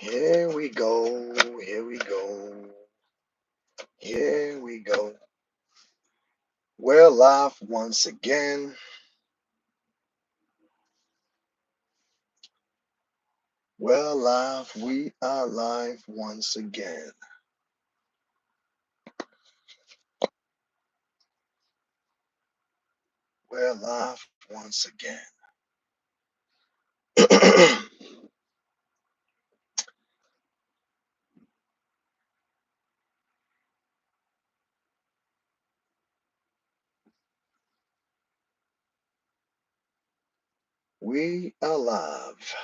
Here we go. Here we go. Here we go. We're live once again. We're live. We are live once again. We're live once again. We are live.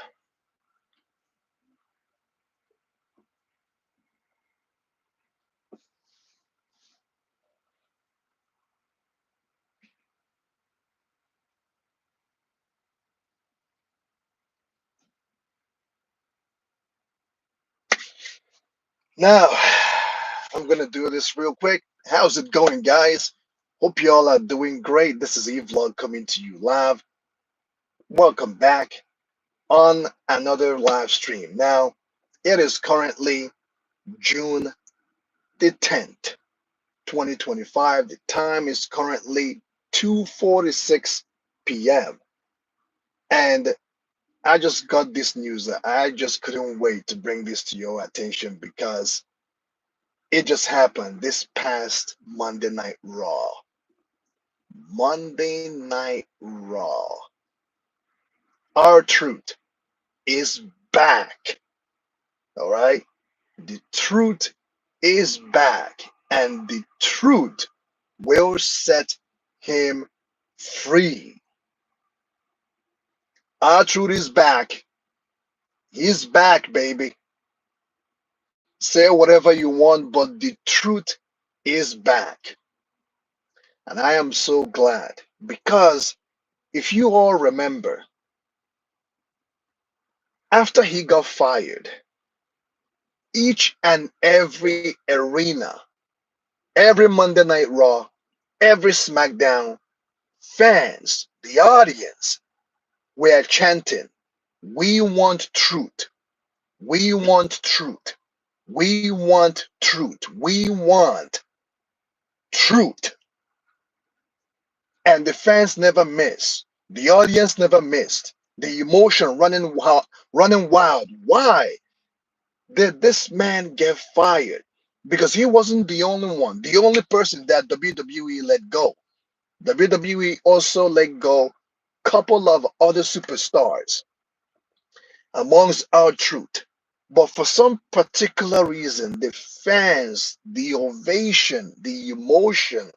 Now, I'm going to do this real quick. How's it going, guys? Hope you all are doing great. This is EVlog coming to you live. Welcome back on another live stream. Now, it is currently June the 10th, 2025. The time is currently 2:46 p.m. And I just got this news that I just couldn't wait to bring this to your attention because it just happened this past Monday Night Raw. Monday Night Raw. R-Truth is back. All right? The truth is back, and the truth will set him free. R-Truth is back. He's back, baby. Say whatever you want, but the truth is back. And I am so glad because if you all remember, after he got fired, each and every arena, every Monday Night Raw, every SmackDown, fans, the audience were chanting, "We want truth. We want truth. We want truth. We want truth." And the fans never miss. The audience never missed. The emotion running wild, running wild. Why did this man get fired? Because he wasn't the only one, the only person that WWE let go. WWE also let go a couple of other superstars amongst R-Truth. But for some particular reason, the fans, the ovation, the emotion,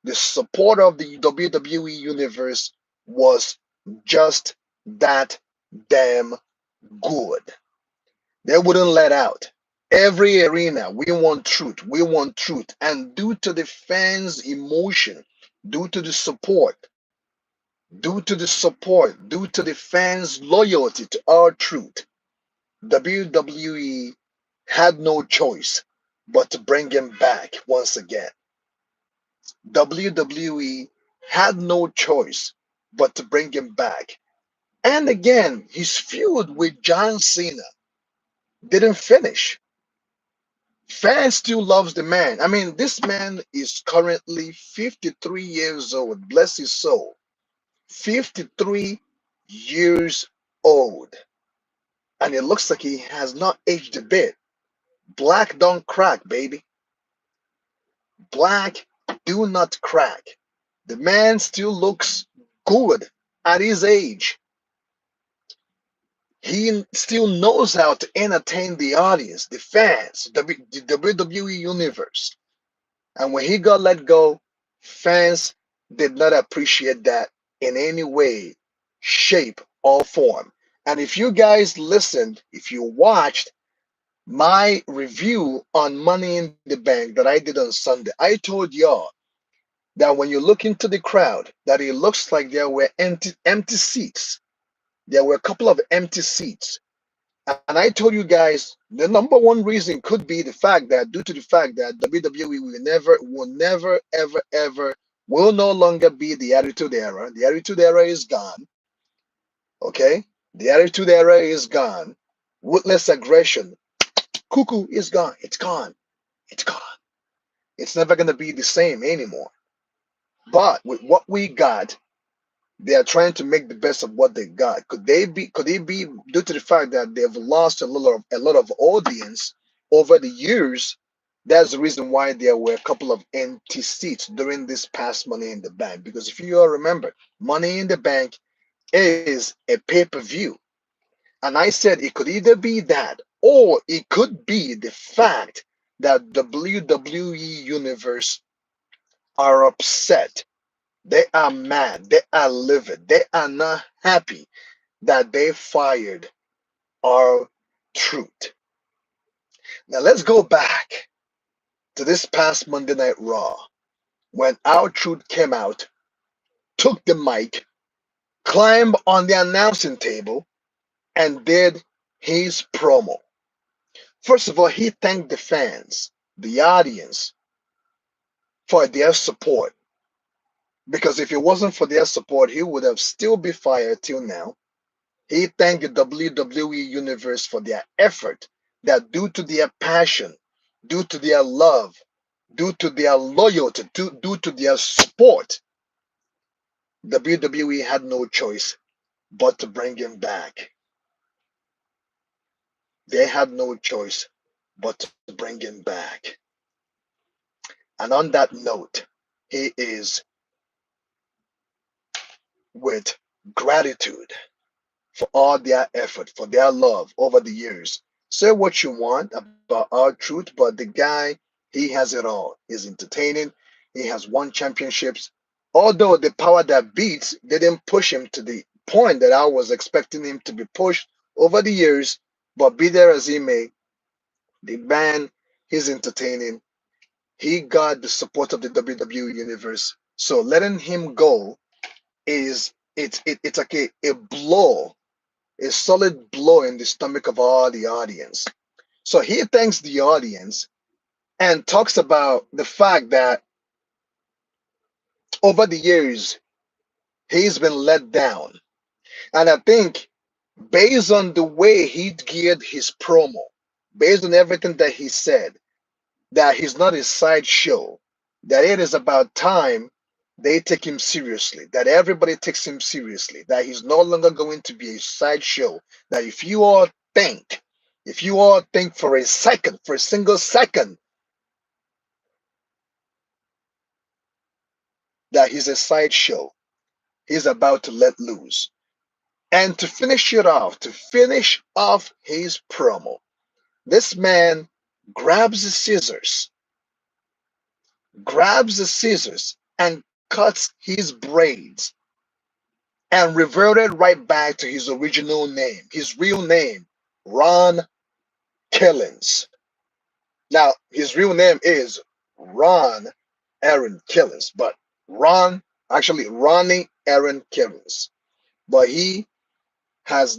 the support of the WWE universe was just that damn good. They wouldn't let out. Every arena, we want truth, we want truth. And due to the fans' emotion, due to the support, due to the fans' loyalty to R-Truth, WWE had no choice but to bring him back once again. WWE had no choice but to bring him back. And again, his feud with John Cena didn't finish. Fans still loves the man. I mean, this man is currently 53 years old. Bless his soul. 53 years old. And it looks like he has not aged a bit. Black don't crack, baby. Black do not crack. The man still looks good at his age. He still knows how to entertain the audience, the fans, the WWE universe. And when he got let go, fans did not appreciate that in any way, shape, or form. And if you guys listened, if you watched my review on Money in the Bank that I did on Sunday, I told y'all that when you look into the crowd, that it looks like there were empty seats. There were a couple of empty seats. And I told you guys the number one reason could be the fact that due to the fact that WWE will no longer be the Attitude Era. The Attitude Era is gone. Okay? The Attitude Era is gone. Ruthless aggression Cuckoo is gone. It's gone. It's gone. It's never gonna be the same anymore. But with what we got, they are trying to make the best of what they got. Could it be due to the fact that they've lost a lot of audience over the years? That's the reason why there were a couple of empty seats during this past Money in the Bank. Because if you all remember, Money in the Bank is a pay-per-view. And I said it could either be that or it could be the fact that WWE Universe are upset. They are mad. They are livid. They are not happy that they fired our truth. Now let's go back to this past Monday Night Raw when our truth came out, took the mic, climbed on the announcing table, and did his promo. First of all, he thanked the fans, the audience, for their support. Because if it wasn't for their support, he would have still been fired till now. He thanked the WWE Universe for their effort, that due to their passion, due to their love, due to their loyalty, due to their support, WWE had no choice but to bring him back. They had no choice but to bring him back. And on that note, he is with gratitude for all their effort, for their love over the years. Say what you want about our truth, but the guy, he has it all. He's entertaining. He has won championships. Although the power that beats didn't push him to the point that I was expecting him to be pushed over the years, but be there as he may, the man, he's entertaining. He got the support of the WWE universe. So letting him go is it's like a blow, a solid blow in the stomach of all the audience. So he thanks the audience and talks about the fact that over the years he's been let down. And I think based on the way he geared his promo, based on everything that he said, that he's not a sideshow, that it is about time they take him seriously, that everybody takes him seriously, that he's no longer going to be a sideshow. That if you all think for a second, for a single second, that he's a sideshow, he's about to let loose. And to finish off his promo, this man grabs the scissors, and cuts his braids and reverted right back to his original name, his real name, Ron Killings. Now, his real name is Ron Aaron Killings, but Ronnie Aaron Killings. But he's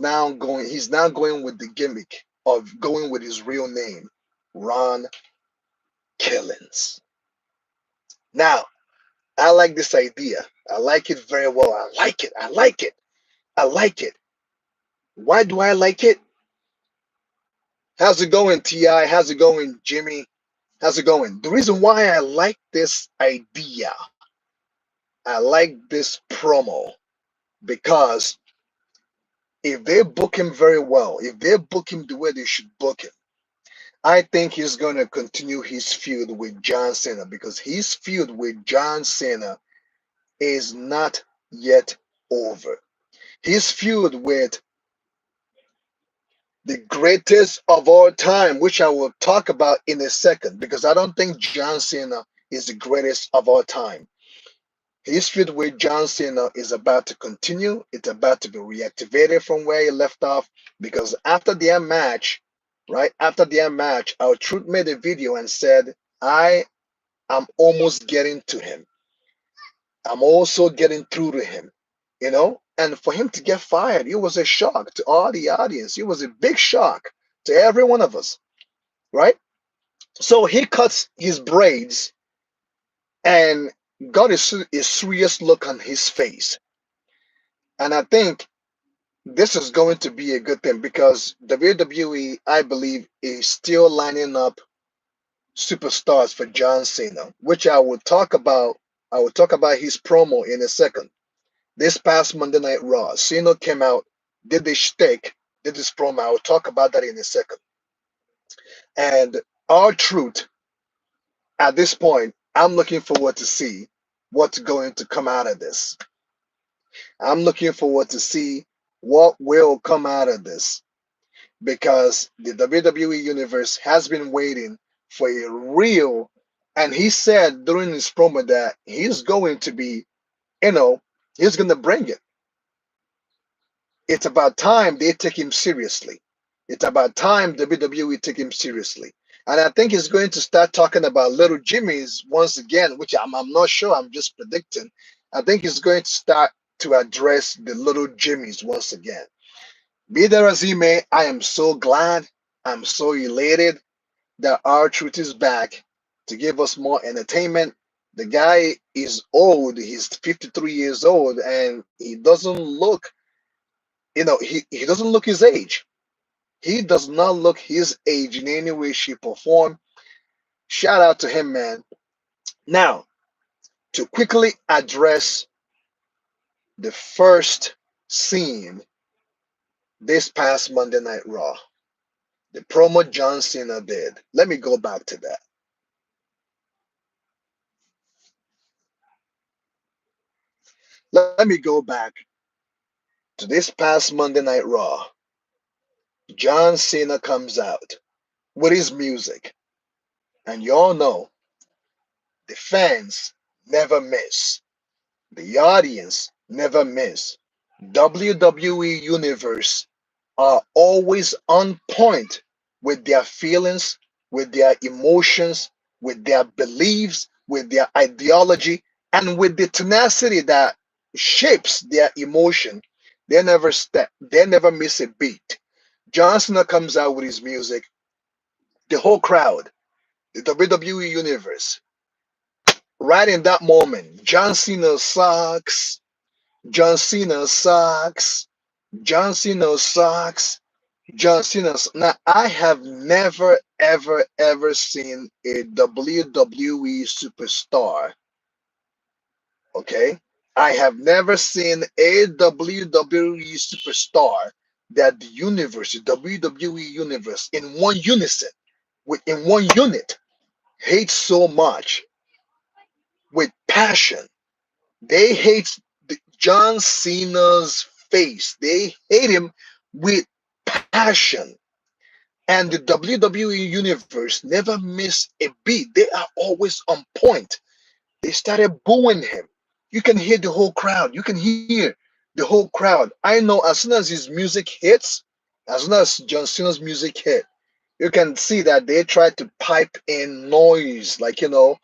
now going with the gimmick of going with his real name, Ron Killings. Now, I like this idea. I like it very well. I like it. I like it. I like it. Why do I like it? How's it going, Ti? How's it going, Jimmy? How's it going? The reason why I like this idea, I like this promo, because if they book him very well, if they book him the way they should book him, I think he's going to continue his feud with John Cena, because his feud with John Cena is not yet over. His feud with the greatest of all time, which I will talk about in a second, because I don't think John Cena is the greatest of all time. His feud with John Cena is about to continue. It's about to be reactivated from where he left off, because after their match, right after their match, our truth made a video and said, I am almost getting to him. I'm also getting through to him, And for him to get fired, it was a shock to all the audience. It was a big shock to every one of us, right? So he cuts his braids and got a serious look on his face. And I think This is going to be a good thing because WWE, I believe, is still lining up superstars for John Cena, which I will talk about. I will talk about his promo in a second. This past Monday Night Raw, Cena came out, did this shtick, did this promo. I will talk about that in a second. And our truth at this point, I'm looking forward to see what's going to come out of this. I'm looking forward to see what will come out of this because the WWE Universe has been waiting for a real, and he said during his promo that he's going to be, you know, he's going to bring it. It's about time they take him seriously. It's about time WWE take him seriously. And I think he's going to start talking about little Jimmy's once again, which I'm not sure. I'm just predicting. I think he's going to start to address the little Jimmy's once again. Be there as he may, I am so glad. I'm so elated that our truth is back to give us more entertainment. The guy is old. He's 53 years old and he doesn't look, he doesn't look his age. He does not look his age in any way, shape, or form. Shout out to him, man. Now, to quickly address the first scene this past Monday Night Raw, the promo John Cena did. Let me go back to that. Let me go back to this past Monday Night Raw. John Cena comes out with his music, and you all know the fans never miss. The audience never miss. WWE Universe are always on point with their feelings, with their emotions, with their beliefs, with their ideology, and with the tenacity that shapes their emotion. They never step, they never miss a beat. John Cena comes out with his music, the whole crowd, the WWE Universe, right in that moment, John Cena sucks. John Cena sucks. John Cena sucks. John Cena. Now, I have never, ever, ever seen a WWE superstar. Okay? I have never seen a WWE superstar that the universe, the WWE universe, in one unison, in one unit, hates so much with passion. They hate John Cena's face. They hate him with passion. And the WWE Universe never miss a beat. They are always on point. They started booing him. You can hear the whole crowd. You can hear the whole crowd. I know as soon as his music hits, as soon as John Cena's music hit, you can see that they try to pipe in noise, like, to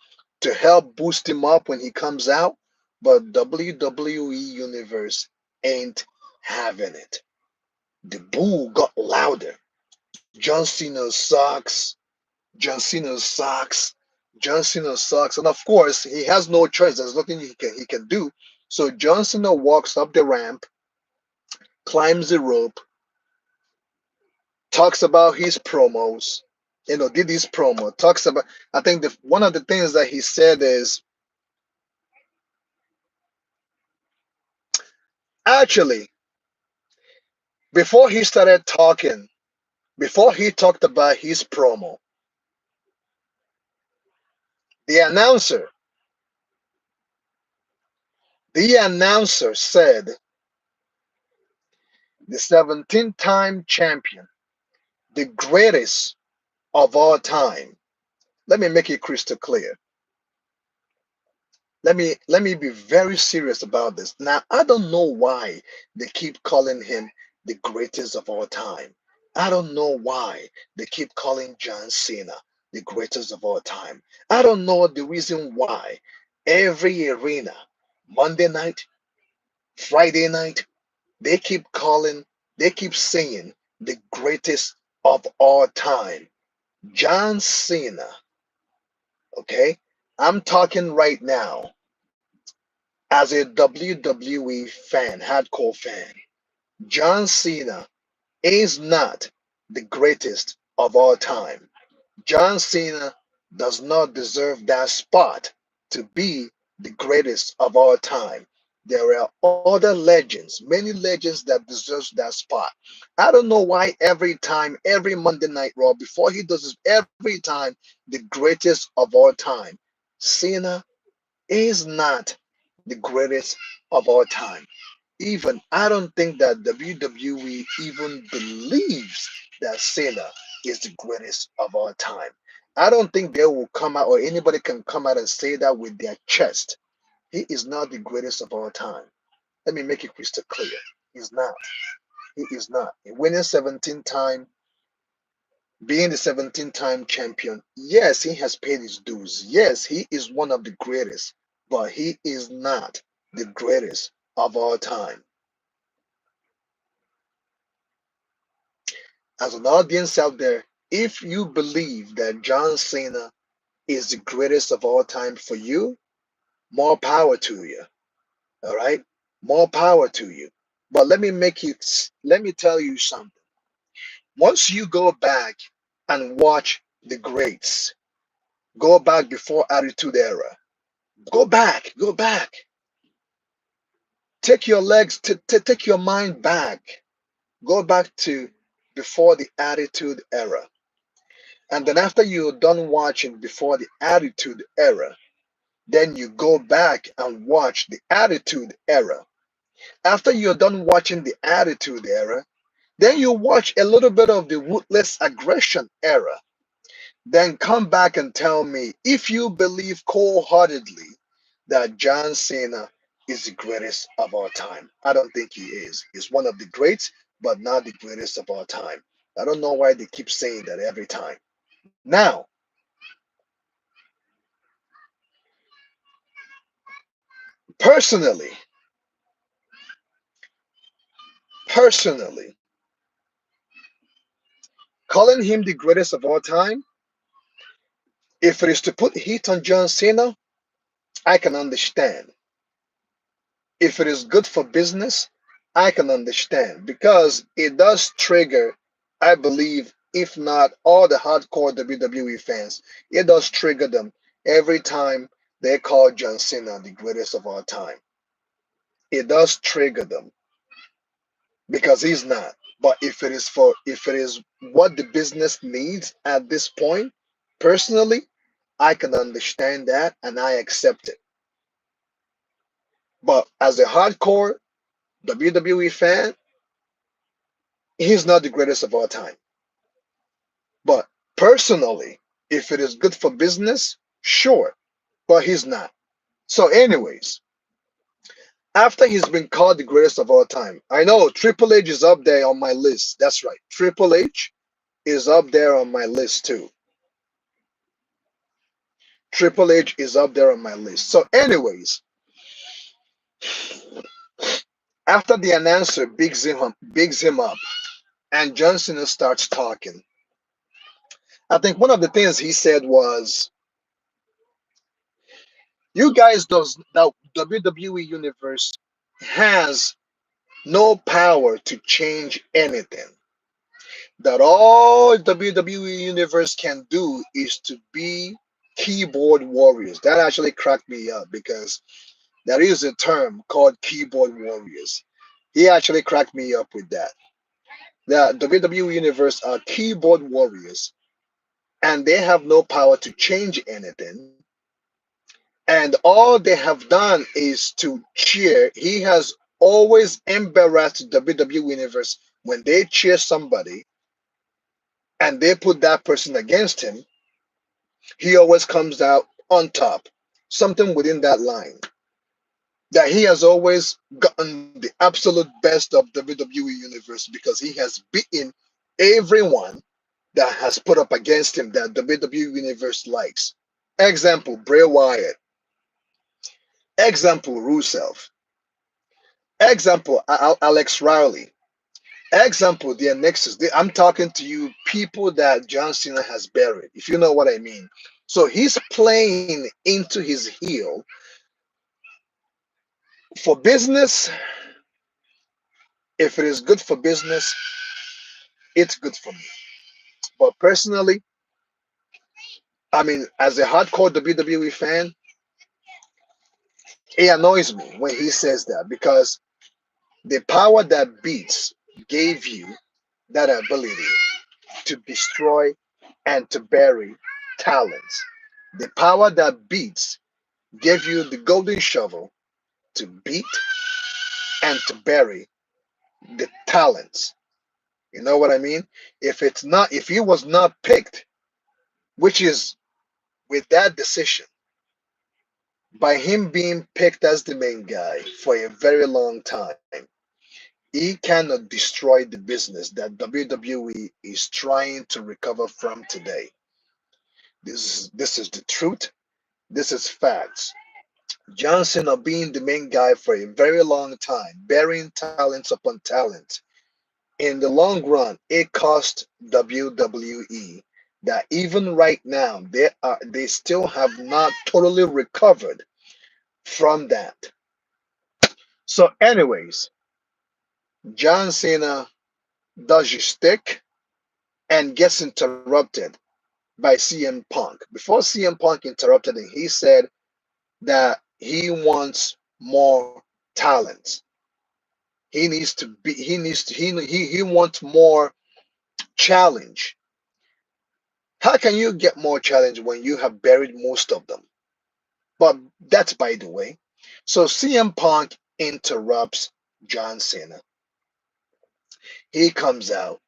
help boost him up when he comes out. But WWE Universe ain't having it. The boo got louder. John Cena sucks. John Cena sucks. John Cena sucks. And of course, he has no choice. There's nothing he can do. So John Cena walks up the ramp, climbs the rope, talks about his promos. Did his promo. Talks about. I think one of the things that he said is actually before he started talking, before he talked about his promo, the announcer, the announcer said the 17-time champion, the greatest of all time. Let me make it crystal clear. Let me be very serious about this. Now, I don't know why they keep calling him the greatest of all time. I don't know why they keep calling John Cena the greatest of all time. I don't know the reason why every arena, Monday night, Friday night, they keep calling, they keep saying the greatest of all time. John Cena, okay? I'm talking right now as a WWE fan, hardcore fan. John Cena is not the greatest of all time. John Cena does not deserve that spot to be the greatest of all time. There are other legends, many legends that deserves that spot. I don't know why every time, every Monday Night Raw, before he does this, every time, the greatest of all time. Cena is not the greatest of all time. Even I don't think that WWE even believes that Cena is the greatest of all time. I don't think they will come out or anybody can come out and say that with their chest. He is not the greatest of all time. Let me make it crystal clear. He's not. He is not. Winning 17 time, being the 17-time champion, yes, he has paid his dues. Yes, he is one of the greatest, but he is not the greatest of all time. As an audience out there, if you believe that John Cena is the greatest of all time for you, more power to you. All right? More power to you. But let me tell you something. Once you go back and watch the greats, go back before Attitude Era. Go back. Take your legs, take your mind back. Go back to before the Attitude Era. And then after you're done watching before the Attitude Era, then you go back and watch the Attitude Era. After you're done watching the Attitude Era, then you watch a little bit of the Ruthless Aggression Era. Then come back and tell me if you believe cold-heartedly that John Cena is the greatest of all time. I don't think he is. He's one of the greats, but not the greatest of all time. I don't know why they keep saying that every time. Now, personally, personally, calling him the greatest of all time, if it is to put heat on John Cena, I can understand. If it is good for business, I can understand because it does trigger, I believe, if not all the hardcore WWE fans, it does trigger them every time they call John Cena the greatest of all time. It does trigger them because he's not. But if it is what the business needs at this point, personally, I can understand that and I accept it. But as a hardcore WWE fan, he's not the greatest of all time. But personally, if it is good for business, sure. But he's not. So, anyways, after he's been called the greatest of all time, I know Triple H is up there on my list. That's right. Triple H is up there on my list too. Triple H is up there on my list. So, anyways, after the announcer bigs him up and John Cena starts talking, I think one of the things he said was, "You guys, does the WWE universe has no power to change anything. That all WWE universe can do is to be keyboard warriors." That actually cracked me up because there is a term called keyboard warriors. He actually cracked me up with that. The WWE universe are keyboard warriors and they have no power to change anything. And all they have done is to cheer. He has always embarrassed the WWE universe when they cheer somebody and they put that person against him. He always comes out on top. Something within that line that he has always gotten the absolute best of WWE universe because he has beaten everyone that has put up against him that WWE universe likes. Example, Bray Wyatt. Example, Rusev. Example, Alex Riley. Example, the Nexus. I'm talking to you, people that John Cena has buried, if you know what I mean. So he's playing into his heel. For business, If it is good for business, it's good for me. But personally, I mean, as a hardcore WWE fan, it annoys me when he says that because the power that beats gave you that ability to destroy and to bury talents. The power that beats gave you the golden shovel to beat and to bury the talents. You know what I mean? If he was not picked, which is with that decision, by him being picked as the main guy for a very long time, he cannot destroy the business that WWE is trying to recover from today. This is the truth. This is facts. John Cena being the main guy for a very long time, burying talents upon talent. In the long run, it cost WWE that even right now they still have not totally recovered from that. So, anyways, John Cena does his stick and gets interrupted by CM Punk. Before CM Punk interrupted him, he said that he wants more talent. He needs to be. He needs to. He wants more challenge. How can you get more challenge when you have buried most of them? But that's by the way. So CM Punk interrupts John Cena. He comes out.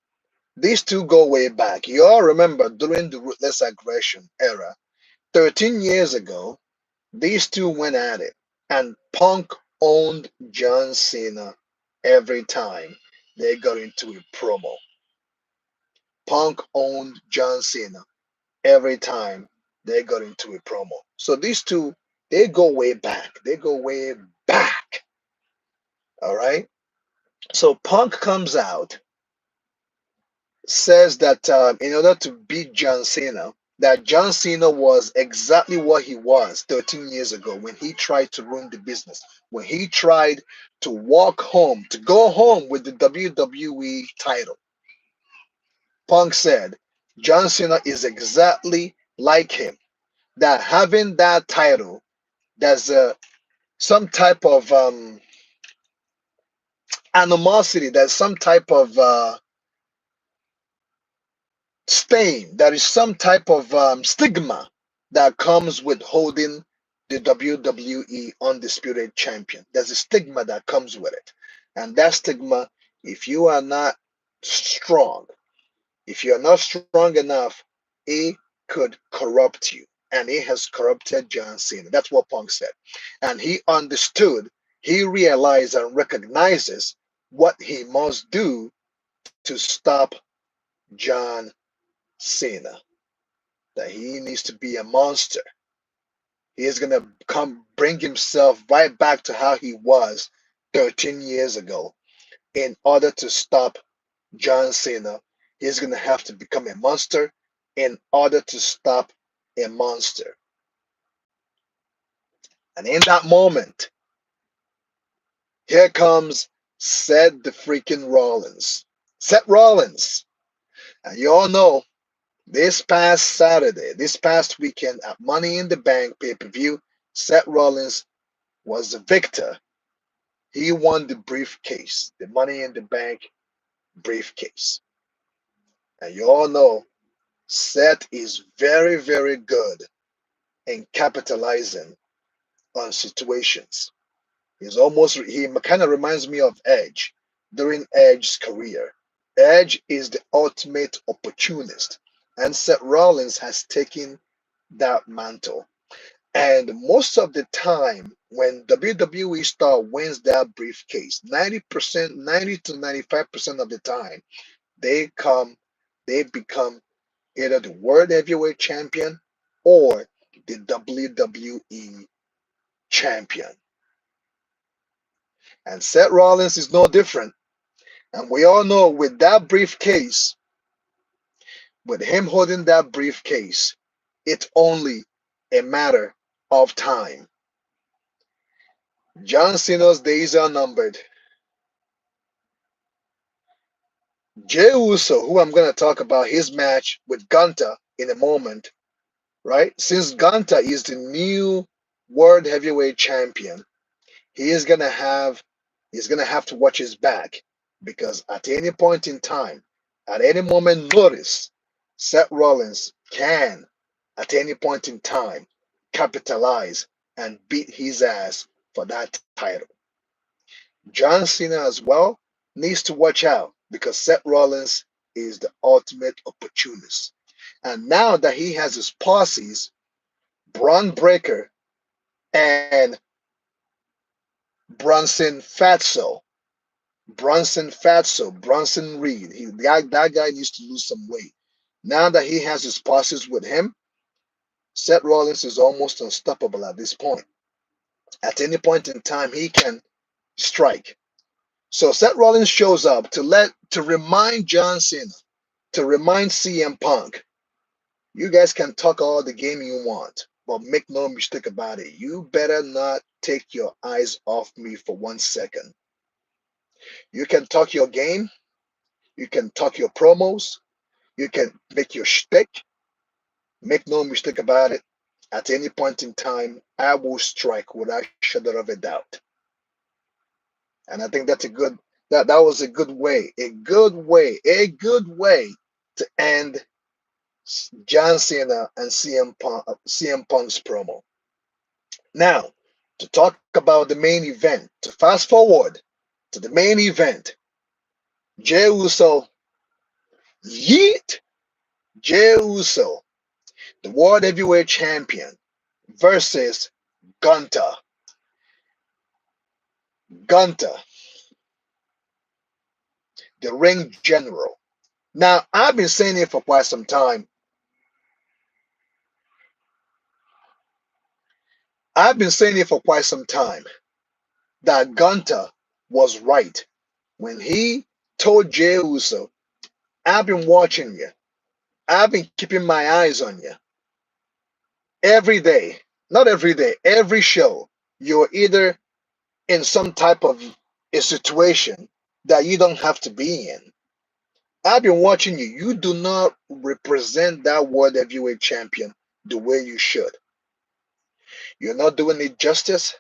These two go way back. You all remember during the Ruthless Aggression era, 13 years ago, these two went at it, and Punk owned John Cena every time they got into a promo. Punk owned John Cena every time they got into a promo. So these two, they go way back. They go way back. All right. So Punk comes out, says that in order to beat John Cena, that John Cena was exactly what he was 13 years ago when he tried to ruin the business, when he tried to walk home, to go home with the WWE title. Punk said John Cena is exactly like him, that having that title, there's some type of animosity, there's some type of stain, there is some type of stigma that comes with holding the WWE Undisputed Champion. There's a stigma that comes with it. And that stigma, if you are not strong, if you're not strong enough, it could corrupt you. And it has corrupted John Cena. That's what Punk said. And he understood, he realized and recognizes what he must do to stop John Cena. That he needs to be a monster. He is going to come bring himself right back to how he was 13 years ago. In order to stop John Cena, he's going to have to become a monster in order to stop a monster. And in that moment, here comes Seth the freaking Rollins. Seth Rollins. And you all know this past Saturday, this past weekend at Money in the Bank pay-per-view, Seth Rollins was the victor. He won the briefcase, the Money in the Bank briefcase. And you all know Seth is very, very good in capitalizing on situations. He kind of reminds me of Edge during Edge's career. Edge is the ultimate opportunist, and Seth Rollins has taken that mantle. And most of the time, when WWE star wins that briefcase, 90%, 90 to 95% of the time, they come, they become either the World Heavyweight Champion or the WWE Champion. And Seth Rollins is no different. And we all know with that briefcase, with him holding that briefcase, it's only a matter of time. John Cena's days are numbered. Jey Uso, who I'm gonna talk about his match with Gunther in a moment, right? Since Gunther is the new World Heavyweight Champion, he is gonna have he's gonna have to watch his back because at any point in time, at any moment notice, Seth Rollins can at any point in time capitalize and beat his ass for that title. John Cena as well needs to watch out because Seth Rollins is the ultimate opportunist. And now that he has his posses, Braun Breaker and Bronson Fatso, Bronson Reed. That guy needs to lose some weight. Now that he has his posses with him, Seth Rollins is almost unstoppable at this point. At any point in time, he can strike. So Seth Rollins shows up to remind John Cena, to remind CM Punk, you guys can talk all the game you want, but make no mistake about it. You better not take your eyes off me for 1 second. You can talk your game, you can talk your promos, you can make your shtick. Make no mistake about it. At any point in time, I will strike without shadow of a doubt. And I think that was a good way to end John Cena and CM Punk's promo. Now, to talk about the main event, to fast forward to the main event, Jey Uso, yeet, Jey Uso, the World Heavyweight Champion, versus Gunther. Gunther, the ring general. Now, I've been saying it for quite some time. I've been saying it for quite some time that Gunther was right when he told Jey Uso, I've been watching you. I've been keeping my eyes on you. Every day, not every day, every show, you're either in some type of a situation that you don't have to be in. I've been watching you. You do not represent that World Heavyweight Champion the way you should. You're not doing it justice.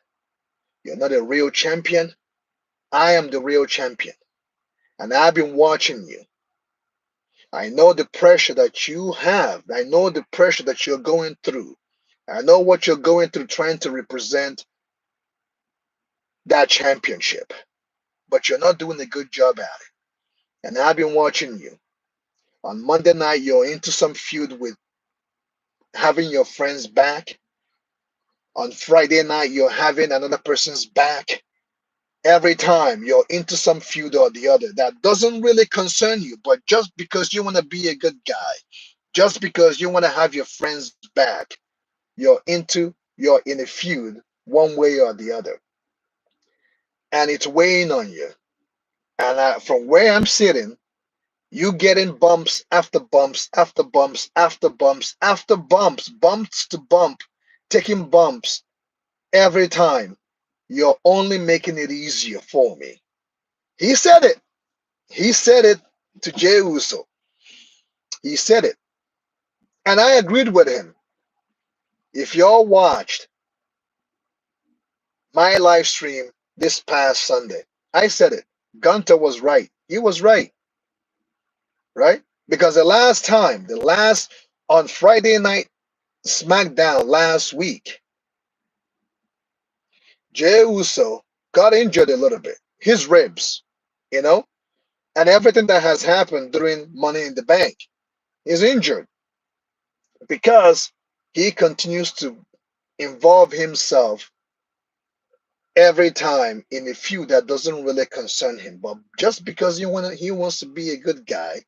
You're not a real champion. I am the real champion. And I've been watching you. I know the pressure that you have. I know the pressure that you're going through. I know what you're going through trying to represent that championship. But you're not doing a good job at it. And I've been watching you. On Monday night, you're into some feud with having your friends back. On Friday night, you're having another person's back. Every time you're into some feud or the other that doesn't really concern you, but just because you want to be a good guy, just because you want to have your friends back, you're in a feud one way or the other. And it's weighing on you. And from where I'm sitting, you getting bumps after bumps after bumps after bumps after bumps, bumps to bump, taking bumps every time. You're only making it easier for me. He said it. He said it to Jey Uso. He said it. And I agreed with him. If y'all watched my live stream this past Sunday, I said it. Gunther was right. He was right. Right? Because on Friday night SmackDown last week, Jey Uso got injured a little bit. His ribs, you know, and everything that has happened during Money in the Bank. Is injured because he continues to involve himself every time in a feud that doesn't really concern him. But just because he wants to be a good guy,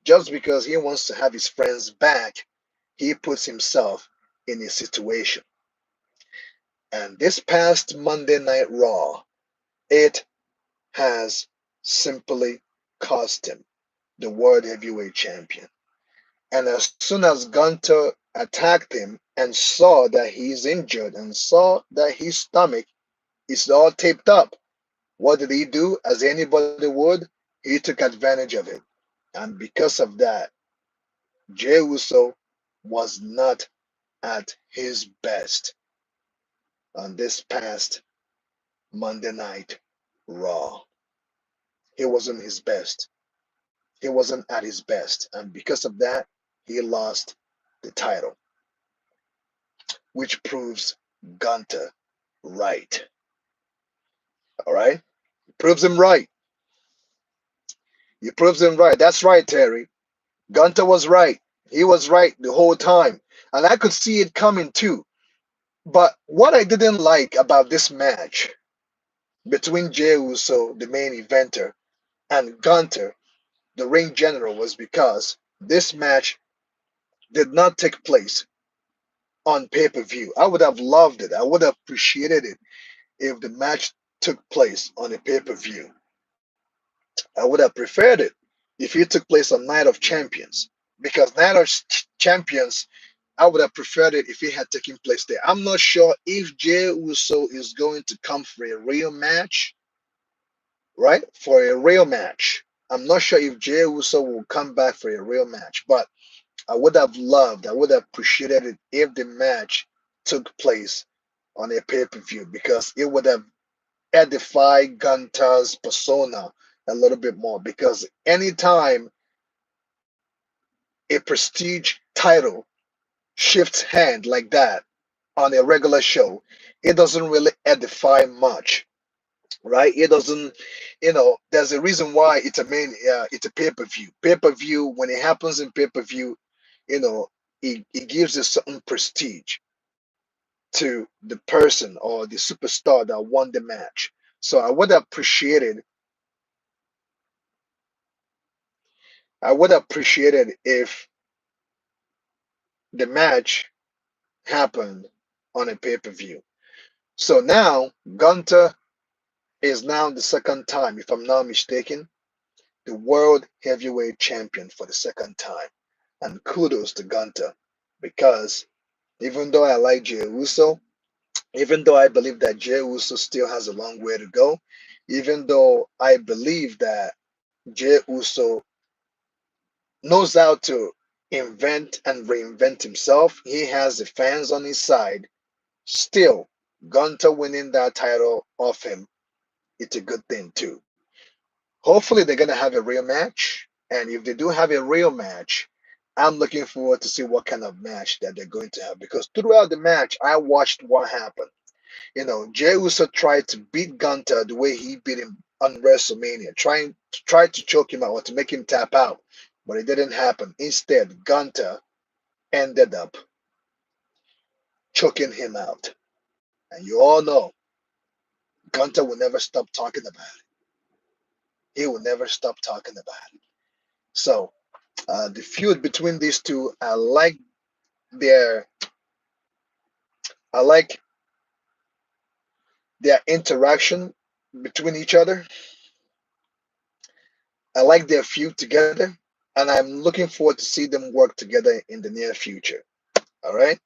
just because he wants to have his friends back, he puts himself in a situation. And this past Monday Night Raw, it has simply cost him the World Heavyweight Champion. And as soon as Gunther attacked him and saw that he's injured and saw that his stomach is all taped up, what did he do? As anybody would, he took advantage of it. And because of that, Jey Uso was not at his best on this past Monday Night Raw. He wasn't his best. He wasn't at his best. And because of that, he lost the title, which proves Gunther right. All right? Proves him right. He proves him right. That's right, Terry. Gunther was right. He was right the whole time. And I could see it coming too. But what I didn't like about this match between Jey Uso, the main eventer, and Gunther, the ring general, was because this match did not take place on pay-per-view. I would have loved it. I would have appreciated it if the match took place on a pay-per-view. I would have preferred it if it took place on Night of Champions. Because Night of Champions, I would have preferred it if it had taken place there. I'm not sure if Jey Uso is going to come for a real match, right? For a real match. I'm not sure if Jey Uso will come back for a real match, but I would have loved, I would have appreciated it if the match took place on a pay-per-view because it would have edified Gunther's persona a little bit more. Because anytime a prestige title shifts hand like that on a regular show, it doesn't really edify much, right? It doesn't, there's a reason why it's a pay-per-view. Pay-per-view, when it happens in pay-per-view, you know, it gives a certain prestige to the person or the superstar that won the match. So I would appreciate it if the match happened on a pay-per-view. So now Gunther is now the second time, if I'm not mistaken, the world heavyweight champion for the second time. And kudos to Gunther because even though I like Jey Uso, even though I believe that Jey Uso still has a long way to go, even though I believe that Jey Uso knows how to invent and reinvent himself, he has the fans on his side. Still, Gunther winning that title off him, it's a good thing too. Hopefully, they're gonna have a real match, and if they do have a real match, I'm looking forward to see what kind of match that they're going to have. Because throughout the match, I watched what happened. Jey Uso tried to beat Gunther the way he beat him on WrestleMania, tried to choke him out or to make him tap out, but it didn't happen. Instead, Gunther ended up choking him out. And you all know Gunther will never stop talking about it. He will never stop talking about it. So the feud between these two, their I like their interaction between each other. I like their feud together, and I'm looking forward to see them work together in the near future. All right.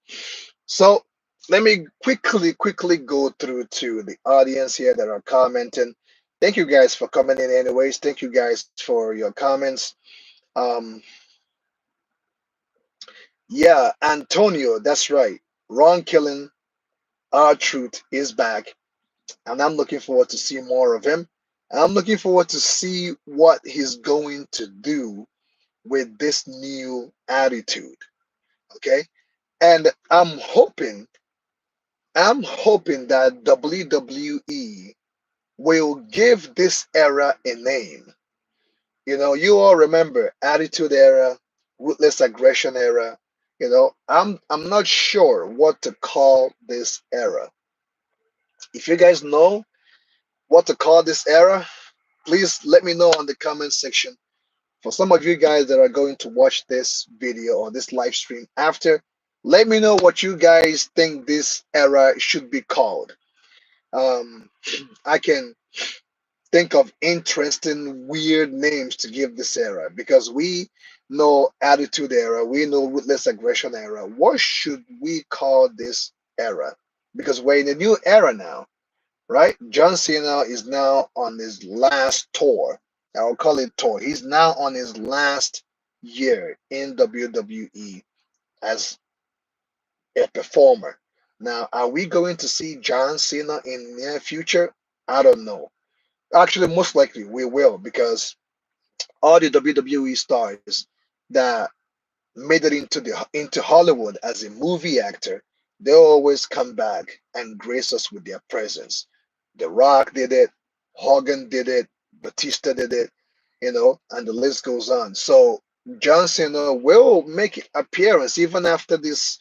So let me quickly go through to the audience here that are commenting. Thank you guys for coming in anyways. Thank you guys for your comments. Um, yeah, Antonio, that's right. Ron Killing, R-Truth is back, and I'm looking forward to see more of him. And I'm looking forward to see what he's going to do with this new attitude. Okay, and I'm hoping that WWE will give this era a name. You all remember Attitude Era, Ruthless Aggression Era. I'm not sure what to call this era. If you guys know what to call this era, please let me know on the comment section. For some of you guys that are going to watch this video or this live stream after, let me know what you guys think this era should be called. Um, I can think of interesting, weird names to give this era because we know Attitude Era, we know Ruthless Aggression Era. What should we call this era? Because we're in a new era now, right? John Cena is now on his last tour, I'll call it tour. He's now on his last year in WWE as a performer. Now, are we going to see John Cena in near future? I don't know. Actually, most likely we will, because all the WWE stars that made it into Hollywood as a movie actor, they always come back and grace us with their presence. The Rock did it, Hogan did it, Batista did it, and the list goes on. So John Cena will make appearance even after this,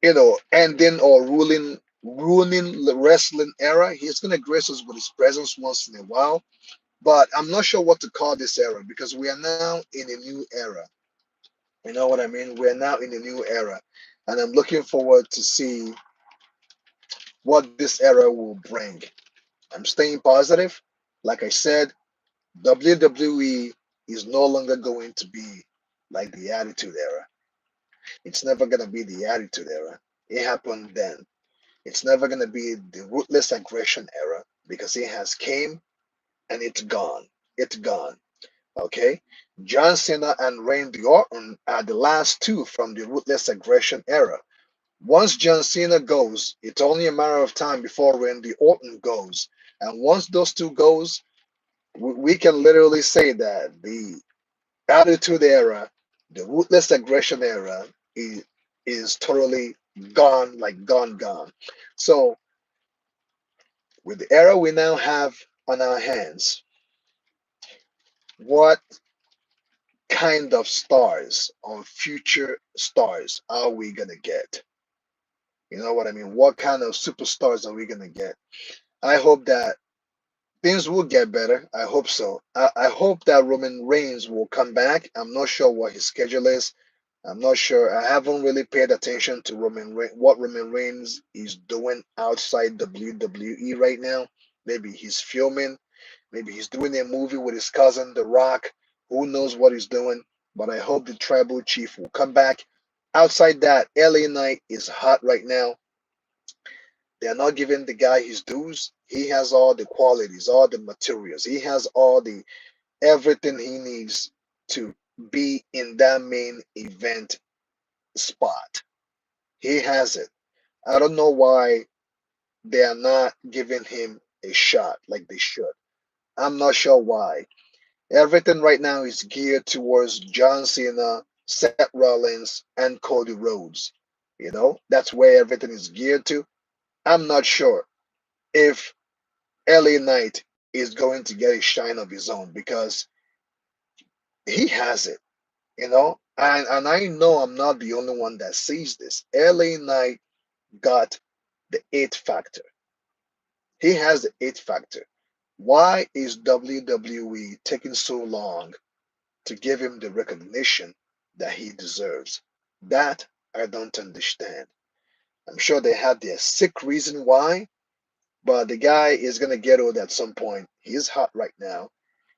ending or ruining the wrestling era. He's gonna grace us with his presence once in a while. But I'm not sure what to call this era because we are now in a new era. You know what I mean? We're now in a new era, and I'm looking forward to see what this era will bring. I'm staying positive. Like I said, WWE is no longer going to be like the Attitude Era. It's never going to be the Attitude Era. It happened then. It's never going to be the Ruthless Aggression Era because it has came and it's gone. It's gone. Okay? John Cena and Randy Orton are the last two from the Ruthless Aggression Era. Once John Cena goes, it's only a matter of time before Randy Orton goes. And once those two goes, we can literally say that the Attitude Era, the Ruthless Aggression Era, is totally gone, like gone, gone. So with the era we now have on our hands, what kind of stars or future stars are we gonna get? You know what I mean? What kind of superstars are we gonna get? I hope that things will get better. I hope so. I hope that Roman Reigns will come back. I'm not sure what his schedule is. I'm not sure. I haven't really paid attention to what Roman Reigns is doing outside WWE right now. Maybe he's filming. Maybe he's doing a movie with his cousin, The Rock. Who knows what he's doing? But I hope the tribal chief will come back. Outside that, LA Knight is hot right now. They're not giving the guy his dues. He has all the qualities, all the materials. He has all the everything he needs to be in that main event spot. He has it. I don't know why they are not giving him a shot like they should. I'm not sure why. Everything right now is geared towards John Cena, Seth Rollins, and Cody Rhodes. That's where everything is geared to. I'm not sure if LA Knight is going to get a shine of his own because he has it, and I know I'm not the only one that sees this. LA Knight got the it factor. He has the it factor. Why is WWE taking so long to give him the recognition that he deserves? That I don't understand. I'm sure they have their sick reason why, but the guy is gonna get old at some point. He's hot right now.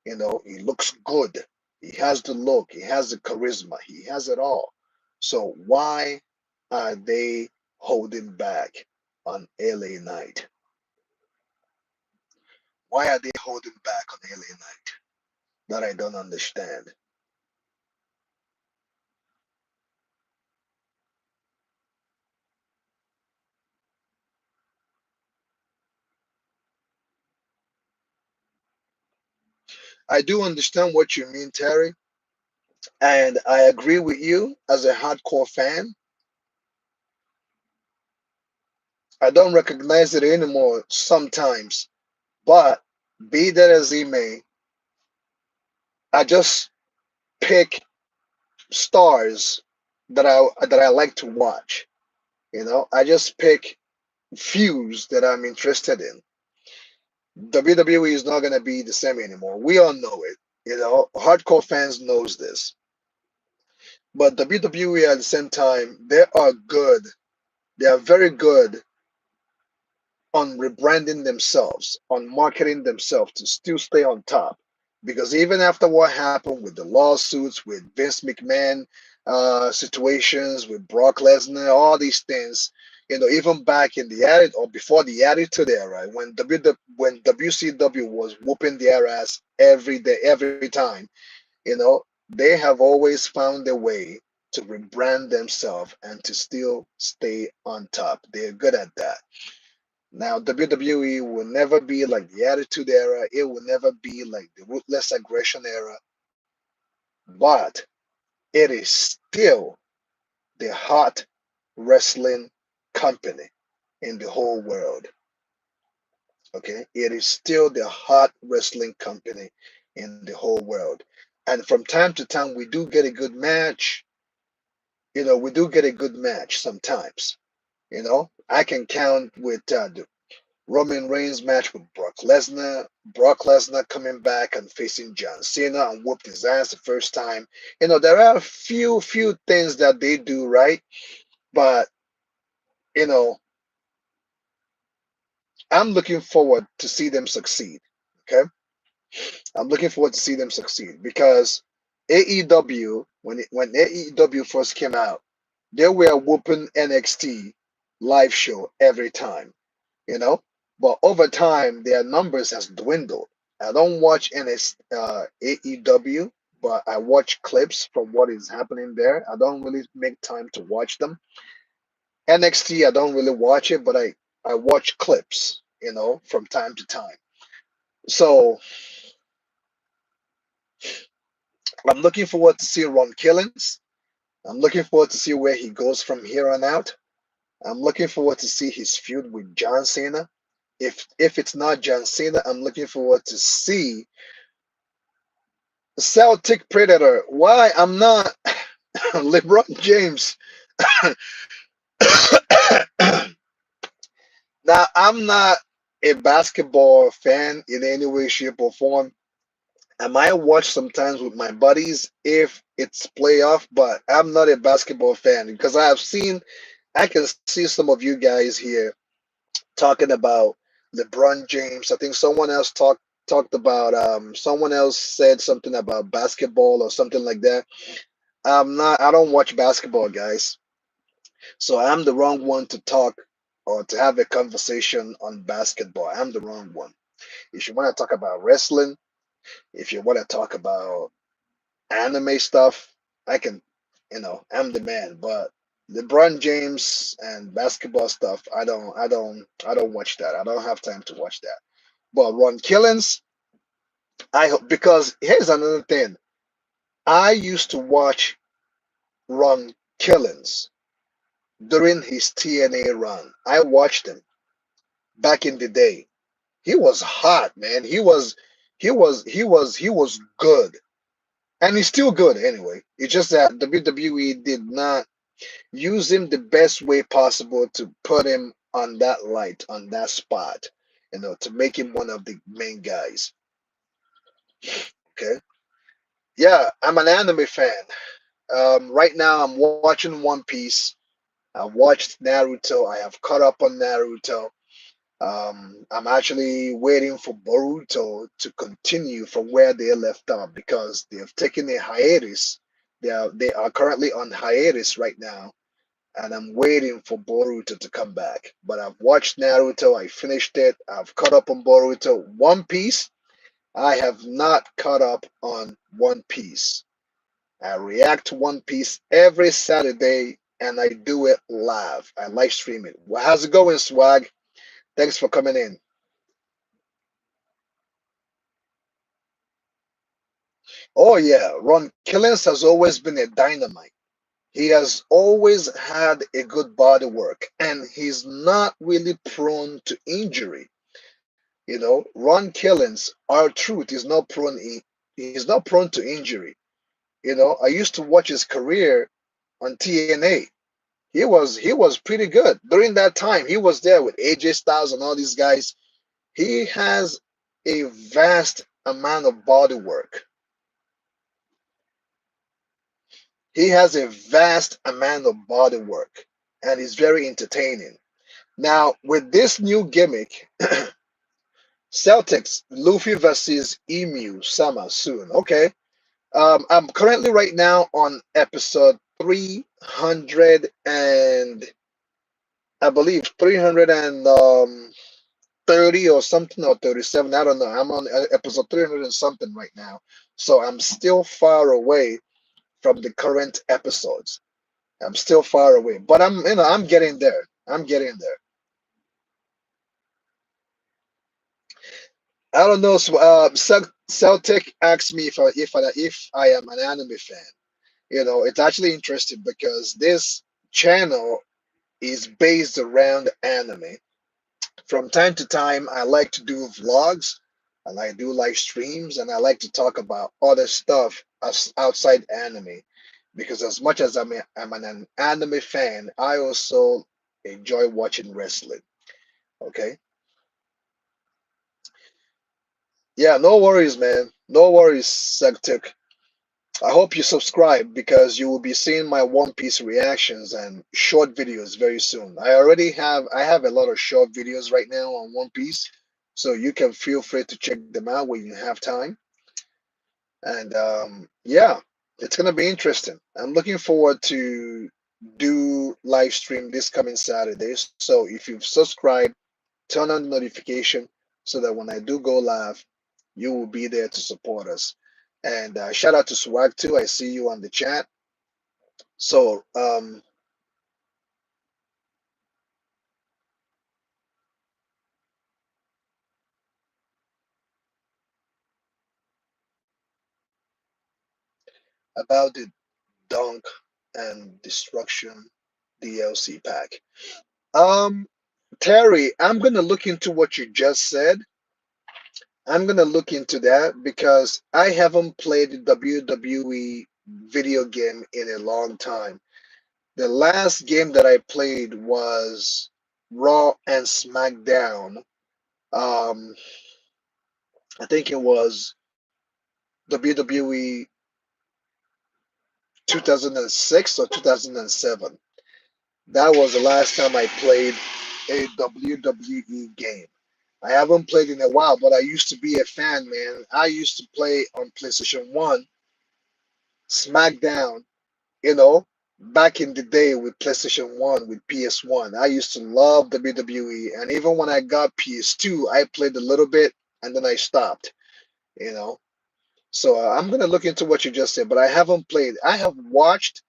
He looks good. He has the look. He has the charisma. He has it all. So why are they holding back on LA Knight? Why are they holding back on LA Knight? That I don't understand. I do understand what you mean, Terry, and I agree with you as a hardcore fan. I don't recognize it anymore sometimes, but be that as he may, I just pick stars that I like to watch. I just pick feuds that I'm interested in. WWE is not gonna be the same anymore. We all know it. Hardcore fans knows this. But WWE at the same time, they are good. They are very good on rebranding themselves, on marketing themselves to still stay on top. Because even after what happened with the lawsuits, with Vince McMahon situations, with Brock Lesnar, all these things, Even back in the Attitude or before the Attitude Era, when WCW was whooping their ass every day, every time, they have always found a way to rebrand themselves and to still stay on top. They're good at that. Now, WWE will never be like the Attitude Era. It will never be like the Ruthless Aggression Era, but it is still the hot wrestling company in the whole world. Okay, it is still the hot wrestling company in the whole world. And from time to time, we do get a good match. We do get a good match sometimes. I can count with the Roman Reigns match with Brock Lesnar. Brock Lesnar coming back and facing John Cena and whooped his ass the first time. There are a few things that they do right, but you know, I'm looking forward to see them succeed. Okay, I'm looking forward to see them succeed because AEW, when AEW first came out, they were whooping NXT live show every time, you know. But over time, their numbers has dwindled. I don't watch AEW, but I watch clips from what is happening there. I don't really make time to watch them. NXT, I don't really watch it, but I watch clips, from time to time. So I'm looking forward to see Ron Killings. I'm looking forward to see where he goes from here on out. I'm looking forward to see his feud with John Cena. If it's not John Cena, I'm looking forward to see Celtic Predator. Why I'm not LeBron James. Now I'm not a basketball fan in any way, shape, or form. I might watch sometimes with my buddies if it's playoff, but I'm not a basketball fan because I can see some of you guys here talking about LeBron James. I think someone else talked about someone else said something about basketball or something like that. I don't watch basketball, guys. So I'm the wrong one to talk or to have a conversation on basketball. I'm the wrong one. If you want to talk about wrestling, if you want to talk about anime stuff, I can, I'm the man. But LeBron James and basketball stuff, I don't watch that. I don't have time to watch that. But Ron Killings, I hope because here's another thing. I used to watch Ron Killings during his TNA run. I watched him back in the day. He was hot, man. He was good. And he's still good anyway. It's just that WWE did not use him the best way possible to put him on that light, on that spot, to make him one of the main guys. Okay. Yeah, I'm an anime fan. Right now, I'm watching One Piece. I watched Naruto. I have caught up on Naruto. I'm actually waiting for Boruto to continue from where they left off because they have taken a hiatus. They are currently on hiatus right now, and I'm waiting for Boruto to come back. But I've watched Naruto. I finished it. I've caught up on Boruto. One Piece. I have not caught up on One Piece. I react to One Piece every Saturday, and I do it live. I live stream it. Well, how's it going, Swag? Thanks for coming in. Oh yeah, Ron Killings has always been a dynamite. He has always had a good body work, and he's not really prone to injury. Ron Killings, our truth, is not he's not prone to injury. I used to watch his career on TNA. He was pretty good during that time. He was there with AJ Styles and all these guys. He has a vast amount of body work. He has a vast amount of body work, and he's very entertaining. Now, with this new gimmick, Celtics, Luffy versus Emu Summer soon. Okay. I'm currently right now on episode 300 and I believe 330 or something, or 37. I don't know. I'm on episode 300 and something right now. So I'm still far away from the current episodes. I'm still far away, but I'm getting there. I'm getting there. I don't know. So, Celtic asked me if I am an anime fan. It's actually interesting because this channel is based around anime. From time to time, I like to do vlogs, and I do live streams, and I like to talk about other stuff outside anime. Because as much as I'm an anime fan, I also enjoy watching wrestling. Okay. Yeah, no worries, man. No worries, Sektuk. I hope you subscribe because you will be seeing my One Piece reactions and short videos very soon. I have a lot of short videos right now on One Piece, so you can feel free to check them out when you have time. And yeah, it's gonna be interesting. I'm looking forward to do live stream this coming Saturday. So if you've subscribed, turn on the notification so that when I do go live, you will be there to support us. And shout out to Swag too. I see you on the chat. So about the Dunk and Destruction DLC pack. Um, Terry, I'm gonna look into what you just said. I'm gonna look into that because I haven't played the WWE video game in a long time. The last game that I played was Raw and SmackDown. Um, I think it was WWE 2006 or 2007. That was the last time I played a WWE game. I haven't played in a while, but I used to be a fan, man. I used to play on PlayStation 1, SmackDown, you know, back in the day with PlayStation 1, with PS1. I used to love WWE. And even when I got PS2, I played a little bit and then I stopped, you know. So I'm going to look into what you just said, but I haven't played. I have watched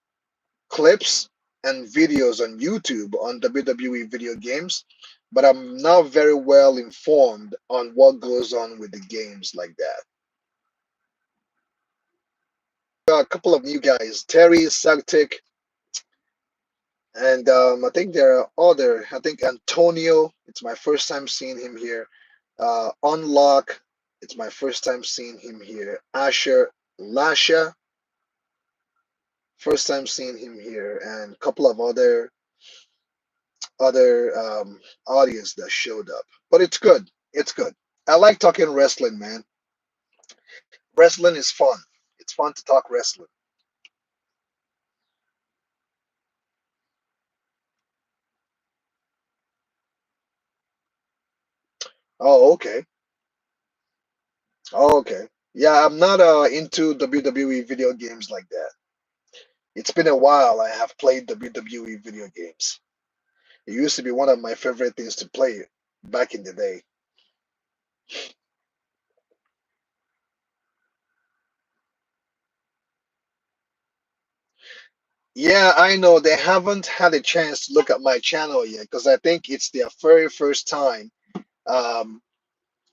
clips and videos on YouTube on WWE video games, but I'm not very well informed on what goes on with the games like that. A couple of new guys, Terry Sagtic, and I think there are other. I think Antonio. It's my first time seeing him here. Unlock. It's my first time seeing him here. Asher Lasha. First time seeing him here, and a couple of other audience that showed up. But it's good. It's good. I like talking wrestling, man. Wrestling is fun. It's fun to talk wrestling. Oh, okay. Oh, okay. Yeah, I'm not into WWE video games like that. It's been a while I have played WWE video games. It used to be one of my favorite things to play back in the day. Yeah, I know they haven't had a chance to look at my channel yet because I think it's their very first time um,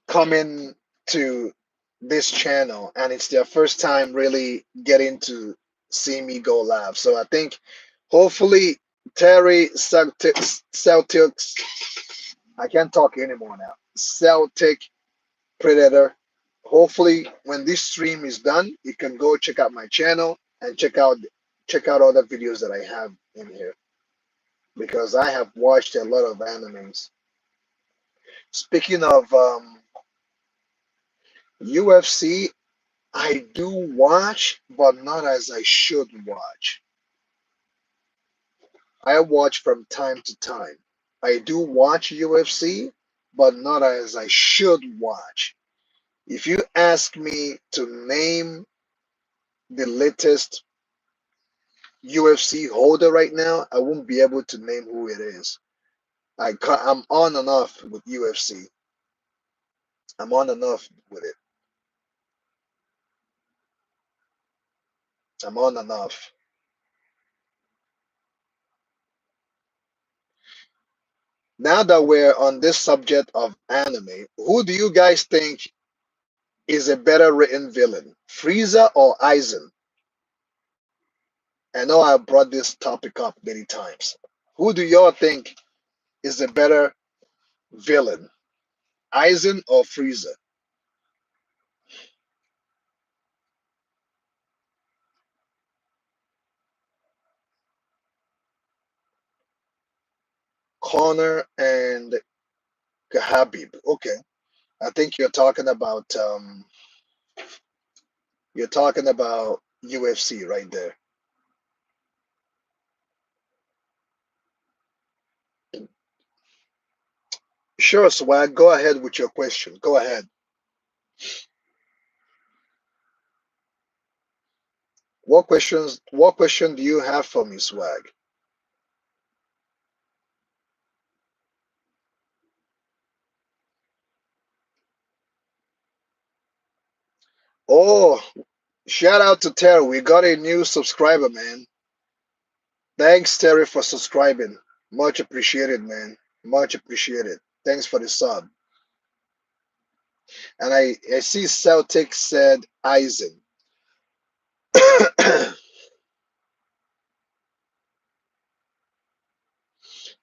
coming to this channel, and it's their first time really getting to see me go live. So I think hopefully Terry Celtics, I can't talk anymore now. Celtic Predator. Hopefully, when this stream is done, you can go check out my channel and check out other videos that I have in here because I have watched a lot of animes. Speaking of UFC, I do watch, but not as I should watch. I watch from time to time. I do watch UFC, but not as I should watch. If you ask me to name the latest UFC holder right now, I won't be able to name who it is. I'm on and off with UFC. I'm on and off with it. I'm on and off. Now that we're on this subject of anime, who do you guys think is a better written villain, Frieza or Aizen? I know I brought this topic up many times. Who do y'all think is a better villain, Aizen or Frieza? Connor and Habib. Okay, I think you're talking about UFC right there. Sure, Swag. Go ahead with your question. Go ahead. What question do you have for me, Swag? Oh, shout out to Terry. We got a new subscriber, man. Thanks, Terry, for subscribing. Much appreciated, man. Much appreciated. Thanks for the sub. And I see Celtic said Eisen.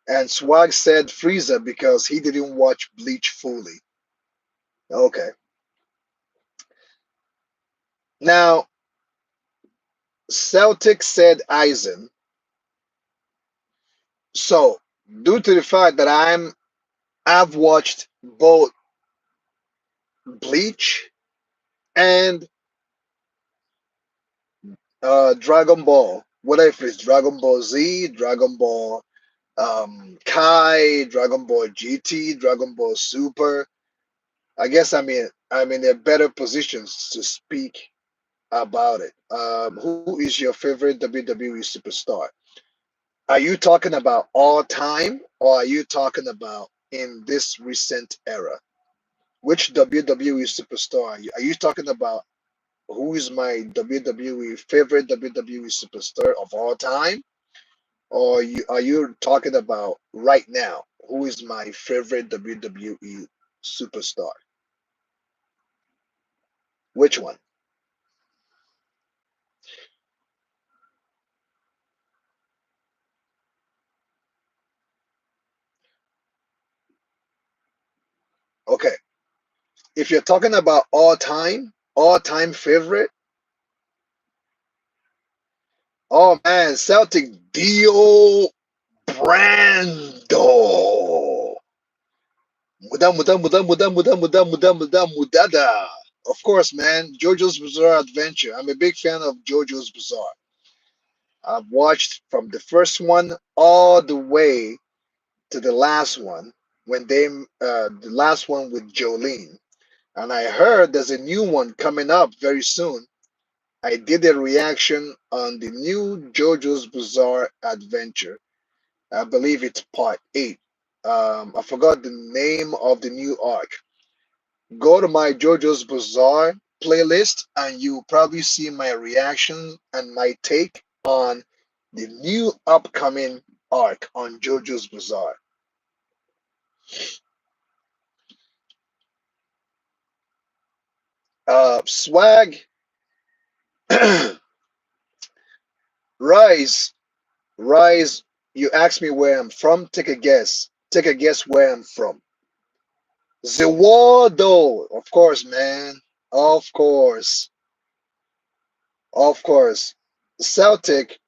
And Swag said Frieza because he didn't watch Bleach fully. Okay. Now, Celtic said Eisen. So, due to the fact that I've watched both Bleach and Dragon Ball, whether if it's Dragon Ball Z, Dragon Ball Kai, Dragon Ball GT, Dragon Ball Super. I guess I'm in a better position to speak about it. Who is your favorite WWE superstar? Are you talking about all time, or are you talking about in this recent era? Which WWE superstar are you talking about? Who is my WWE favorite WWE superstar of all time? Or are you talking about right now? Who is my favorite WWE superstar? Which one? Okay. If you're talking about all time favorite, oh man, Celtic Dio Brando. Mudada. Of course, man. JoJo's Bizarre Adventure. I'm a big fan of JoJo's Bizarre. I've watched from the first one all the way to the last one when the last one with Jolene. And I heard there's a new one coming up very soon. I did a reaction on the new JoJo's Bizarre Adventure. I believe it's part 8. I forgot the name of the new arc. Go to my JoJo's Bizarre playlist and you'll probably see my reaction and my take on the new upcoming arc on JoJo's Bizarre. Swag, Rise, Rise, you asked me where I'm from. Take a guess. Take a guess where I'm from. Zewardo, of course, man. Of course. Of course. Celtic,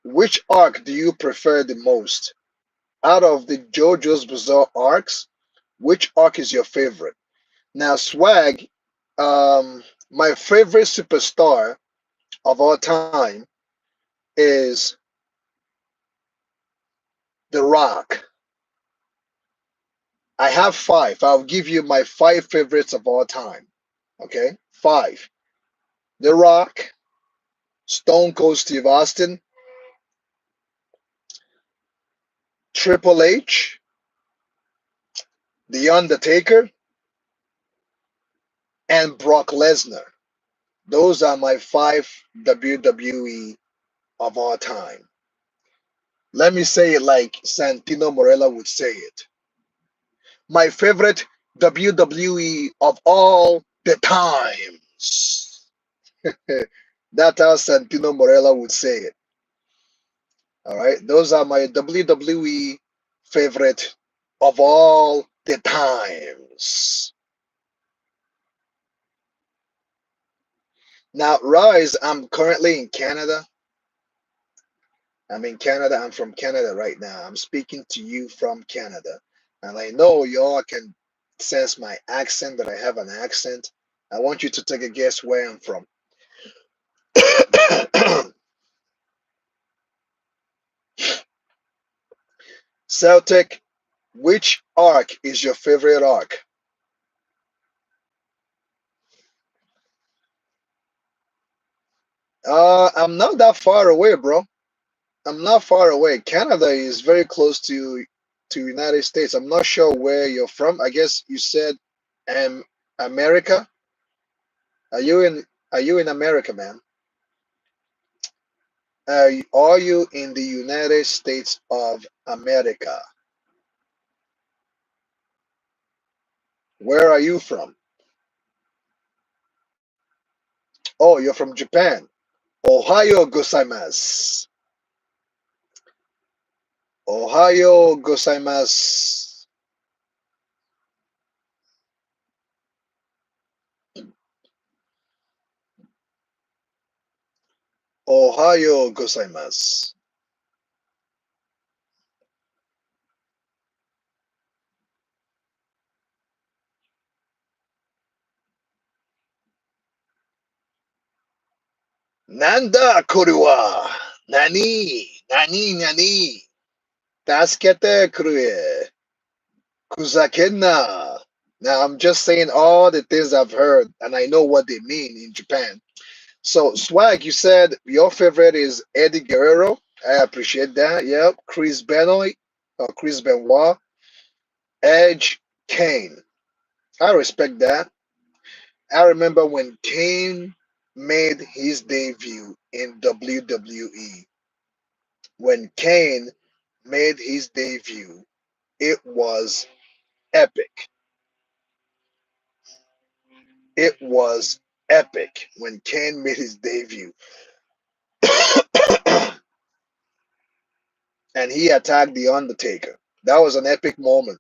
which arc do you prefer the most? Out of the JoJo's Bizarre arcs, which arc is your favorite? Now, Swag, my favorite superstar of all time is The Rock. I have five. I'll give you my five favorites of all time. Okay? Five. The Rock, Stone Cold Steve Austin, Triple H, The Undertaker, and Brock Lesnar. Those are my five WWE of all time. Let me say it like Santino Morella would say it. My favorite WWE of all the times. That's how Santino Morella would say it. All right. Those are my WWE favorite of all the times. Now, Rise, I'm currently in Canada. I'm in Canada. I'm from Canada right now. I'm speaking to you from Canada. And I know y'all can sense my accent, that I have an accent. I want you to take a guess where I'm from. Celtic, which arc is your favorite arc? I'm not that far away, bro. I'm not far away. Canada is very close to United States. I'm not sure where you're from. I guess you said America. Are you in America, man? Are you in the United States of America? Where are you from? Oh, you're from Japan. Ohio gozaimasu. Ohio gozaimasu. Ohio gozaimasu. Nanda korewa. Nani? Nani? Tasukete kurue. Kuzakenna. Now I'm just saying all the things I've heard and I know what they mean in Japan. So Swag, you said your favorite is Eddie Guerrero. I appreciate that. Yep. Chris Benoit or Chris Benoit. Edge, Kane. I respect that. I remember when Kane made his debut in WWE. When Kane made his debut, it was epic. It was epic when Kane made his debut. And he attacked The Undertaker. That was an epic moment.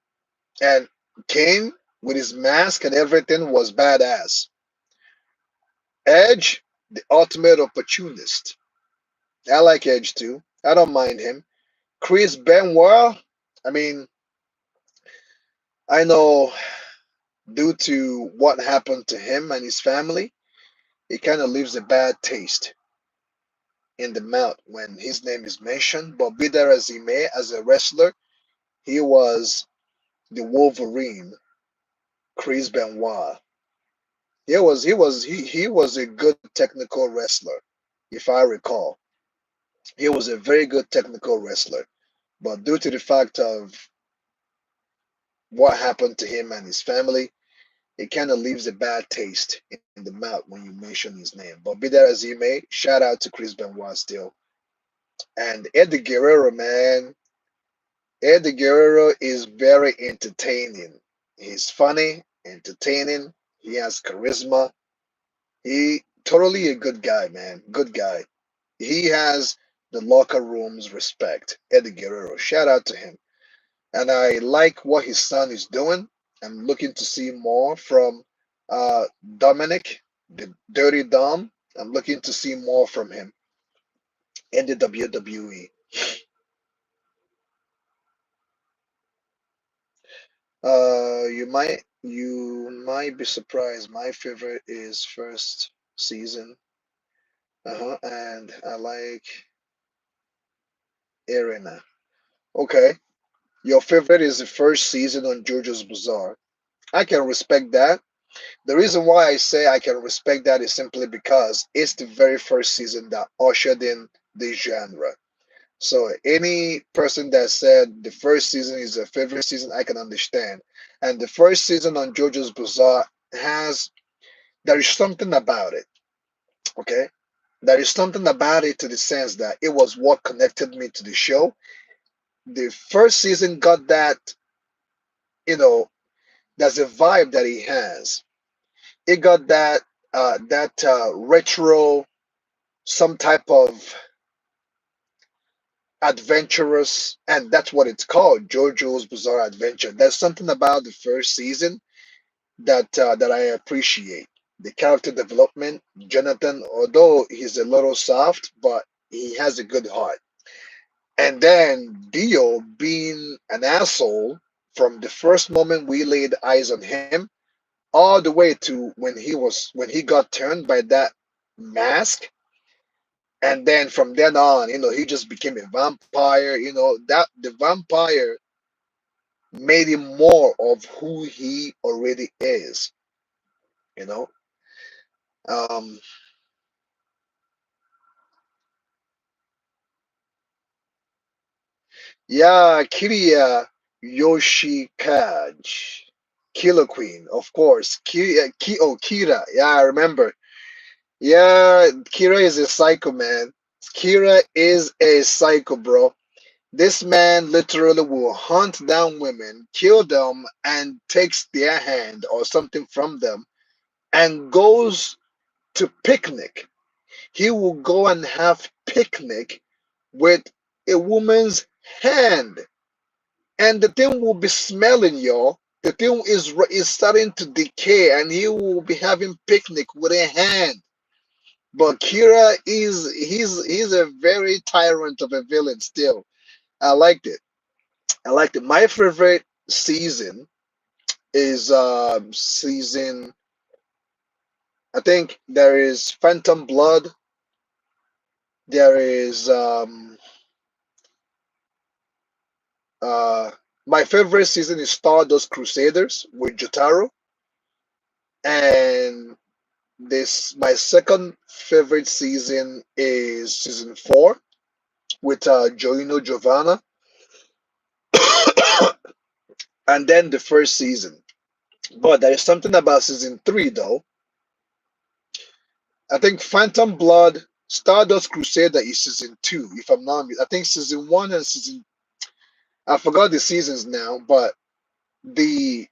And Kane, with his mask and everything, was badass. Edge, the ultimate opportunist. I like Edge too. I don't mind him. Chris Benoit, I mean, I know due to what happened to him and his family, it kind of leaves a bad taste in the mouth when his name is mentioned. But be that as he may, as a wrestler, he was the Wolverine, Chris Benoit. He was a good technical wrestler, if I recall. He was a very good technical wrestler. But due to the fact of what happened to him and his family, it kind of leaves a bad taste in the mouth when you mention his name. But be that as he may, shout out to Chris Benoit still. And Eddie Guerrero, man. Eddie Guerrero is very entertaining. He's funny, entertaining. He has charisma. He totally a good guy, man. Good guy. He has the locker room's respect. Eddie Guerrero. Shout out to him. And I like what his son is doing. I'm looking to see more from Dominic, the Dirty Dom. I'm looking to see more from him in the WWE. You might be surprised. My favorite is first season. And I like Arena. Okay. Your favorite is the first season on JoJo's Bizarre. I can respect that. The reason why I say I can respect that is simply because it's the very first season that ushered in this genre. So any person that said the first season is their favorite season, I can understand. And the first season on JoJo's Bizarre has there is something about it. Okay, there is something about it to the sense that it was what connected me to the show. The first season got that, you know, there's a vibe that he has. It got that retro, some type of adventurous, and that's what it's called, JoJo's Bizarre Adventure. There's something about the first season that I appreciate. The character development, Jonathan, although he's a little soft, but he has a good heart. And then Dio being an asshole from the first moment we laid eyes on him, all the way to when he got turned by that mask, and then from then on, he just became a vampire. That the vampire made him more of who he already is. You know, um, yeah, Kiria Yoshikage, Killer Queen, of course. Kira, yeah, I remember. Yeah, Kira is a psycho, man. Kira is a psycho, bro. This man literally will hunt down women, kill them, and takes their hand or something from them and goes to picnic. He will go and have picnic with a woman's hand, and the thing will be smelling, y'all. The thing is starting to decay, and he will be having picnic with a hand. But Kira is he's a very tyrant of a villain still. I liked it. I liked it. My favorite season is season. I think there is Phantom Blood. There is uh my favorite season is Stardust Crusaders with Jotaro, and this my second favorite season is season 4 with Joino Giovanna, and then the first season. But there is something about season 3 though. I think Phantom Blood, Stardust Crusader is season 2, if I'm not I think season 1 and season I forgot the seasons now, but the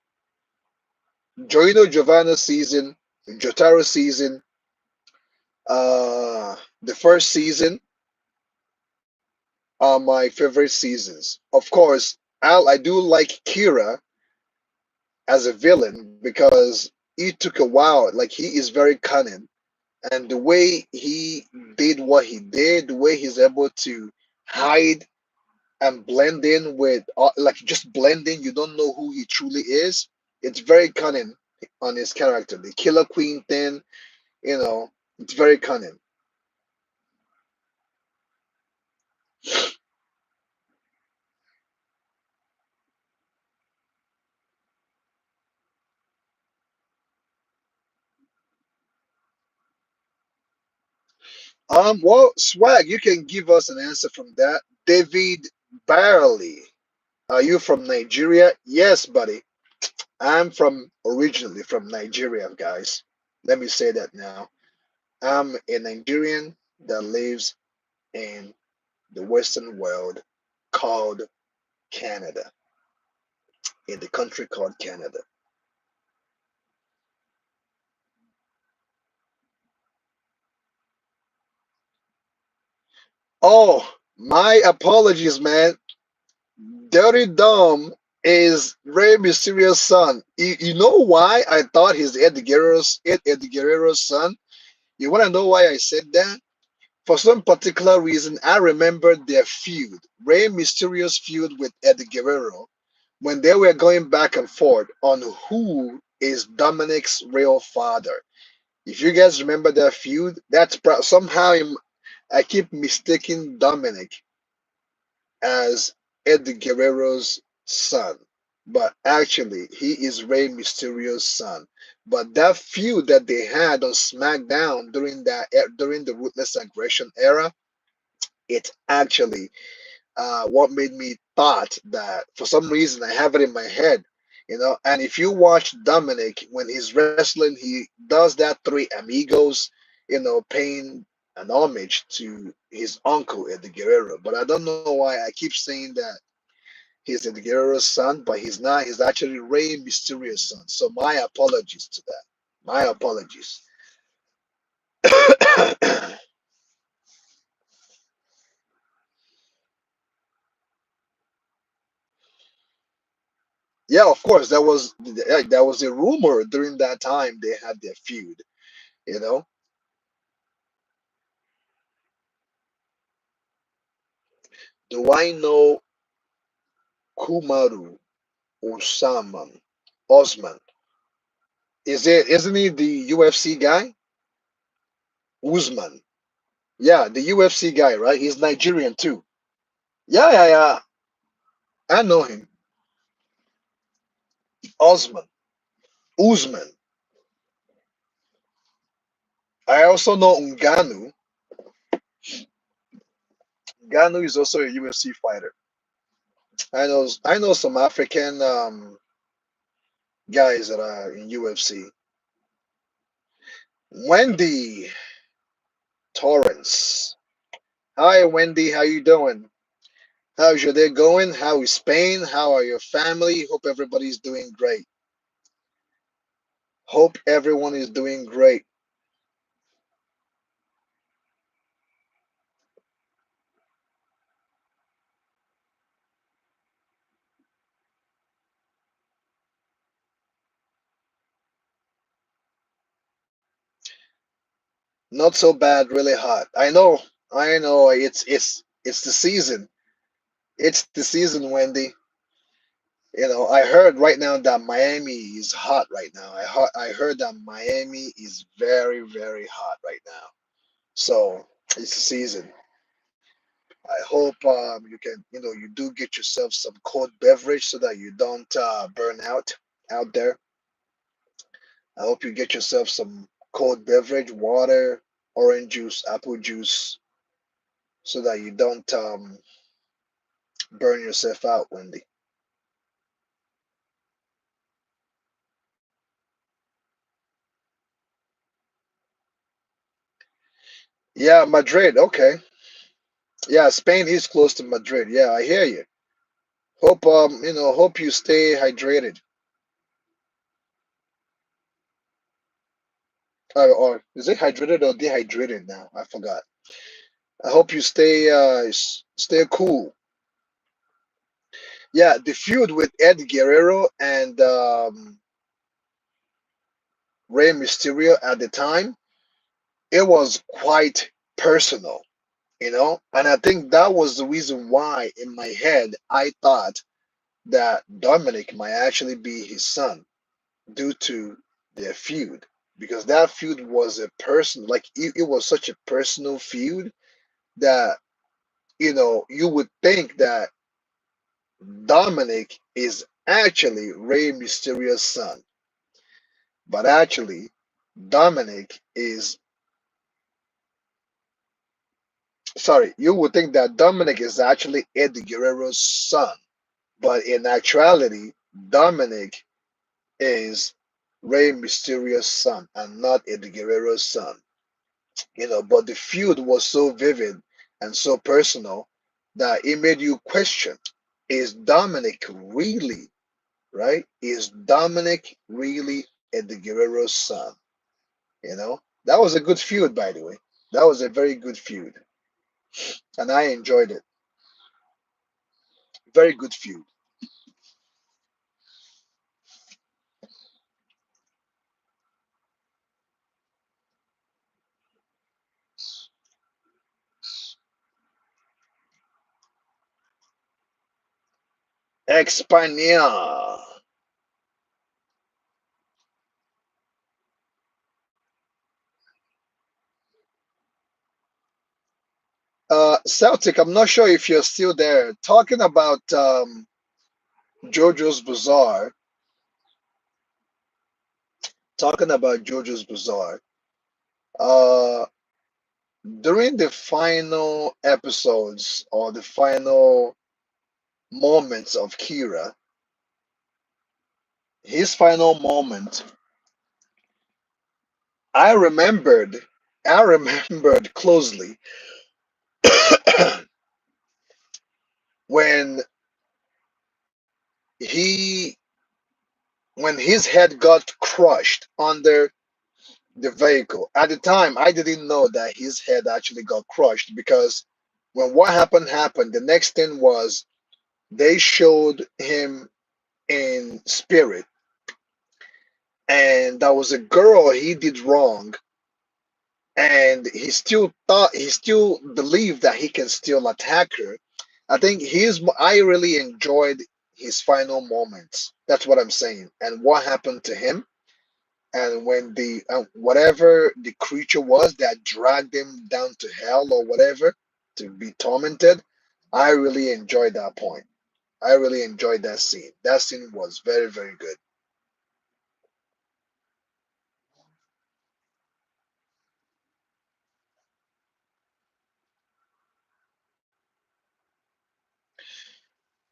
Joino Giovanna season, Jotaro season, the first season are my favorite seasons. Of course, I do like Kira as a villain because it took a while. Like he is very cunning, and the way he did what he did, the way he's able to hide and blend in with, like just blending, you don't know who he truly is. It's very cunning on his character. The Killer Queen thing, it's very cunning. Well, Swag, you can give us an answer from that. David Barley, are you from Nigeria? Yes, buddy. I'm from originally from Nigeria, guys. Let me say that now. I'm a Nigerian that lives in the Western world called Canada, in the country called Canada. Oh, my apologies, man. Dirty Dom is Rey Mysterio's son. You know why I thought he's Eddie Guerrero's son? You want to know why I said that? For some particular reason, I remember their feud, Rey Mysterio's feud with Eddie Guerrero, when they were going back and forth on who is Dominic's real father. If you guys remember that feud, somehow I keep mistaking Dominic as Eddie Guerrero's son, but actually he is Rey Mysterio's son. But that feud that they had on SmackDown during the Ruthless Aggression era, It actually what made me thought that for some reason I have it in my head, and if you watch Dominic when he's wrestling, he does that three amigos, paying an homage to his uncle Eddie Guerrero. But I don't know why I keep saying that he's Eddie Guerrero's son, but he's not. He's actually Rey Mysterio's son. So my apologies to that. My apologies. Yeah, of course, that was a rumor during that time they had their feud. You know, do I know Kumaru Osaman Osman? Isn't he the UFC guy? Usman. Yeah, the UFC guy, right? He's Nigerian too. Yeah, yeah, yeah. I know him. Osman. Usman. I also know Ngannou. Ngannou is also a UFC fighter. I know some African guys that are in UFC. Wendy Torrance. Hi Wendy, how you doing? How's your day going? How is Spain? How are your family? Hope everybody's doing great. Hope everyone is doing great. Not so bad, really hot. I know. It's the season. It's the season, Wendy. I heard right now that Miami is hot right now. I heard that Miami is very, very hot right now. So it's the season. I hope you do get yourself some cold beverage so that you don't burn out there. I hope you get yourself some cold beverage, water, orange juice, apple juice, so that you don't burn yourself out, Wendy. Yeah, Madrid. Okay. Yeah, Spain is close to Madrid. Yeah, I hear you. Hope you stay hydrated. Or is it hydrated or dehydrated now? I forgot. I hope you stay cool. Yeah, the feud with Ed Guerrero and Rey Mysterio at the time, it was quite personal, and I think that was the reason why in my head I thought that Dominic might actually be his son due to their feud, because that feud was a person like it was such a personal feud that you would think that Dominic is actually Rey Mysterio's son, but actually Dominic is sorry, you would think that Dominic is actually Eddie Guerrero's son, but in actuality, Dominic is Rey Mysterio's son and not Eddie Guerrero's son. But the feud was so vivid and so personal that it made you question, is Dominic really, right? Is Dominic really Eddie Guerrero's son? That was a good feud, by the way. That was a very good feud, and I enjoyed it. Very good feud. Espana. Celtic, I'm not sure if you're still there. Talking about JoJo's Bizarre, talking about JoJo's Bizarre. Uh, during the final episodes or the final moments of Kira, his final moment, I remembered, I remembered closely when he, when his head got crushed under the vehicle. At the time, I didn't know that his head actually got crushed because when what happened, the next thing was they showed him in spirit, and that was a girl he did wrong, and he still believed that he can still attack her. I really enjoyed his final moments. That's what I'm saying. And what happened to him, and when the whatever the creature was that dragged him down to hell or whatever to be tormented, I really enjoyed that point. I really enjoyed that scene. That scene was very, very good.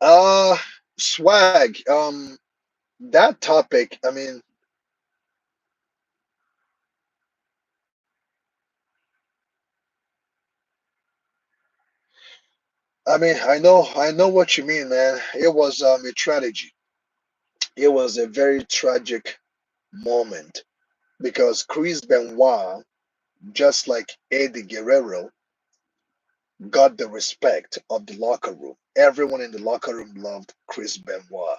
Uh, swag. That topic. I know what you mean, man. It was a tragedy. It was a very tragic moment because Chris Benoit, just like Eddie Guerrero, got the respect of the locker room. Everyone in the locker room loved Chris Benoit.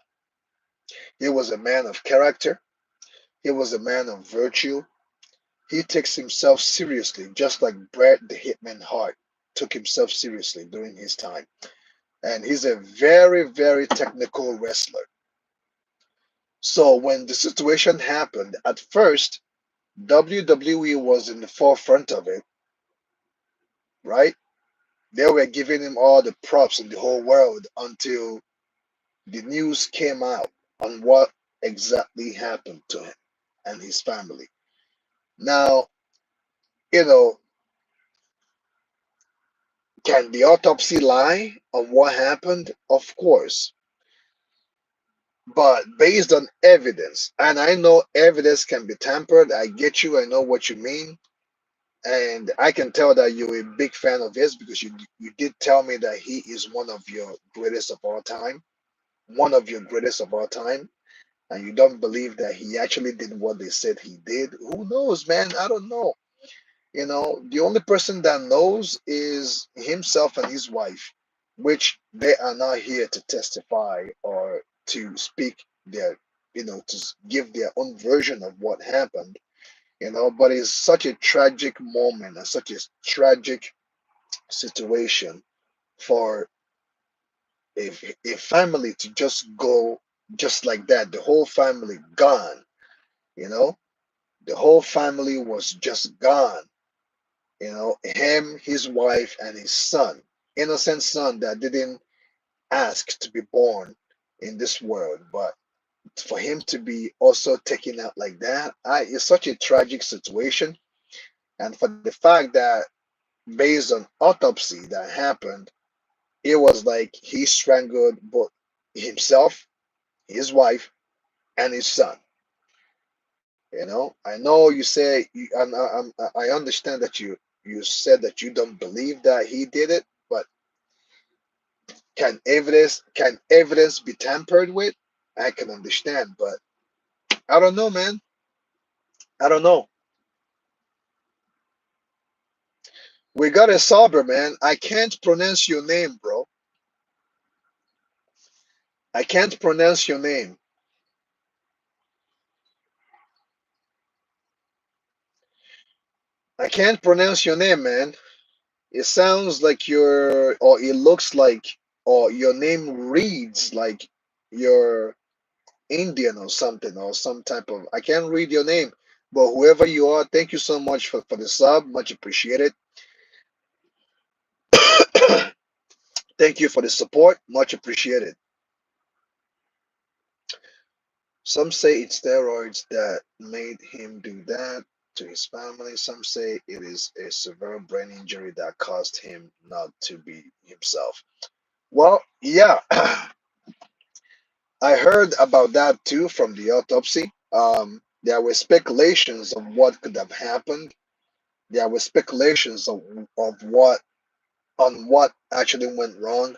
He was a man of character. He was a man of virtue. He takes himself seriously, just like Bret the Hitman Hart took himself seriously during his time. And he's a very, very technical wrestler. So when the situation happened, at first, WWE was in the forefront of it, right? They were giving him all the props in the whole world until the news came out on what exactly happened to him and his family. Now, you know, can the autopsy lie on what happened? Of course, but based on evidence, and I know evidence can be tampered. I get you. I know what you mean. And I can tell that you're a big fan of his because you did tell me that he is one of your greatest of all time, one of your greatest of all time, and you don't believe that he actually did what they said he did. Who knows, man? I don't know. The only person that knows is himself and his wife, which they are not here to testify or to speak their, to give their own version of what happened. But it's such a tragic moment and such a tragic situation for a family to just go just like that. The whole family gone, you know, the whole family was just gone. Him, his wife, and his son, innocent son that didn't ask to be born in this world, but for him to be also taken out like that, it's such a tragic situation. And for the fact that based on autopsy that happened, it was like he strangled both himself, his wife, and his son. I know you say I understand that you said that you don't believe that he did it, but can evidence be tampered with? I can understand, but I don't know, man. I don't know. We got a sober, man. I can't pronounce your name, bro. I can't pronounce your name. I can't pronounce your name, man. It sounds like or it looks like, or your name reads like you're Indian or something, or some type of. I can't read your name, but whoever you are, thank you so much for the sub. Much appreciated. Thank you for the support. Much appreciated. Some say it's steroids that made him do that. to his family. Some say it is a severe brain injury that caused him not to be himself. Well, yeah, I heard about that too from the autopsy. There were speculations of what could have happened. There were speculations of what actually went wrong.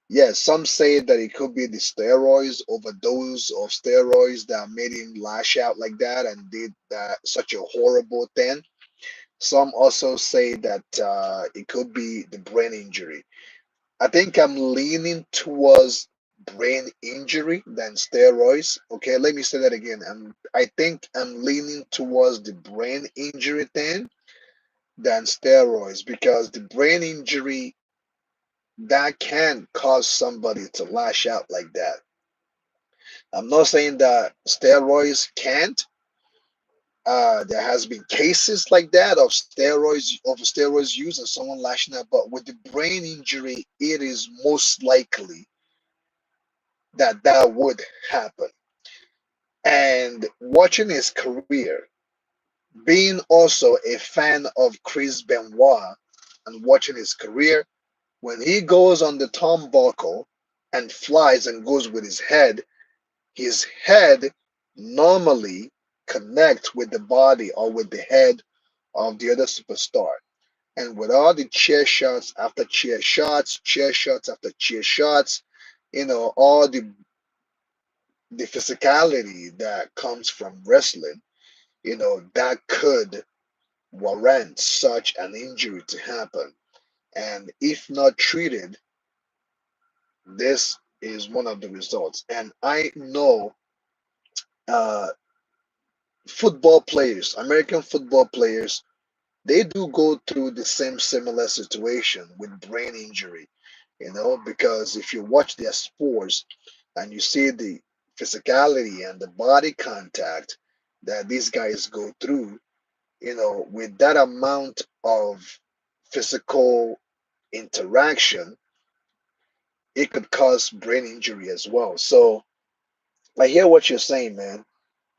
Yes, some say that it could be the steroids, overdose of steroids that made him lash out like that and did that such a horrible thing. Some also say that it could be the brain injury. I think I'm leaning towards brain injury than steroids. Okay, let me say that again. I think I'm leaning towards the brain injury thing than steroids because the brain injury that can cause somebody to lash out like that. I'm not saying that steroids can't. There has been cases like that of steroids use and someone lashing out, but with the brain injury, it is most likely that that would happen. And watching his career, being also a fan of Chris Benoit, and watching his career, when he goes on the turnbuckle and flies and goes with his head normally connects with the body or with the head of the other superstar. And with all the chair shots after chair shots after chair shots, all the physicality that comes from wrestling, that could warrant such an injury to happen. And if not treated, this is one of the results. And I know uh, football players, American football players, they do go through the same similar situation with brain injury, because if you watch their sports and you see the physicality and the body contact that these guys go through, with that amount of physical interaction, it could cause brain injury as well. So I hear what you're saying, man.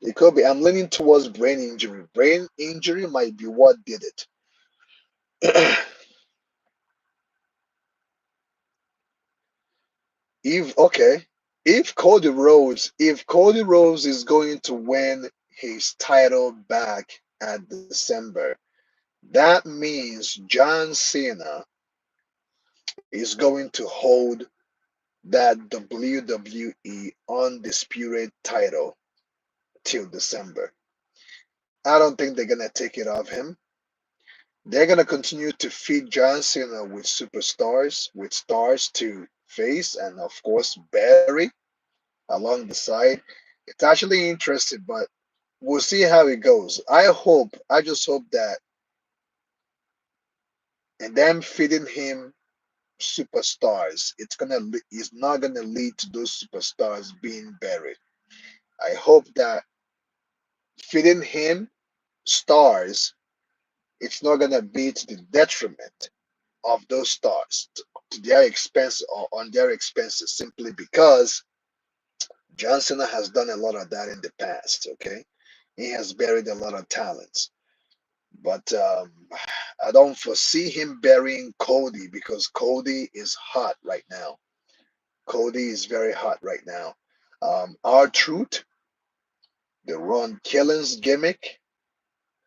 It could be. I'm leaning towards brain injury. Brain injury might be what did it. If okay, if Cody Rhodes is going to win his title back at December, that means John Cena is going to hold that WWE undisputed title till December. I don't think they're gonna take it off him. They're gonna continue to feed John Cena with superstars, with stars to face, and of course Barry along the side. It's actually interesting, but we'll see how it goes. I just hope that and them feeding him superstars, it's not gonna lead to those superstars being buried. I hope that feeding him stars, it's not gonna be to the detriment of those stars to their expense or on their expenses simply because John Cena has done a lot of that in the past. Okay, he has buried a lot of talents, but I don't foresee him burying Cody because Cody is hot right now. Cody is very hot right now. Our Truth, the Ron Killings gimmick.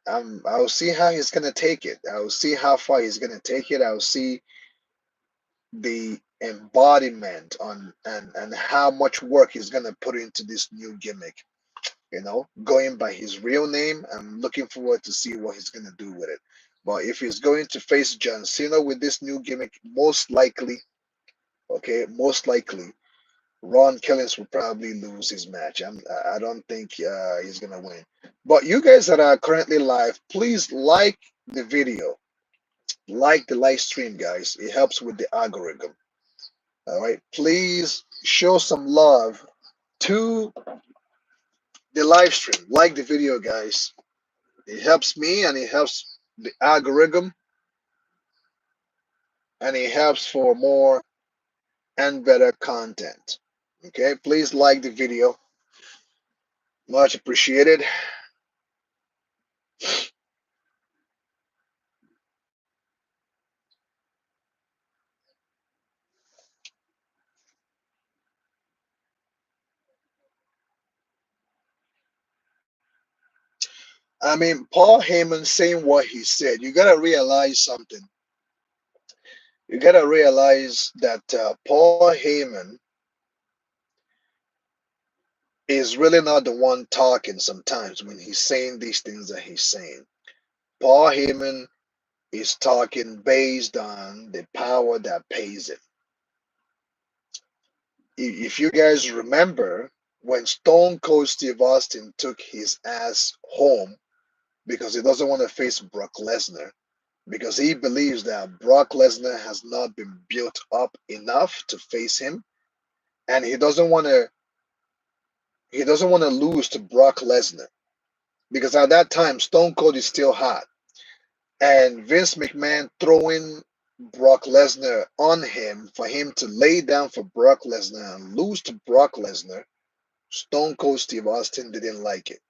I'll see how he's gonna take it. I'll see how far he's gonna take it. I'll see the embodiment on and how much work he's gonna put into this new gimmick. Going by his real name, I'm looking forward to see what he's gonna do with it. But if he's going to face John Cena with this new gimmick, most likely, okay, most likely, Ron Killings will probably lose his match. I don't think he's gonna win. But you guys that are currently live, please like the video, like the live stream, guys. It helps with the algorithm. All right, please show some love to the live stream. Like the video, guys. It helps me and it helps the algorithm and it helps for more and better content. Okay, please like the video. Much appreciated. I mean, Paul Heyman saying what he said, you gotta realize something. You gotta realize that Paul Heyman is really not the one talking sometimes when he's saying these things that he's saying. Paul Heyman is talking based on the power that pays him. If you guys remember, when Stone Cold Steve Austin took his ass home because he doesn't want to face Brock Lesnar, because he believes that Brock Lesnar has not been built up enough to face him, and he doesn't want to lose to Brock Lesnar because at that time Stone Cold is still hot, and Vince McMahon throwing Brock Lesnar on him for him to lay down for Brock Lesnar and lose to Brock Lesnar. Stone Cold Steve Austin didn't like it.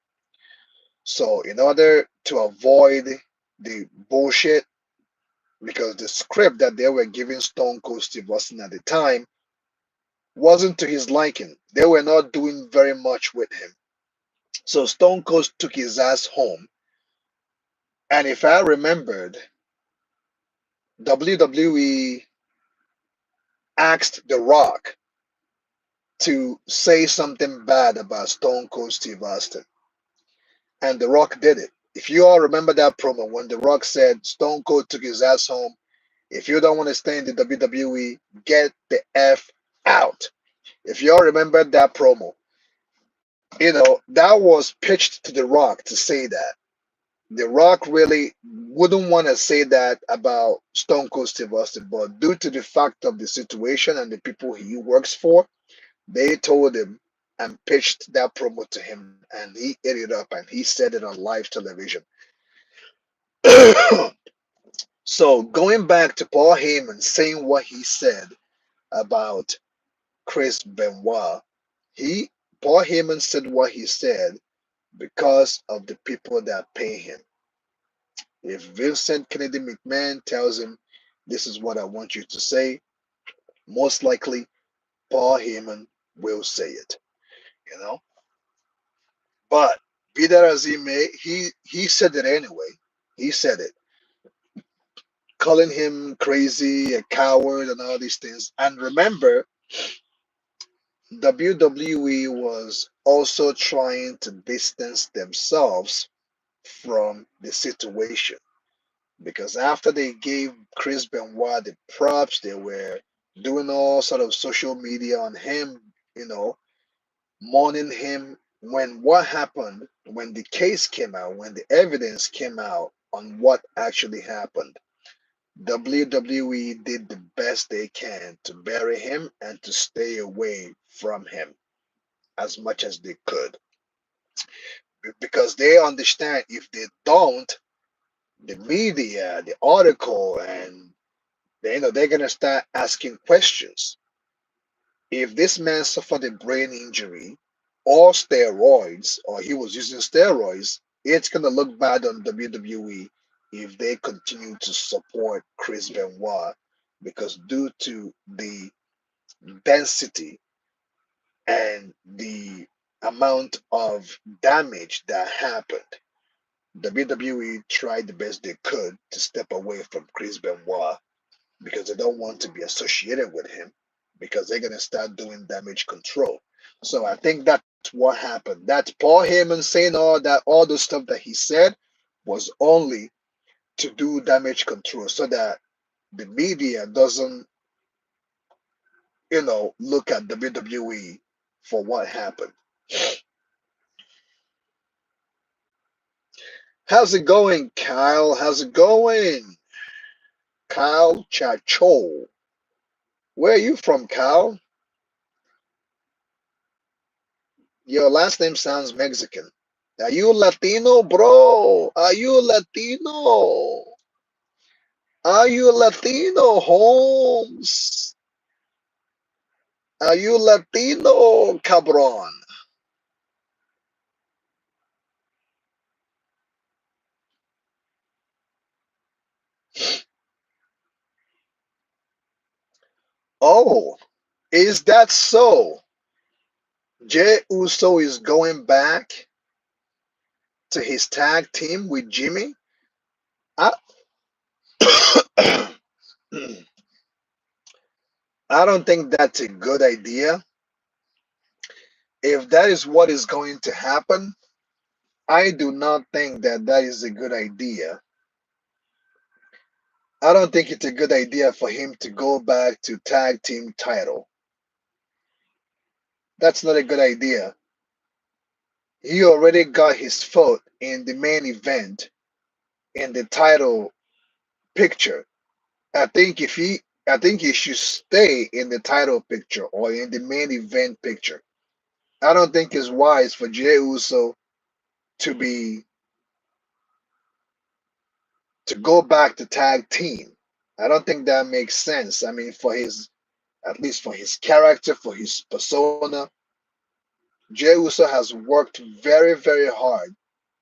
So, in order to avoid the bullshit, because the script that they were giving Stone Cold Steve Austin at the time wasn't to his liking, they were not doing very much with him. So, Stone Cold took his ass home. And if I remembered, WWE asked The Rock to say something bad about Stone Cold Steve Austin. And The Rock did it. If you all remember that promo when The Rock said Stone Cold took his ass home, if you don't want to stay in the WWE, get the F out. If you all remember that promo, that was pitched to The Rock to say that. The Rock really wouldn't want to say that about Stone Cold Steve Austin, but due to the fact of the situation and the people he works for, they told him and pitched that promo to him, and he ate it up and he said it on live television. So going back to Paul Heyman saying what he said about Chris Benoit, he Paul Heyman said what he said because of the people that pay him. If Vincent Kennedy McMahon tells him this is what I want you to say, most likely Paul Heyman will say it. You know, but be that as he may, he said it anyway. He said it, calling him crazy, a coward, and all these things. And remember, WWE was also trying to distance themselves from the situation because after they gave Chris Benoit the props, they were doing all sort of social media on him, mourning him. When what happened, when the case came out, when the evidence came out on what actually happened, WWE did the best they can to bury him and to stay away from him as much as they could because they understand if they don't, the media, the article, and they're gonna start asking questions. If this man suffered a brain injury or steroids, or he was using steroids, it's gonna look bad on WWE if they continue to support Chris Benoit because due to the density and the amount of damage that happened, WWE tried the best they could to step away from Chris Benoit because they don't want to be associated with him because they're going to start doing damage control. So I think that's what happened. That Paul Heyman saying all the stuff that he said was only to do damage control so that the media doesn't, look at WWE for what happened. How's it going, Kyle? How's it going? Kyle Chacho. Where are you from, Kyle? Your last name sounds Mexican. Are you Latino, bro? Are you Latino? Are you Latino, Holmes? Are you Latino, cabron? Oh, is that so? Jey Uso is going back. to his tag team with Jimmy. I I don't think that's a good idea. If that is what is going to happen, I do not think that that is a good idea. I don't think it's a good idea for him to go back to tag team title. That's not a good idea. He already got his foot in the main event in the title picture. I think he should stay in the title picture or in the main event picture. I don't think it's wise for Jey Uso to be to go back to tag team. I don't think that makes sense. I mean, for his at least for his character, for his persona, Jey Uso has worked very, very hard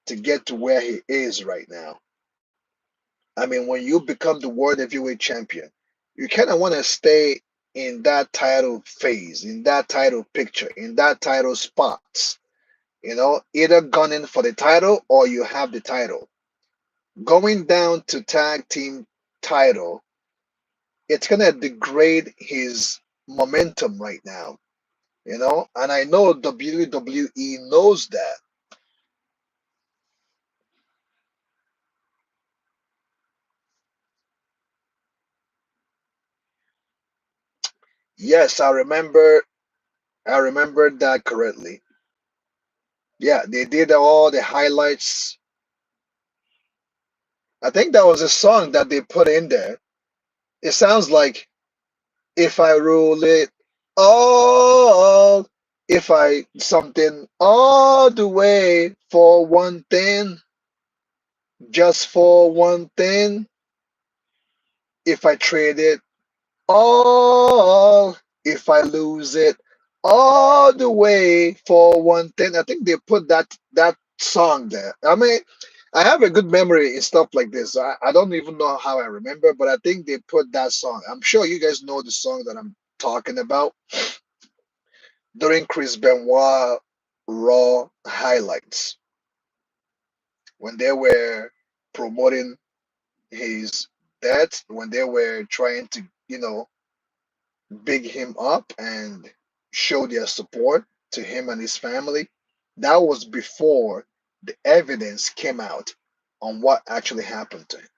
to get to where he is right now. I mean, when you become the world heavyweight champion, you kind of want to stay in that title phase, in that title picture, in that title spots. Either gunning for the title or you have the title. Going down to tag team title, it's gonna degrade his momentum right now. And I know WWE knows that. Yes, I remember that correctly. Yeah, they did all the highlights. I think that was a song that they put in there. It sounds like if I rule it all, if I something all the way for one thing, just for one thing, if I trade it all, if I lose it all the way for one thing. I think they put that song there. I mean, I have a good memory and stuff like this. I don't even know how I remember, but I think they put that song. I'm sure you guys know the song that I'm talking about during Chris Benoit Raw highlights when they were promoting his death, when they were trying to, big him up and show their support to him and his family. That was before the evidence came out on what actually happened to him.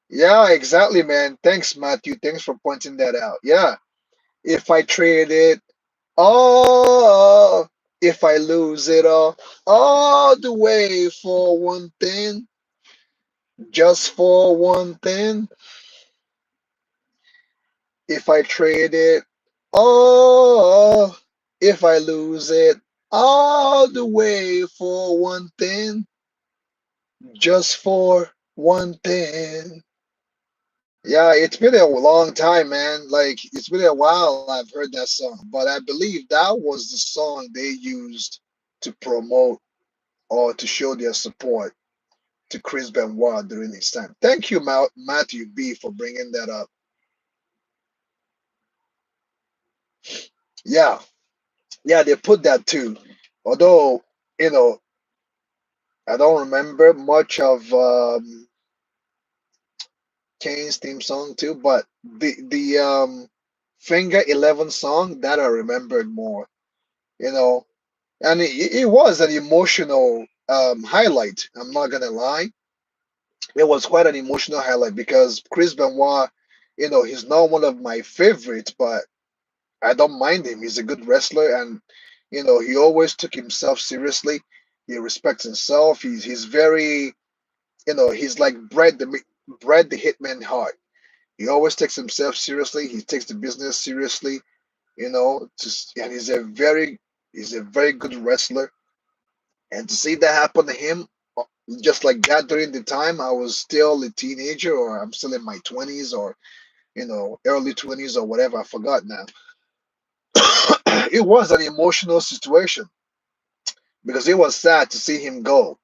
Yeah, exactly, man. Thanks, Matthew. Thanks for pointing that out. Yeah, if I trade it all, if I lose it all the way for one thing, just for one thing, if I trade it all, if I lose it all the way for one thing, just for one thing. Yeah, it's been a long time, man. Like, it's been a while I've heard that song, but I believe that was the song they used to promote or to show their support to Chris Benoit during his time. Thank you, Matthew B, for bringing that up. Yeah, yeah, they put that too. Although, you know, I don't remember much of Kane's theme song too, but the Finger 11 song that I remembered more, you know, and it was an emotional highlight. I'm not gonna lie, it was quite an emotional highlight because Chris Benoit, he's not one of my favorites, but I don't mind him. He's a good wrestler, and he always took himself seriously. He respects himself. He's very, he's like Bret the Hitman Hart. He always takes himself seriously. He takes the business seriously. And he's a very good wrestler. And to see that happen to him, just like that during the time I was still a teenager, or I'm still in my 20s, or early 20s, or whatever. I forgot now. It was an emotional situation because it was sad to see him go.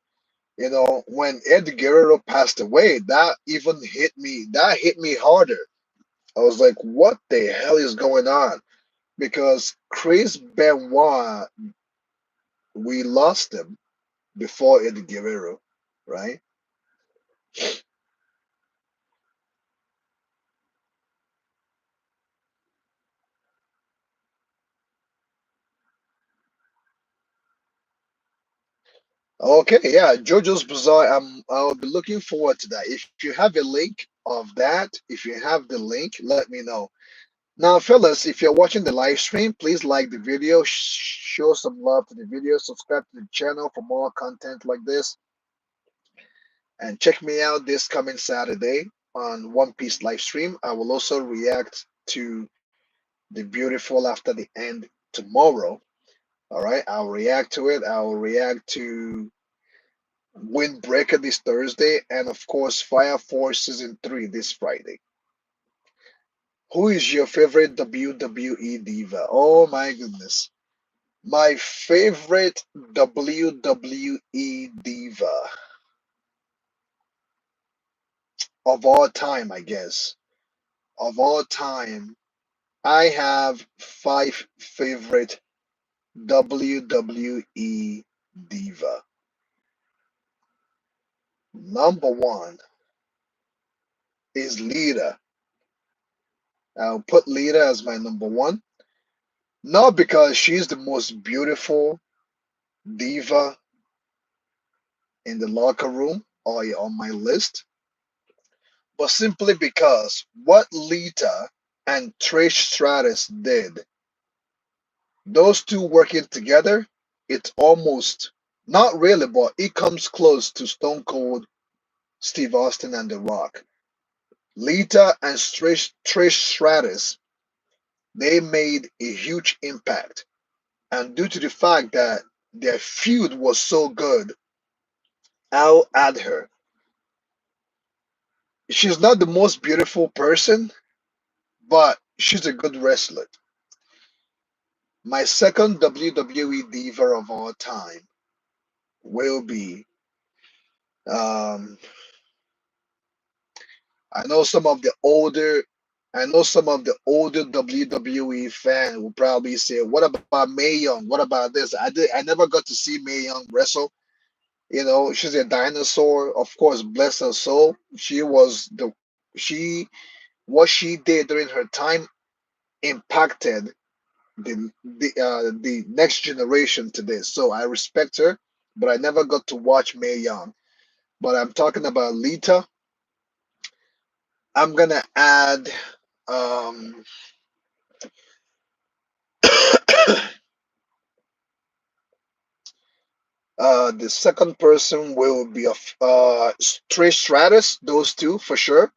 When Eddie Guerrero passed away, that even hit me. That hit me harder. I was like, what the hell is going on? Because Chris Benoit We lost him before Eddie Guerrero, right? Okay, yeah, JoJo's Bizarre. I'll be looking forward to that. If you have a link of that, if you have the link, let me know. Now, fellas, if you're watching the live stream, please like the video, show some love to the video, subscribe to the channel for more content like this, and check me out this coming Saturday on One Piece live stream. I will also react to the beautiful after the end tomorrow. All right, I'll react to it. I'll react to Windbreaker this Thursday, and of course, Fire Force Season 3 this Friday. Who is your favorite WWE diva? Oh my goodness. My favorite WWE diva of all time, I guess. Of all time, I have five favorite WWE diva. Number one is Lita. I'll put Lita as my number one. Not because she's the most beautiful diva in the locker room or on my list, but simply because what Lita and Trish Stratus did, those two working together, it's almost not really, but it comes close to Stone Cold Steve Austin and The Rock. Lita and Trish Stratus, they made a huge impact. And due to the fact that their feud was so good, I'll add her. She's not the most beautiful person, but she's a good wrestler. My second WWE diva of all time will be um, I know some of the older I know some of the older WWE fans will probably say, "What about Mae Young? What about this?" I never got to see Mae Young wrestle. You know, she's a dinosaur. Of course, bless her soul. She what she did during her time impacted the next generation to this. So I respect her, but I never got to watch Mae Young. But I'm talking about Lita. I'm gonna add um the second person will be of Trish Stratus, those two for sure.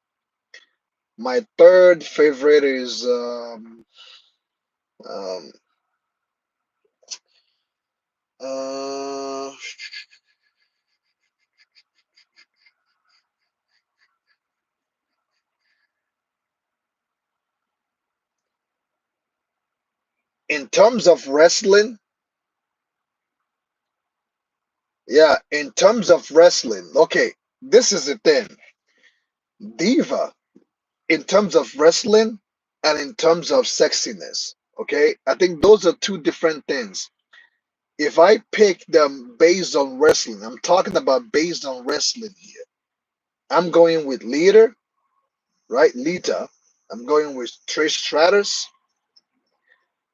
My third favorite is um, uh, in terms of wrestling, yeah, in terms of wrestling, okay, this is the thing. Diva, in terms of wrestling and in terms of sexiness, okay, I think those are two different things. If I pick them based on wrestling, I'm talking about based on wrestling here. I'm going with Lita, right? Lita. I'm going with Trish Stratus.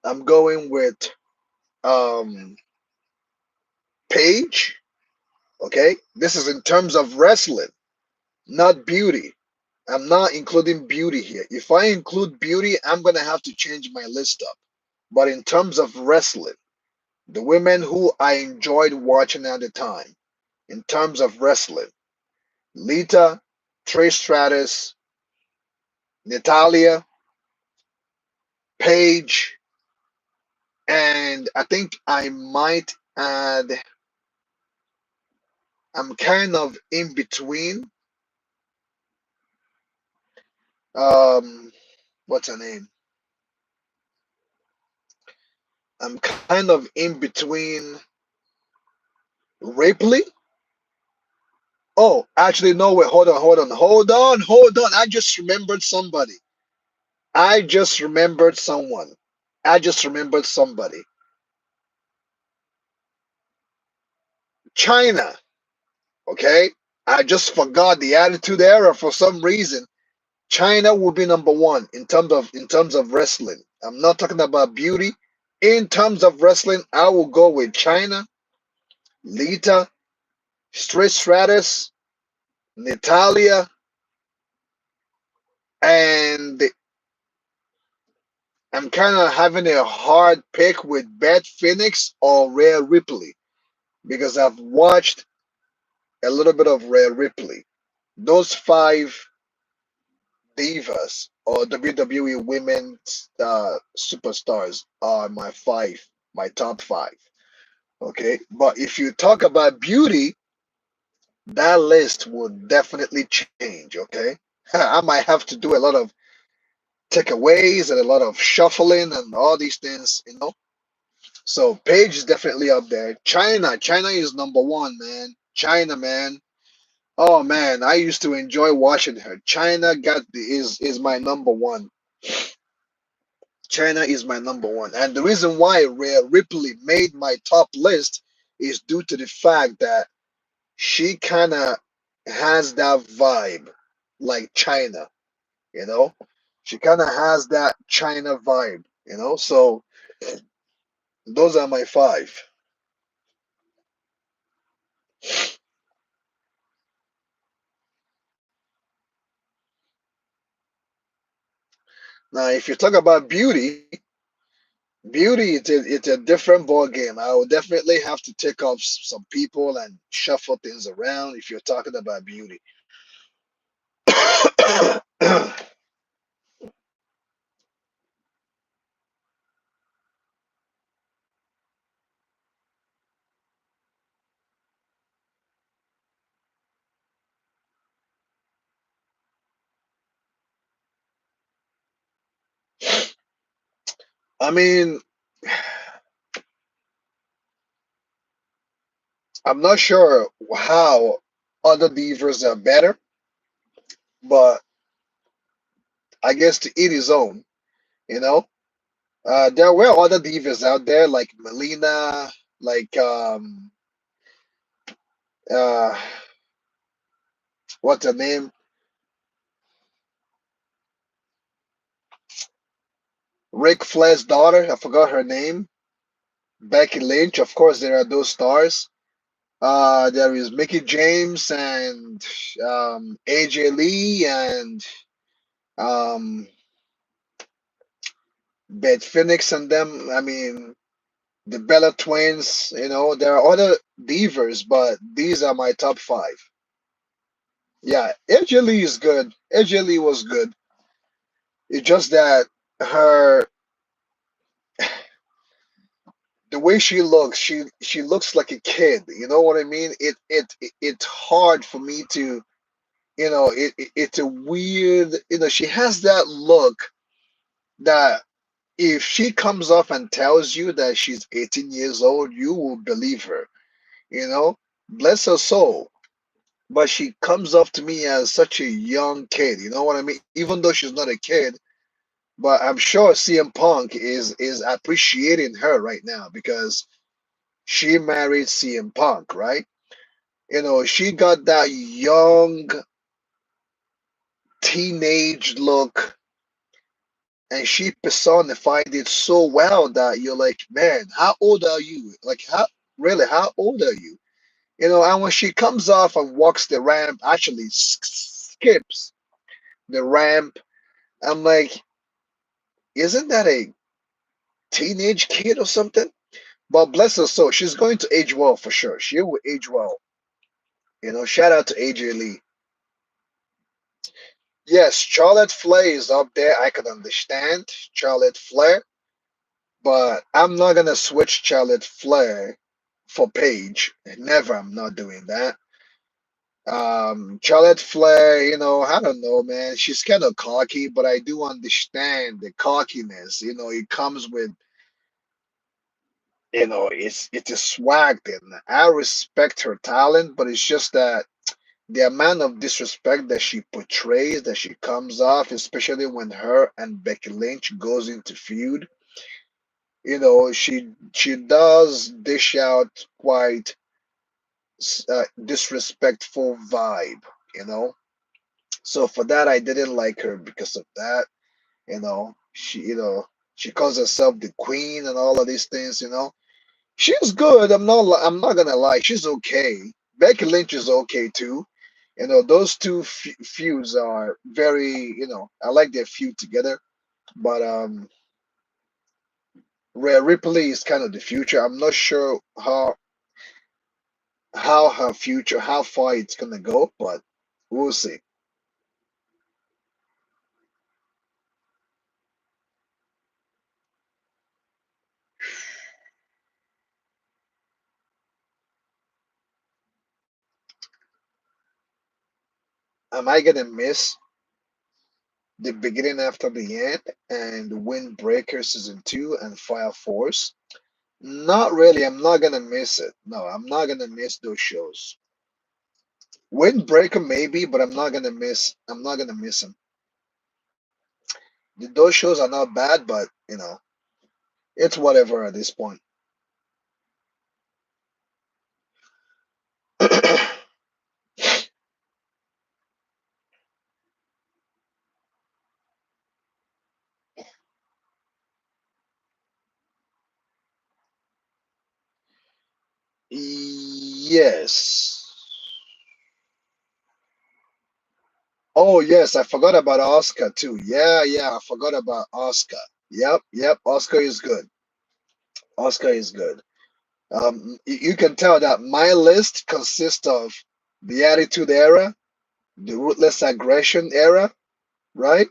I'm going with um Paige. Okay, this is in terms of wrestling, not beauty. I'm not including beauty here. If I include beauty, I'm gonna have to change my list up. But in terms of wrestling, the women who I enjoyed watching at the time, in terms of wrestling, Lita, Trish Stratus, Natalia, Paige, and I think I might add, I'm kind of in between. Um, what's her name? I'm kind of in between Ripley. Oh, actually, no, wait, hold on. I just remembered somebody. I just remembered someone. I just remembered somebody. China, okay? I just forgot the Attitude Era for some reason. China will be number one in terms of wrestling. I'm not talking about beauty. In terms of wrestling, I will go with China, Lita, Trish Stratus, Natalia, and I'm kind of having a hard pick with Beth Phoenix or Rhea Ripley because I've watched a little bit of Rhea Ripley. Those five divas or WWE women's superstars are my top five. Okay, but if you talk about beauty, that list would definitely change. Okay, I might have to do a lot of takeaways and a lot of shuffling and all these things. So Paige is definitely up there. China is number one, man. China, man. Oh man, I used to enjoy watching her. Is my number one. China is my number one. And the reason why Rhea Ripley made my top list is due to the fact that she kind of has that vibe like China, you know? She kind of has that China vibe. So those are my five. Now, if you talk about beauty, it's a different ball game. I will definitely have to take off some people and shuffle things around if you're talking about beauty. I mean, I'm not sure how other divas are better, but I guess to each his own, you know. There were other divas out there like Melina, like uh what's her name? Ric Flair's daughter, I forgot her name. Becky Lynch, of course there are those stars. There is Mickey James and AJ Lee and um Beth Phoenix and them. I mean the Bella Twins, there are other divas, but these are my top five. Yeah, AJ Lee is good. AJ Lee was good. It's just that her the way she looks, she looks like a kid. You know what I mean? It's hard for me to, it's a weird, she has that look that if she comes up and tells you that she's 18 years old, you will believe her, you know? Bless her soul. But she comes off to me as such a young kid, you know what I mean? Even though she's not a kid, but I'm sure CM Punk is appreciating her right now because she married CM Punk, right? She got that young teenage look and she personified it so well that you're like, man, how old are you? Like, how old are you? And when she comes off and walks the ramp, actually skips the ramp, I'm like, isn't that a teenage kid or something? But bless her soul, she's going to age well for sure. She will age well. Shout out to AJ Lee. Yes, Charlotte Flair is up there. I can understand Charlotte Flair, but I'm not gonna switch Charlotte Flair for Paige. Never, I'm not doing that. Charlotte Flair, I don't know, man. She's kind of cocky, but I do understand the cockiness. It comes with, it's a swag thing. I respect her talent, but it's just that the amount of disrespect that she portrays, that she comes off, especially when her and Becky Lynch goes into feud, she does dish out quite disrespectful vibe, you know. So for that, I didn't like her because of that. She calls herself the queen and all of these things. She's good. I'm not gonna lie. She's okay. Becky Lynch is okay too. Those two feuds are very. I like their feud together. But Rhea Ripley is kind of the future. I'm not sure how her future, how far it's gonna go, but we'll see. Am I gonna miss the beginning after the end and Windbreaker season 2 and Fire Force? Not really. I'm not gonna miss it. No, I'm not gonna miss those shows. Windbreaker maybe, but I'm not gonna miss. I'm not gonna miss them. Those shows are not bad, but it's whatever at this point. Yes. Oh yes, I forgot about Oscar too. Yeah, yeah, I forgot about Oscar. Yep, yep. Oscar is good. Oscar is good. You can tell that my list consists of the Attitude Era, the Ruthless Aggression era, right?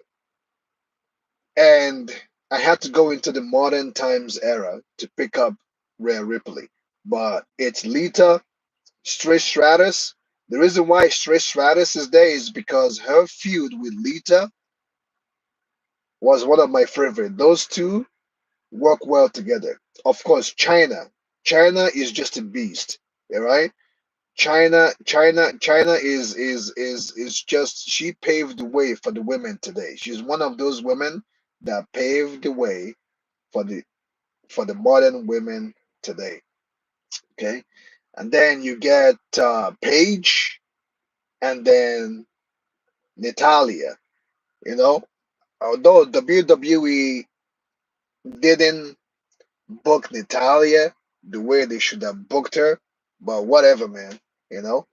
And I had to go into the Modern Times era to pick up Rhea Ripley. But it's Lita, Trish Stratus. The reason why Trish Stratus is there is because her feud with Lita was one of my favorite. Those two work well together. Of course, China. China is just a beast, all right? China is just she paved the way for the women today. She's one of those women that paved the way for the modern women today. Okay, and then you get Paige, and then Natalia. You know, although WWE didn't book Natalia the way they should have booked her, but whatever, man. You know,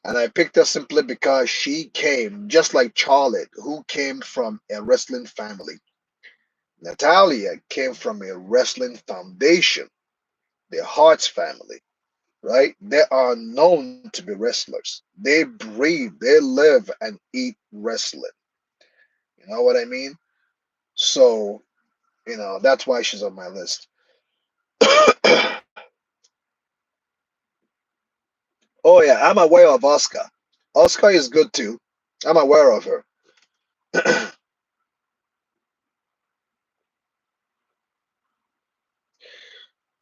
and I picked her simply because she came, just like Charlotte, who came from a wrestling family. Natalia came from a wrestling foundation, the Hart's family, right? They are known to be wrestlers. They breathe, they live and eat wrestling. You know what I mean? So, that's why she's on my list. Oh, yeah, I'm aware of Oscar. Oscar is good too. I'm aware of her.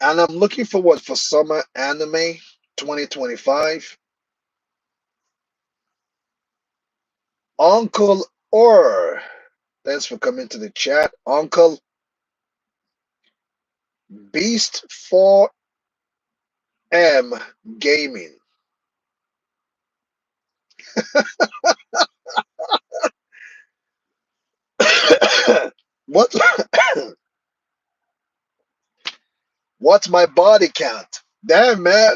And I'm looking forward for summer anime 2025. Uncle Or, thanks for coming to the chat. Uncle Beast 4M Gaming. what what's my body count? Damn, man.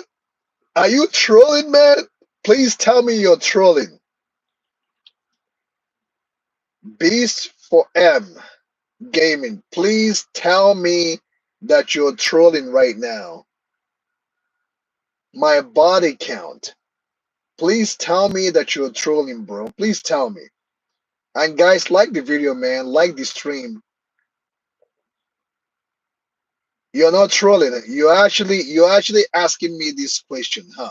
Are you trolling, man? Please tell me you're trolling. Beast 4M Gaming. Please tell me that you're trolling right now. My body count. Please tell me that you're trolling, bro. Please tell me. And guys, like the video, man. Like the stream. You're not trolling. You're actually asking me this question, huh?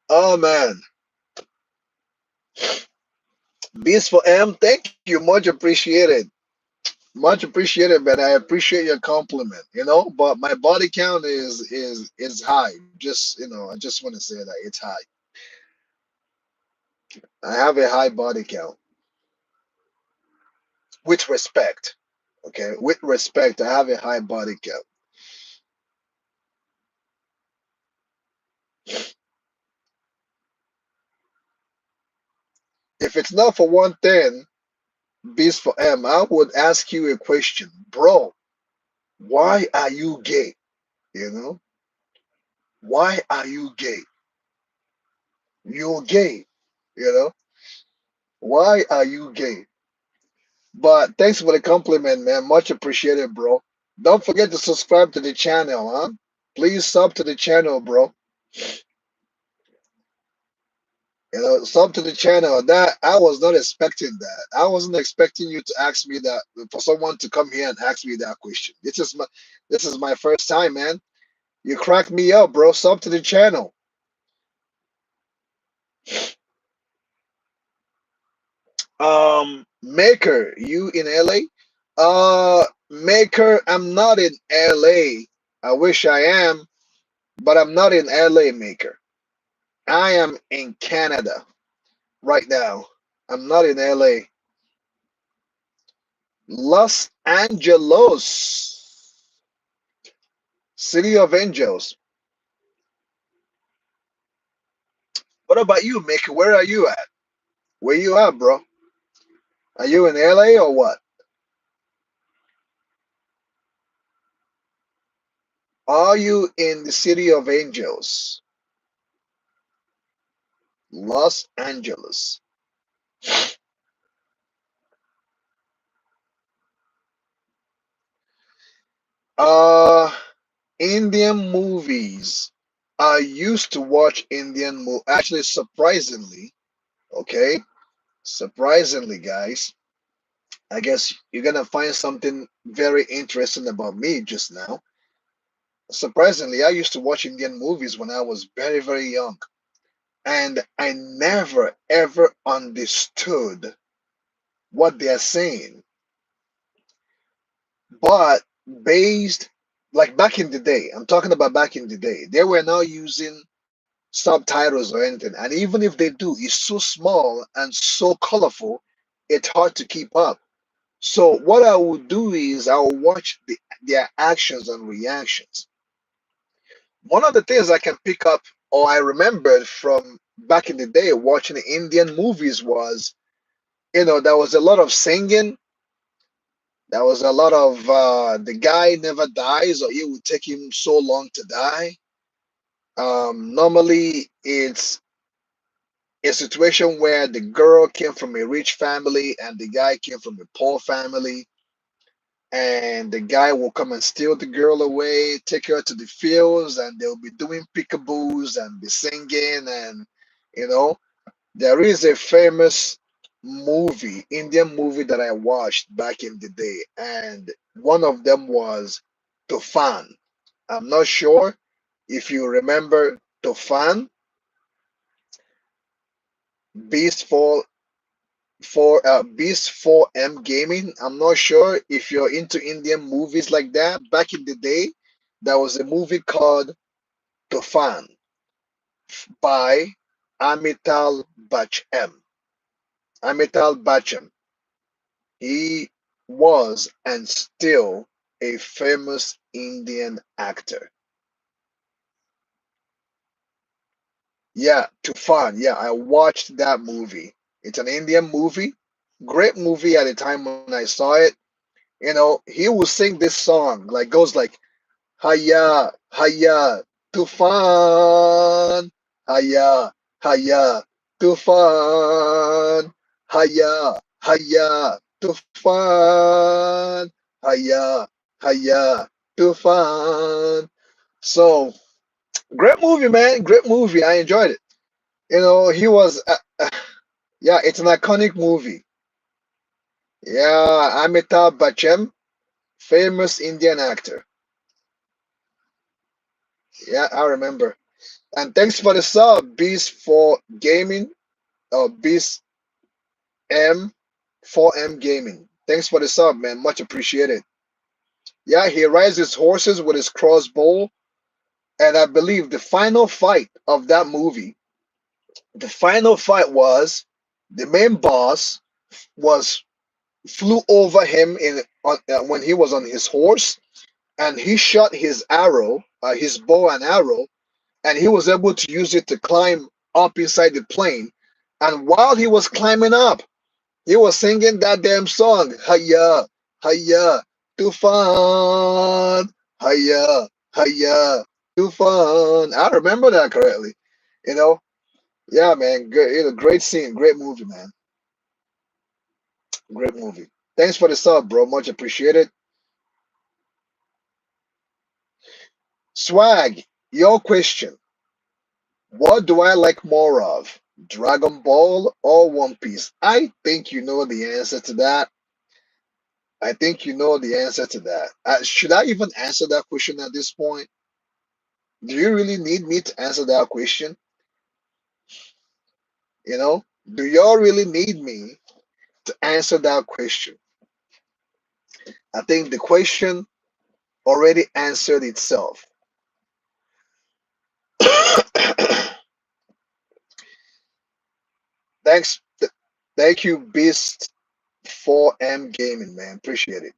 Oh man. Beast for M, thank you. Much appreciated. Much appreciated, man. I appreciate your compliment, but my body count is high. Just, I just want to say that it's high. I have a high body count with respect. Okay, with respect, I have a high body count. If it's not for one thing, Beast for M, I would ask you a question, bro. Why are you gay? You know, why are you gay? You're gay. You know, why are you gay? But thanks for the compliment, man. Much appreciated, bro. Don't forget to subscribe to the channel, huh? Please sub to the channel, bro. You know, sub to the channel. That I was not expecting that. I wasn't expecting you to ask me that for someone to come here and ask me that question. This is my first time, man. You cracked me up, bro. Sub to the channel. Maker, you in LA? Maker, I'm not in LA. I wish I am, but I'm not in LA, Maker. I am in Canada right now. I'm not in LA. Los Angeles, City of Angels. What about you, Maker? Where are you at? Where you at, bro? Are you in LA or what? Are you in the City of Angels? Los Angeles. Uh, Indian movies. I used to watch Indian actually surprisingly, okay? Surprisingly, guys. I guess you're gonna find something very interesting about me just now. Surprisingly, I used to watch Indian movies when I was very, very young, and I never ever understood what they're saying. But based, like back in the day, I'm talking about back in the day, they were not using subtitles or anything. And even if they do, it's so small and so colorful, it's hard to keep up. So what I will do is I will watch their actions and reactions. One of the things I can pick up or I remembered from back in the day watching Indian movies was, there was a lot of singing. There was a lot of the guy never dies or it would take him so long to die. Normally, it's a situation where the girl came from a rich family and the guy came from a poor family, and the guy will come and steal the girl away, take her to the fields, and they'll be doing peekaboos and be singing. And you know, there is a famous movie, Indian movie that I watched back in the day, and one of them was Tufan. I'm not sure if you remember Tufan, Beast Beast 4M Gaming. I'm not sure if you're into Indian movies like that. Back in the day, there was a movie called Tufan by Amitabh Bachchan. Amitabh Bachchan. He was and still a famous Indian actor. Yeah, Tufan. Yeah, I watched that movie. It's an Indian movie. Great movie at the time when I saw it. He will sing this song like goes like Haya Haya Tufan Haya Haya Tufan Haya Haya Tufan Haya Haya Tufan. So great movie, man. Great movie. I enjoyed it. He was yeah, it's an iconic movie. Yeah, Amitabh Bachchan, famous Indian actor. Yeah, I remember. And thanks for the sub, Beast for Gaming, or Beast M 4M Gaming. Thanks for the sub, man. Much appreciated. Yeah, he rides his horses with his crossbow, and I believe the final fight of that movie. The final fight was the main boss was flew over him when he was on his horse, and he shot his arrow, his bow and arrow, and he was able to use it to climb up inside the plane. And while he was climbing up, he was singing that damn song, Hiya, Hiya, Tufan, Hiya, Hiya, Tufan. I remember that correctly. You know, yeah, man, good, great scene, great movie, man, great movie. Thanks for the sub, bro. Much appreciated. Swag, your question. What do I like more of? Dragon Ball or One Piece? I think you know the answer to that. I think you know the answer to that. Should I even answer that question at this point? Do you really need me to answer that question? You know, do y'all really need me to answer that question? I think the question already answered itself. Thanks, thank you, Beast 4M Gaming, man. Appreciate it.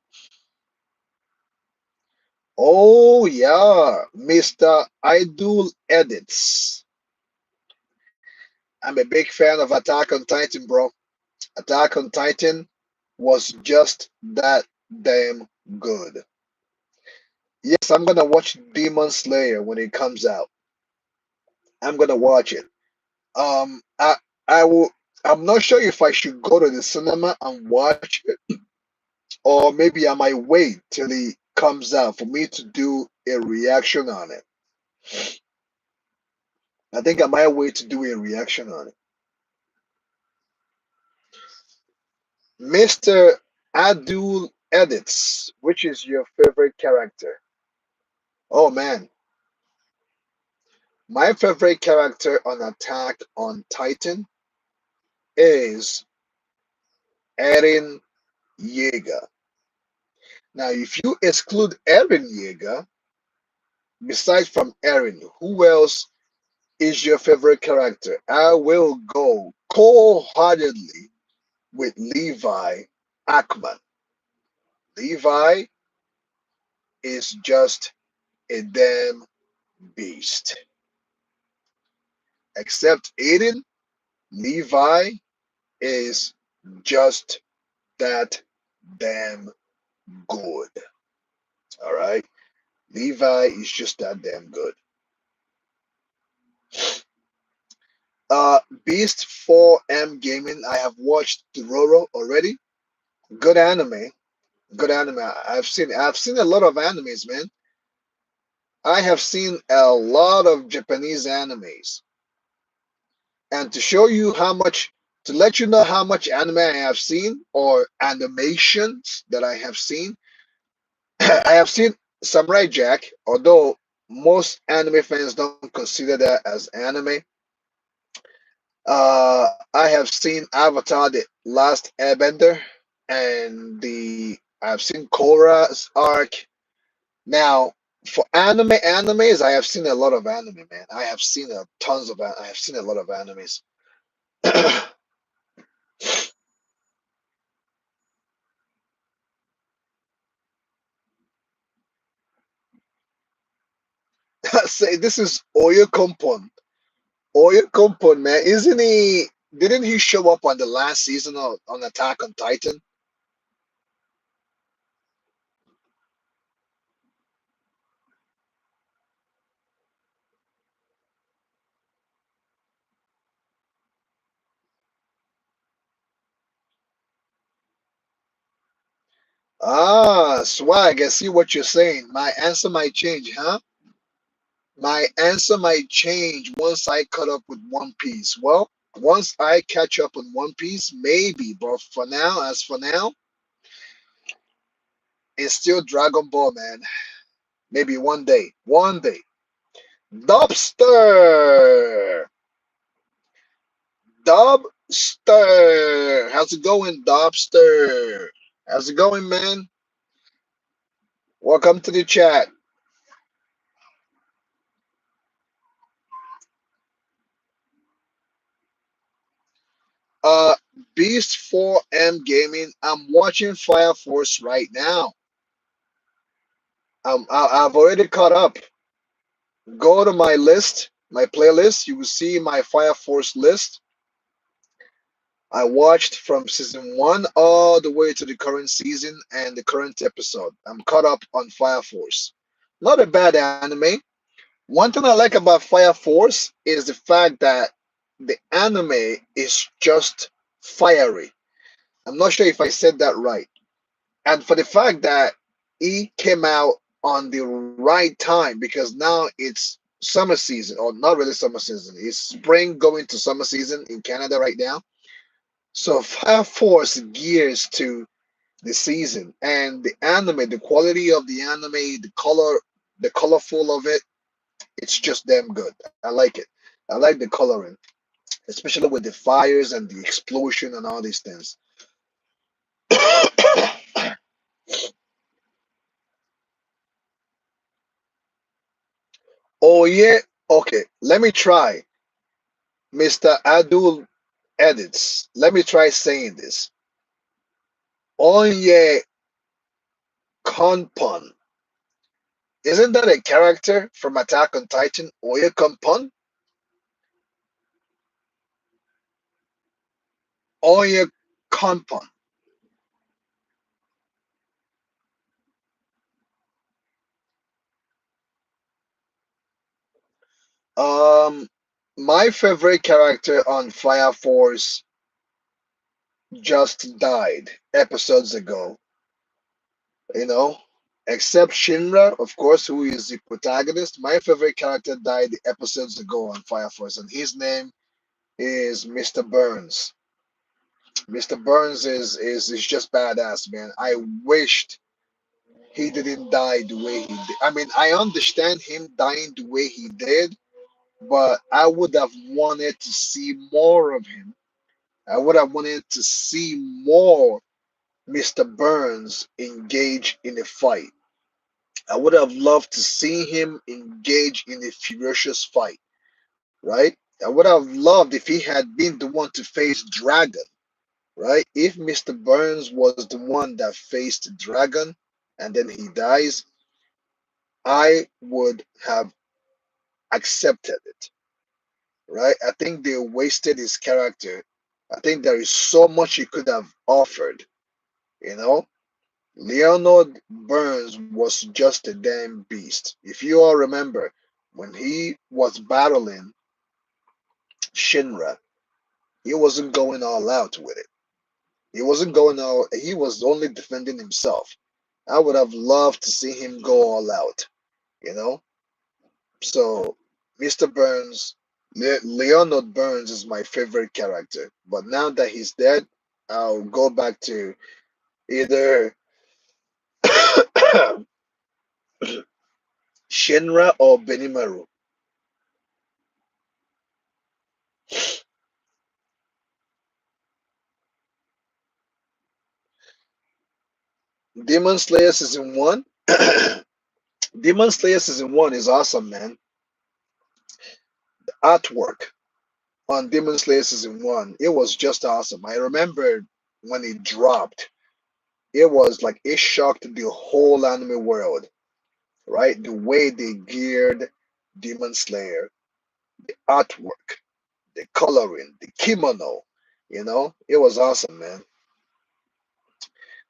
Oh yeah, Mr. Idol Edits. I'm a big fan of Attack on Titan, bro. Attack on Titan was just that damn good. Yes, I'm gonna watch Demon Slayer when it comes out. I'm gonna watch it. I will. I'm not sure if I should go to the cinema and watch it, or maybe I might wait till it comes out for me to do a reaction on it. I think I might wait to do a reaction on it. Mr. Abdul Edits, which is your favorite character? Oh man, my favorite character on Attack on Titan is Eren Yeager. Now, if you exclude Eren Yeager, besides from Eren, who else is your favorite character? I will go cold-heartedly with Levi Akman. Levi is just a damn beast. Except Aiden, Levi is just that damn good. All right? Levi is just that damn good. Beast 4M Gaming, I have watched Dororo already. Good anime. Good anime. I've seen a lot of animes, man. I have seen a lot of Japanese animes. And to show you how much, to let you know how much anime I have seen or animations that I have seen, I have seen Samurai Jack, although most anime fans don't consider that as anime. I have seen Avatar: The Last Airbender, and the I've seen Korra's arc. Now, for animes, I have seen a lot of anime, man. I have seen I have seen a lot of animes. Say this is Oyo Kompon. Oyo Kompon, man, isn't he? Didn't he show up on the last season of on Attack on Titan? Ah, swag. I see what you're saying. My answer might change, huh? My answer might change once I cut up with One Piece. Well, once I catch up on One Piece, maybe. But for now, as for now, it's still Dragon Ball, man. Maybe one day. One day. Dobster! Dobster! How's it going, Dobster? How's it going, man? Welcome to the chat. Uh, Beast 4M Gaming. I'm watching Fire Force right now. I've already caught up. Go to my list, my playlist. You will see my Fire Force list. I watched from season one all the way to the current season and the current episode. I'm caught up on Fire Force. Not a bad anime. One thing I like about Fire Force is the fact that the anime is just fiery. I'm not sure if I said that right. And for the fact that he came out on the right time because now it's summer season, or not really summer season, it's spring going to summer season in Canada right now. So Fire Force gears to the season and the anime, the quality of the anime, the colorful of it, it's just damn good. I like it. I like the coloring, especially with the fires and the explosion and all these things. Oh yeah, okay. Let me try, Mr. Adul edits. Let me try saying this. Onye Konpon. Isn't that a character from Attack on Titan? Oye Konpon? Oye Konpon. Um, my favorite character on Fire Force just died episodes ago. You know, except Shinra, of course, who is the protagonist. My favorite character died episodes ago on Fire Force, and his name is Mr. Burns. Mr. Burns is just badass, man. I wished he didn't die the way he did. I mean, I understand him dying the way he did, but I would have wanted to see more of him. I would have wanted to see more Mr. Burns engage in a fight. I would have loved to see him engage in a ferocious fight, right? I would have loved if he had been the one to face Dragon, right? If Mr. Burns was the one that faced Dragon and then he dies, I would have accepted it, right? I think they wasted his character. I think there is so much he could have offered, you know? Leonard Burns was just a damn beast. If you all remember, when he was battling Shinra, he wasn't going all out with it. He wasn't going all, he was only defending himself. I would have loved to see him go all out, you know? So, Mr. Burns, Leonard Burns is my favorite character. But now that he's dead, I'll go back to either Shinra or Benimaru. Demon Slayer season one. Demon Slayer season one is awesome, man. Artwork on Demon Slayer season one, it was just awesome. I remember when it dropped, it was like it shocked the whole anime world, right? The way they geared Demon Slayer, artwork, the coloring, the kimono, it was awesome, man.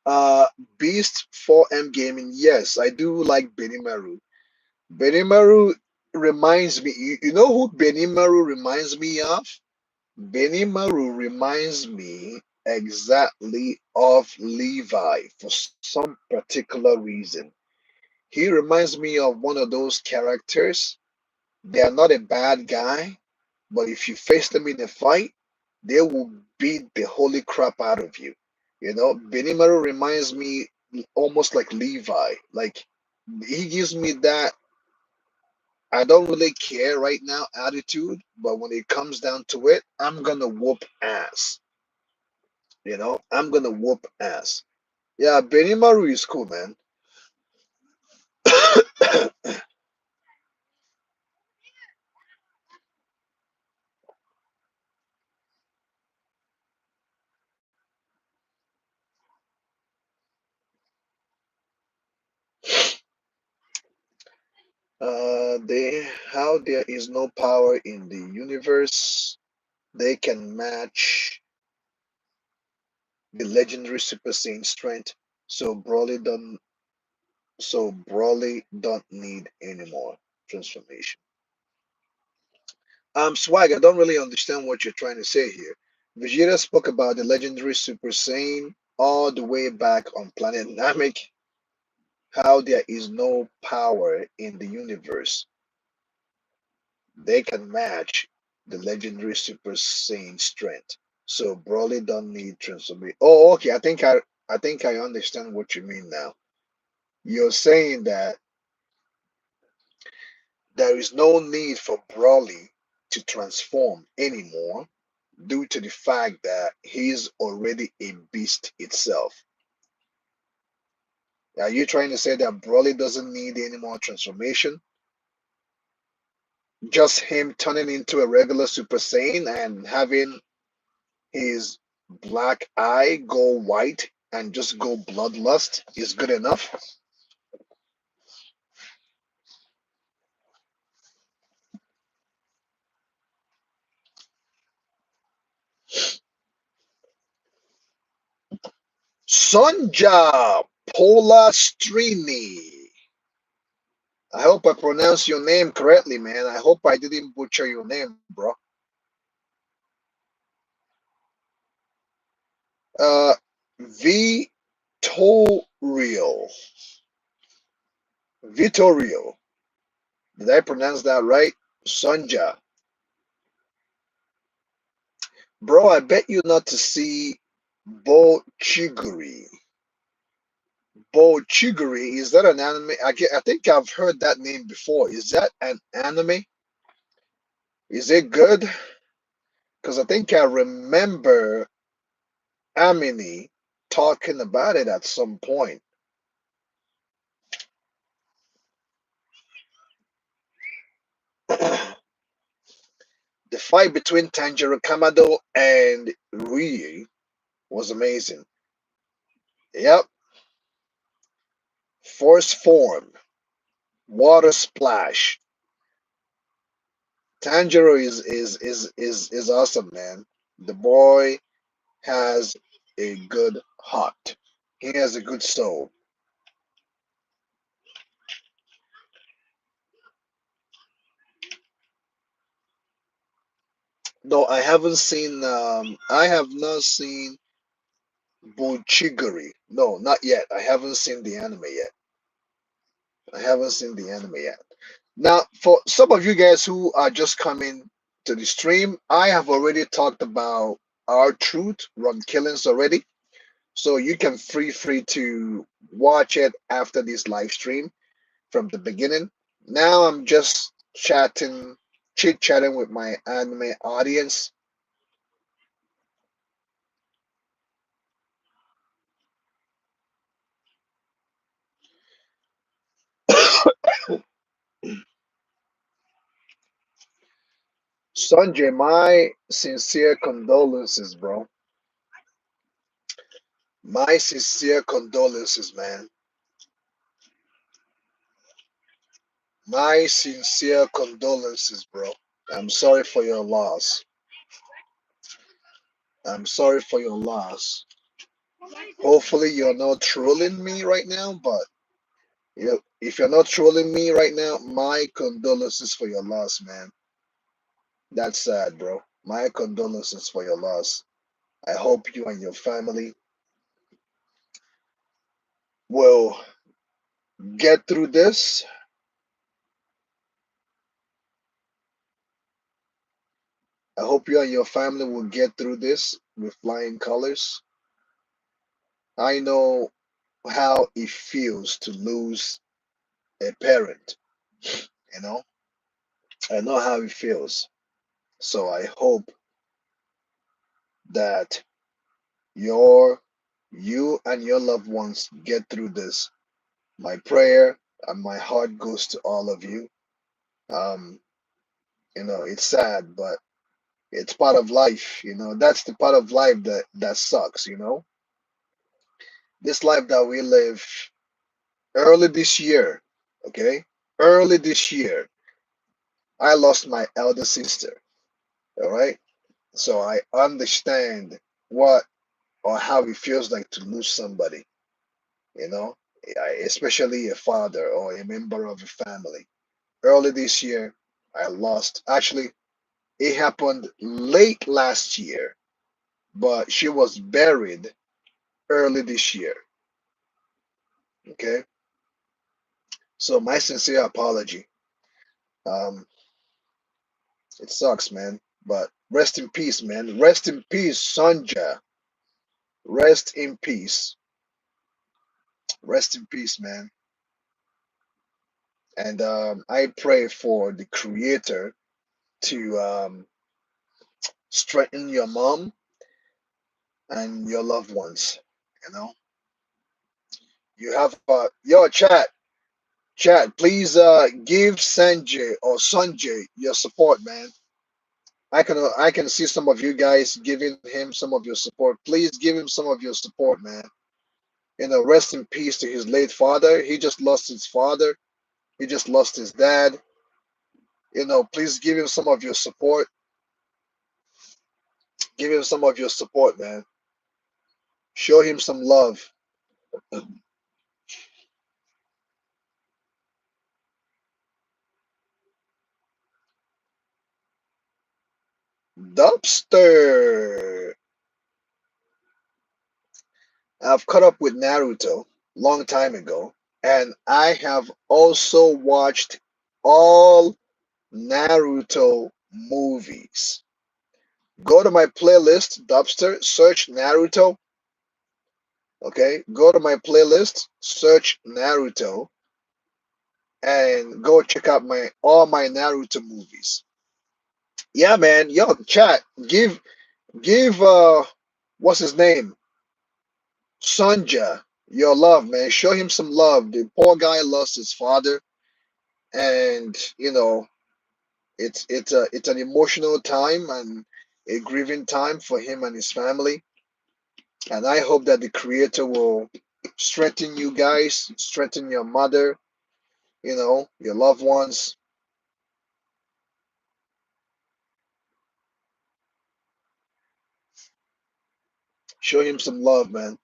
Uh, Beast 4M Gaming, yes, I do like Benimaru. Benimaru reminds me, you know who Benimaru reminds me of? Benimaru reminds me exactly of Levi for some particular reason. He reminds me of one of those characters. They are not a bad guy, but if you face them in a fight, they will beat the holy crap out of you. Benimaru reminds me almost like Levi. Like he gives me that I don't really care right now attitude, but when it comes down to it, I'm gonna whoop ass. I'm gonna whoop ass. Yeah, Benimaru is cool, man. They how there is no power in the universe they can match the legendary Super Saiyan strength. So Broly don't need any more transformation. Swag, I don't really understand what you're trying to say here. Vegeta spoke about the legendary Super Saiyan all the way back on planet Namek, how there is no power in the universe they can match the legendary Super Saiyan strength. So Broly don't need transformation. Oh, okay. I think I understand what you mean now. You're saying that there is no need for Broly to transform anymore due to the fact that he's already a beast itself. Are you trying to say that Broly doesn't need any more transformation? Just him turning into a regular Super Saiyan and having his black eye go white and just go bloodlust is good enough? Sonja Polastrini. I hope I pronounced your name correctly, man. I hope I didn't butcher your name, bro. Uh, Vittorio. Vittorio. Did I pronounce that right? Sonja. Bro, I bet you not to see Bo Chiguri. Bo Chiguri, is that an anime? I think I've heard that name before. Is that an anime? Is it good? Because I think I remember Amini talking about it at some point. The fight between Tanjiro Kamado and Rui was amazing. Yep, force form, water splash. Tanjiro is awesome, man. The boy has a good heart. He has a good soul. No, I haven't seen. I have not seen Buchiguri. No, not yet. I haven't seen the anime yet. I haven't seen the anime yet. Now, for some of you guys who are just coming to the stream, I have already talked about our truth run killings already, so you can free to watch it after this live stream from the beginning. Now I'm just chatting, chit chatting with my anime audience. Sanjay, my sincere condolences, bro. My sincere condolences, man. My sincere condolences, bro. I'm sorry for your loss. I'm sorry for your loss. Hopefully, you're not trolling me right now, but if you're not trolling me right now, my condolences for your loss, man. That's sad, bro. My condolences for your loss. I hope you and your family will get through this. I hope you and your family will get through this with flying colors. I know how it feels to lose a parent, you know? I know how it feels. So I hope that your you and your loved ones get through this. My prayer and my heart goes to all of you. Um, it's sad, but it's part of life, That's the part of life that sucks. This life that we live early this year, okay? Early this year, I lost my elder sister. All right. So I understand what or how it feels like to lose somebody, you know, especially a father or a member of a family. Early this year, I lost. Actually, it happened late last year, but she was buried early this year. Okay. So my sincere apology. Um, it sucks, man. But rest in peace, man. Rest in peace, Sonja. Rest in peace. Rest in peace, man. And I pray for the Creator to strengthen your mom and your loved ones. You know, you have your chat. Please give Sanjay or Sanjay your support, man. I can see some of you guys giving him some of your support. Please give him some of your support, man. Rest in peace to his late father. He just lost his father. He just lost his dad. Please give him some of your support. Give him some of your support, man. Show him some love. Dubster. I've caught up with Naruto long time ago, and I have also watched all Naruto movies. Go to my playlist, Dubster, search Naruto. Okay, go to my playlist, search Naruto, and go check out my all my Naruto movies. Yeah, man. Yo, chat. Give what's his name? Sonja your love, man. Show him some love. The poor guy lost his father, and it's an emotional time and a grieving time for him and his family. And I hope that the Creator will strengthen you guys, strengthen your mother, your loved ones. Show him some love, man.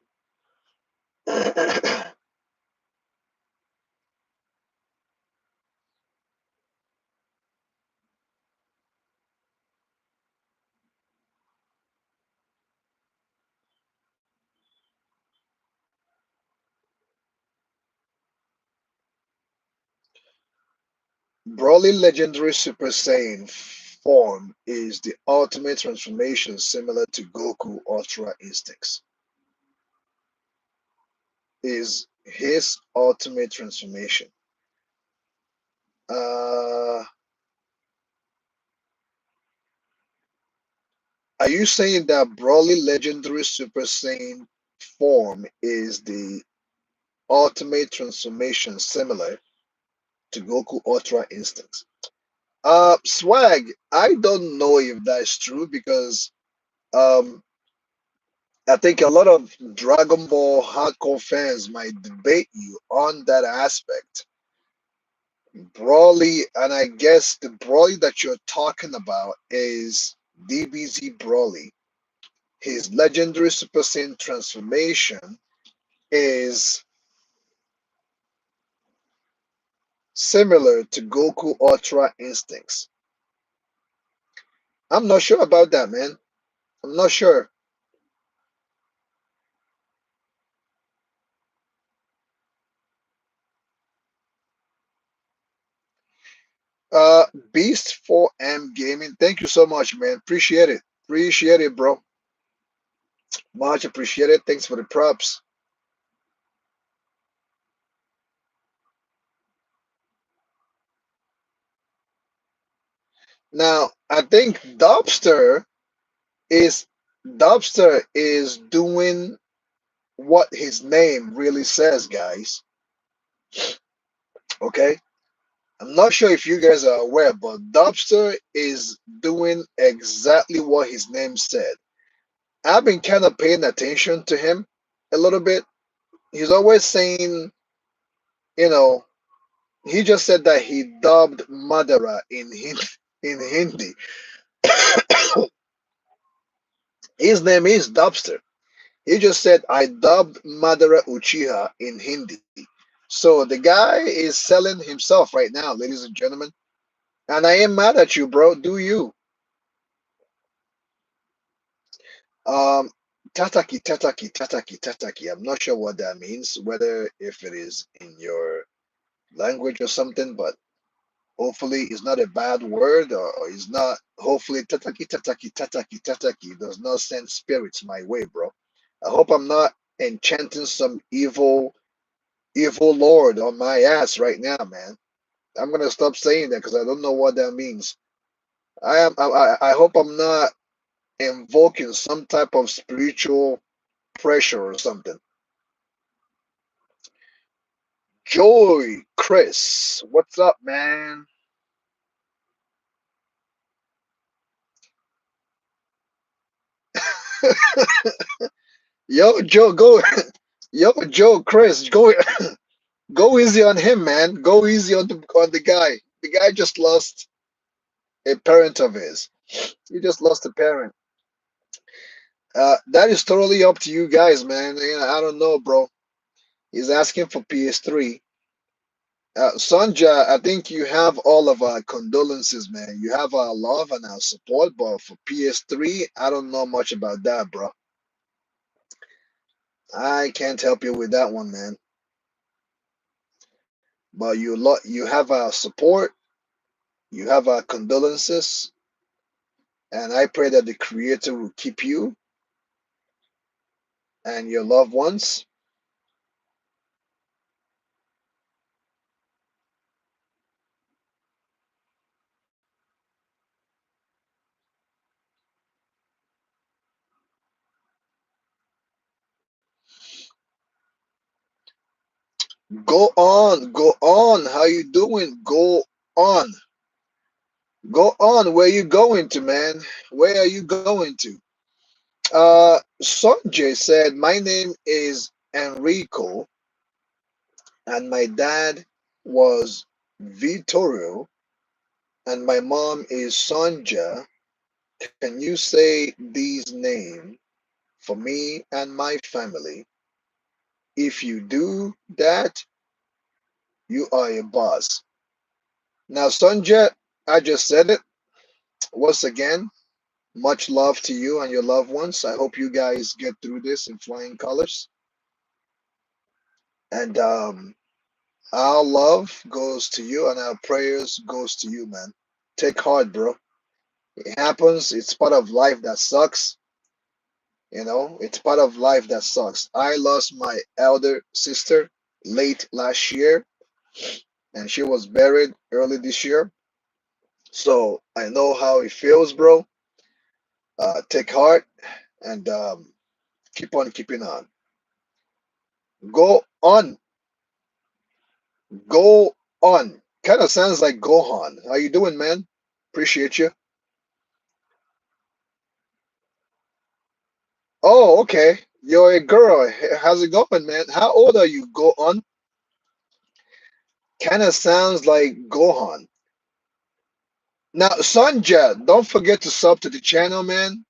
Broly Legendary Super Saiyan form is the ultimate transformation similar to Goku Ultra Instincts. Is his ultimate transformation. Uh, are you saying that Broly Legendary Super Saiyan form is the ultimate transformation similar to Goku Ultra Instincts? Swag, I don't know if that's true because um, I think a lot of Dragon Ball hardcore fans might debate you on that aspect. Broly, and I guess the Broly that you're talking about is DBZ Broly. His legendary Super Saiyan transformation is similar to Goku Ultra Instincts. I'm not sure about that, man. I'm not sure. Uh, Beast 4M Gaming, thank you so much, man. Appreciate it. Appreciate it, bro. Much appreciated. Thanks for the props. Now, I think is Dobster is doing what his name really says, guys. Okay? I'm not sure if you guys are aware, but Dobster is doing exactly what his name said. I've been kind of paying attention to him a little bit. He's always saying, you know, He just said that he dubbed Madara in Hindi. His name is Dubster. He just said I dubbed Madara Uchiha in Hindi. So the guy is selling himself right now, ladies and gentlemen. And I am mad at you, bro. Do you? Um, tataki, tataki, tataki, tataki. I'm not sure what that means, whether if it is in your language or something, but hopefully it's not a bad word or it's not. Hopefully, tataki, tataki, tataki, tataki does not send spirits my way, bro. I hope I'm not enchanting some evil lord on my ass right now, man. I'm gonna stop saying that because I don't know what that means. I hope I'm not invoking some type of spiritual pressure or something. Joy, Chris, what's up, man? Yo, Joe, go. Yo, Joe, Chris, go easy on him, man. Go easy on the guy. The guy just lost a parent of his. He just lost a parent. That is totally up to you guys, man. I don't know, bro. He's asking for PS3. Sanja, I think you have all of our condolences, man. You have our love and our support, but for PS3, I don't know much about that, bro. I can't help you with that one, man. But you have our support, you have our condolences, and I pray that the Creator will keep you and your loved ones. Go on, go on. How you doing? Go on, go on. Where you going to, man? Where are you going to? Sanjay said, "My name is Enrico, and my dad was Vittorio, and my mom is Sonja. Can you say these names for me and my family? If you do that, you are a boss." Now, Sonja, I just said it. Once again, much love to you and your loved ones. I hope you guys get through this in flying colors. And our love goes to you and our prayers goes to you, man. Take heart, bro. It happens. It's part of life that sucks. It's part of life that sucks. I lost my elder sister late last year, and she was buried early this year. So I know how it feels, bro. Take heart and keep on keeping on. Go on, go on. Kind of sounds like Gohan. How you doing, man? Appreciate you. Oh, okay. You're a girl. How's it going, man? How old are you? Go on. Kind of sounds like Gohan. Now, Sanja, don't forget to sub to the channel, man.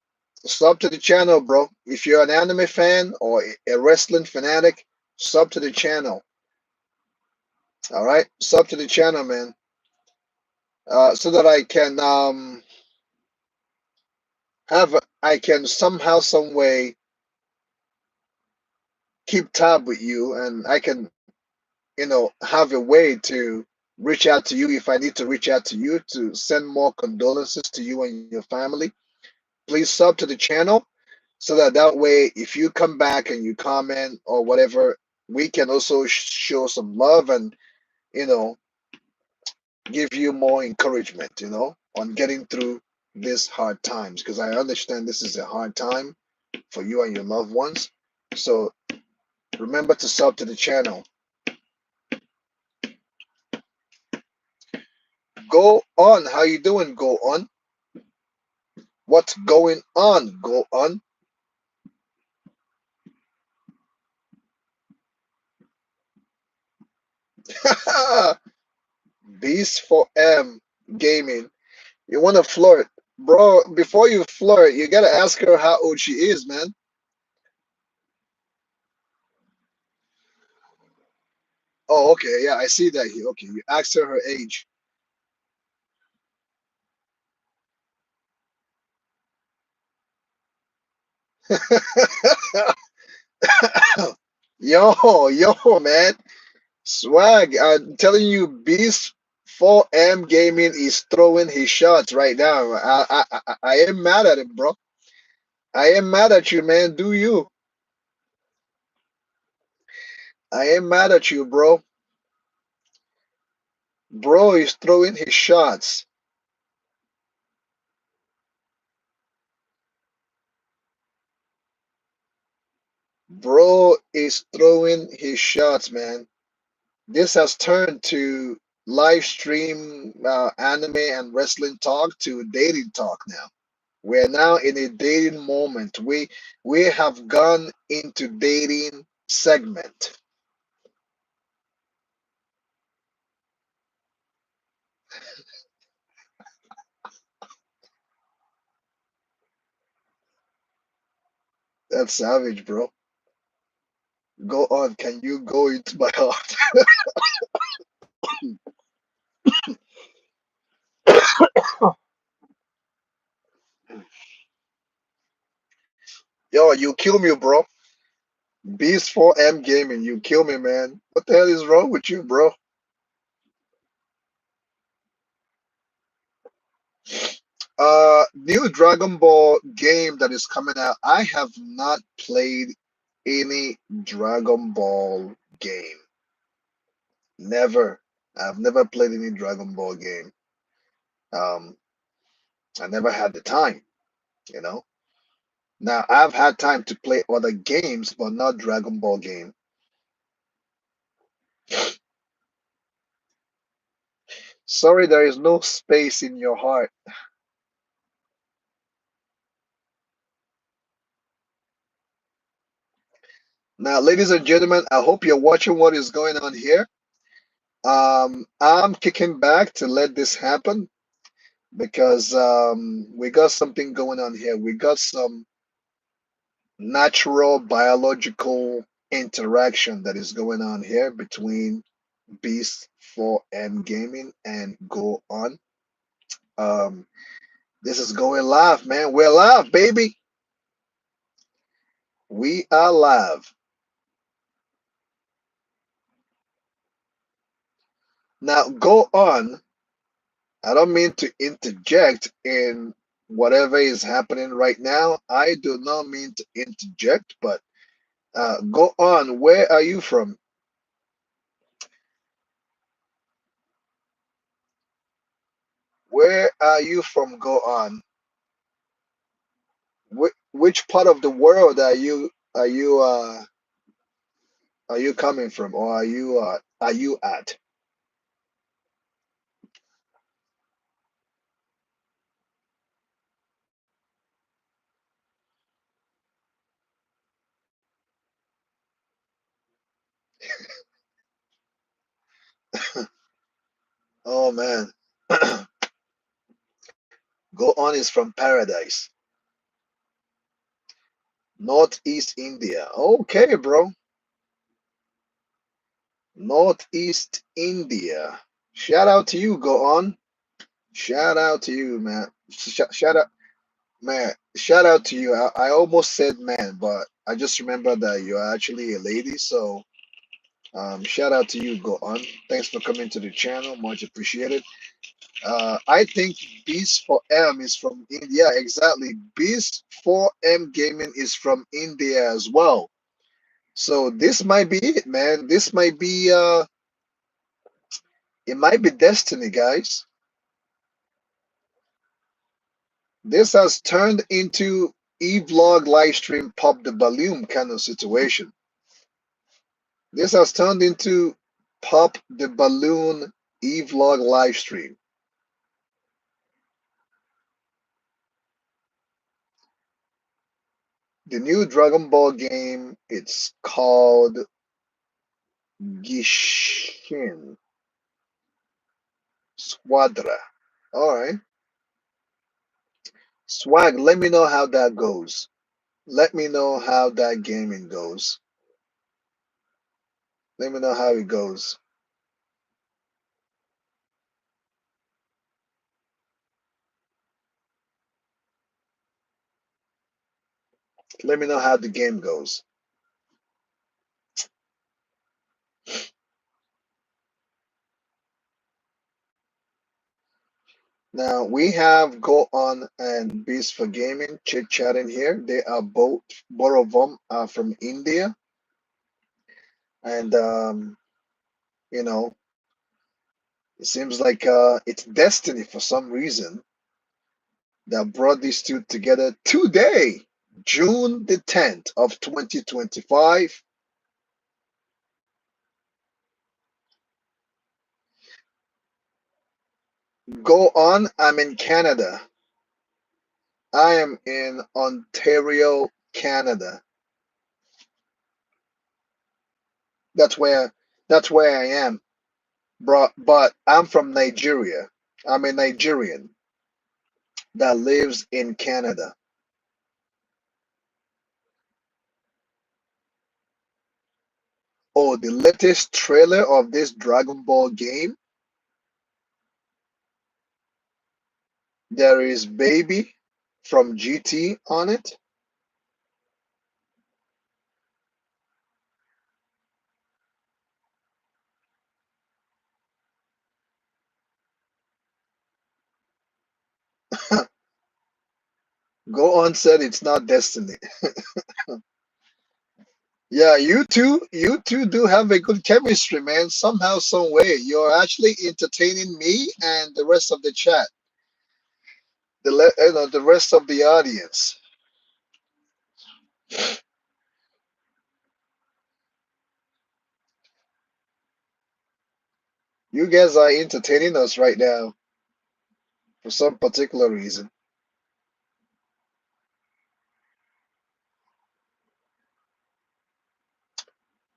Sub to the channel, bro. If you're an anime fan or a wrestling fanatic, sub to the channel. All right, sub to the channel, man. So that I can I can somehow, some way keep tab with you, and I can, have a way to reach out to you if I need to reach out to you to send more condolences to you and your family. Please sub to the channel so that way if you come back and you comment or whatever, we can also show some love and you know give you more encouragement, on getting through these hard times, because I understand this is a hard time for you and your loved ones. So remember to sub to the channel. Go on. How you doing? Go on. What's going on? Go on. Beast for M Gaming. You want to flirt, bro? Before you flirt, you gotta ask her how old she is, man. Oh, okay, yeah, I see that here. Okay, you asked her age. Yo, man, swag. I'm telling you, Beast 4M Gaming is throwing his shots right now. I am mad at him, bro. I am mad at you, man. Do you? I am mad at you, bro. Bro is throwing his shots. Bro is throwing his shots, man. This has turned to live stream anime and wrestling talk to dating talk now. We're now in a dating moment. We have gone into dating segment. That's savage, bro. Go on. Can you go into my heart? Yo, you kill me, bro. Beast 4M Gaming, you kill me, man. What the hell is wrong with you, bro? New Dragon Ball game that is coming out. I have not played any Dragon Ball game. Never. I've never played any Dragon Ball game. Um, I never had the time, you know. Now I've had time to play other games, but not Dragon Ball game. Sorry, there is no space in your heart. Now, ladies and gentlemen, I hope you're watching what is going on here. I'm kicking back to let this happen because we got something going on here. We got some natural biological interaction that is going on here between Beast 4M Gaming and Go On. Um, this is going live, man. We're live, baby. We are live. Now, Go On. I don't mean to interject in whatever is happening right now. I do not mean to interject, but Go On. Where are you from? Where are you from? Go On. Which part of the world are you coming from, or are you at? Oh man, Go On is from Paradise, Northeast India. Okay, bro, Northeast India. Shout out to you, Go On. Shout out to you, man. Shout out, man. Shout out to you. I almost said man, but I just remember that you're actually a lady. So, shout out to you, Go On. Thanks for coming to the channel. Much appreciated. I think Beast for M is from India. Exactly. Beast for M Gaming is from India as well. So this might be it, man. This might be it might be destiny, guys. This has turned into E-vlog live stream pop the balloon kind of situation. This has turned into pop the balloon E-vlog live stream. The new Dragon Ball game, it's called Gishin. Squadra. All right. Swag, let me know how that goes. Let me know how that gaming goes. Let me know how it goes. Let me know how the game goes. Now we have Go On and Beast for Gaming chit chatting here. They are both of them are from India, and you know, it seems like it's destiny for some reason that brought these two together today, June the 10th of 2025. Go On, I'm in Canada. I am in Ontario, Canada. That's where that's where I am, bro. But I'm from Nigeria. I'm a Nigerian that lives in Canada. Oh, the latest trailer of this Dragon Ball game, there is Baby from GT on it. Go On said it's not Destiny. Yeah, you two do have a good chemistry, man. Somehow, some way, you're actually entertaining me and the rest of the chat, the rest of the audience. You guys are entertaining us right now for some particular reason.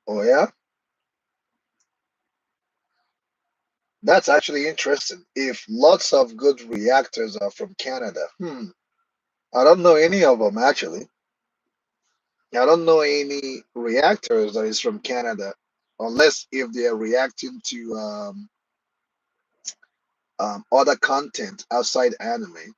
Oh yeah, that's actually interesting. If lots of good reactors are from Canada, I don't know any of them actually. I don't know any reactors that is from Canada, unless if they are reacting to other content outside anime.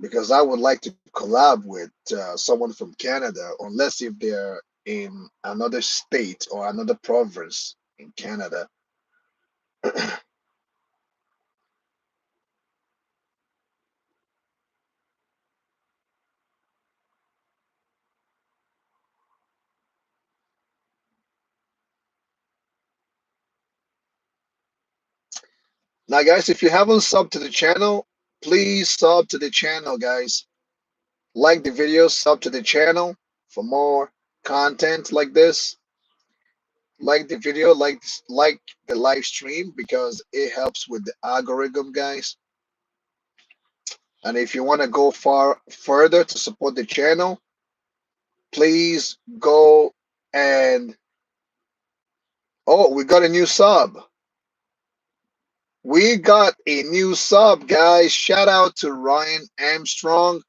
Because I would like to collab with someone from Canada, unless if they're in another state or another province in Canada. Now, guys, if you haven't subbed to the channel, please sub to the channel, guys. Like the video, sub to the channel for more content like this. Like the video, like the live stream because it helps with the algorithm, guys. And if you want to go far further to support the channel, please go and oh, we got a new sub. We got a new sub, guys. Shout out to Ryan Armstrong.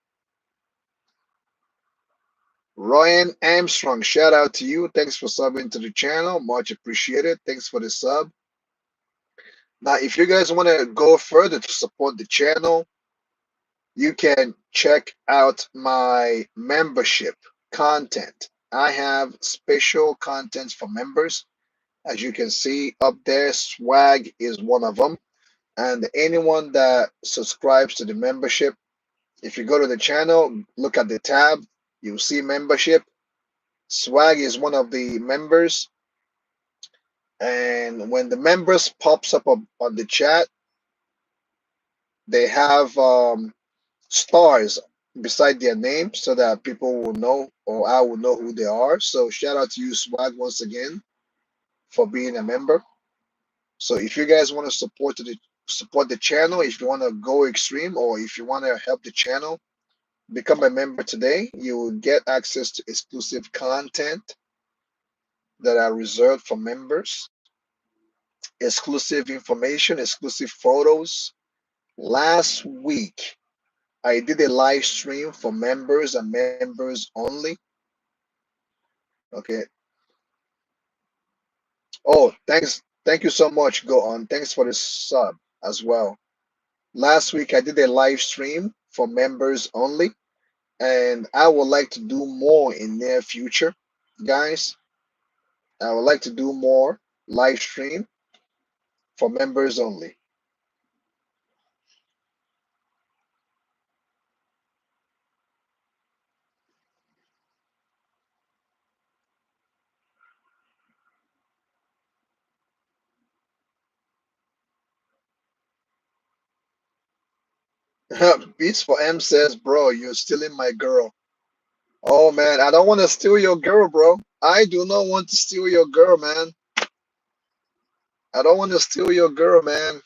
Ryan Armstrong, shout out to you. Thanks for subbing to the channel. Much appreciated. Thanks for the sub. Now, if you guys want to go further to support the channel, you can check out my membership content. I have special contents for members. As you can see up there, swag is one of them. And anyone that subscribes to the membership, if you go to the channel, look at the tab, you'll see membership. Swag is one of the members. And when the members pops up on the chat, they have stars beside their name so that people will know or I will know who they are. So shout out to you, Swag, once again for being a member. So if you guys want to support the channel, if you want to go extreme or if you want to help the channel, become a member today. You will get access to exclusive content that are reserved for members. exclusive information, exclusive photos. Last week, I did a live stream for members and members only. Okay. Oh, thanks. Thank you so much. Go on. Thanks for the sub as well. Last week, I did a live stream for members only, and I would like to do more in near future, guys. I would like to do more live stream for members only. Beats for M says, bro, you're stealing my girl. Oh man, I don't want to steal your girl, bro. I do not want to steal your girl, man. I don't want to steal your girl, man.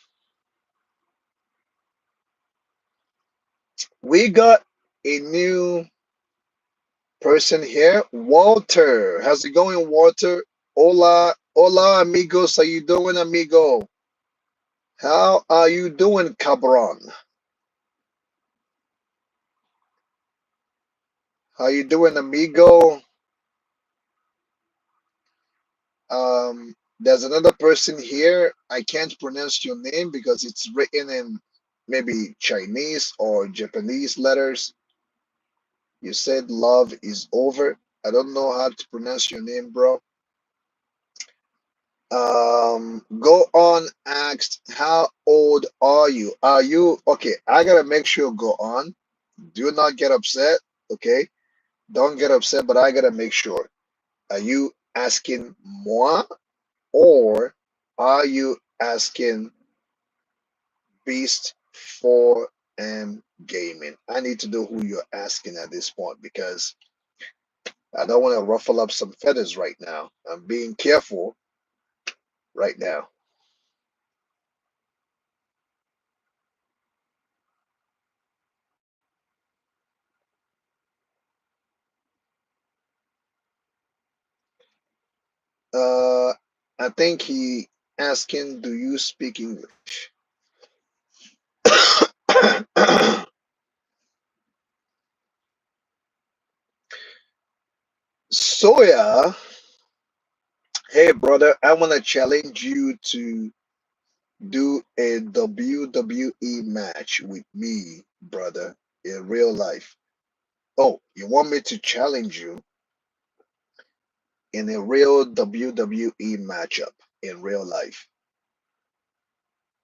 We got a new person here, Walter. How's it going, Walter? Hola, hola, amigos. How you doing, amigo? How are you doing, cabron? How you doing, amigo? There's another person here. I can't pronounce your name because it's written in maybe Chinese or Japanese letters. You said love is over. I don't know how to pronounce your name, bro. Go on asked, how old are you? Are you okay? I gotta make sure go on. Do not get upset, okay? Don't get upset, but I gotta make sure. Are you asking moi or are you asking Beast 4M Gaming? I need to know who you're asking at this point because I don't want to ruffle up some feathers right now. I'm being careful right now. Uh, I think he asking, do you speak English? Soya, hey brother, I want to challenge you to do a WWE match with me, brother, in real life. Oh, you want me to challenge you in a real WWE matchup in real life?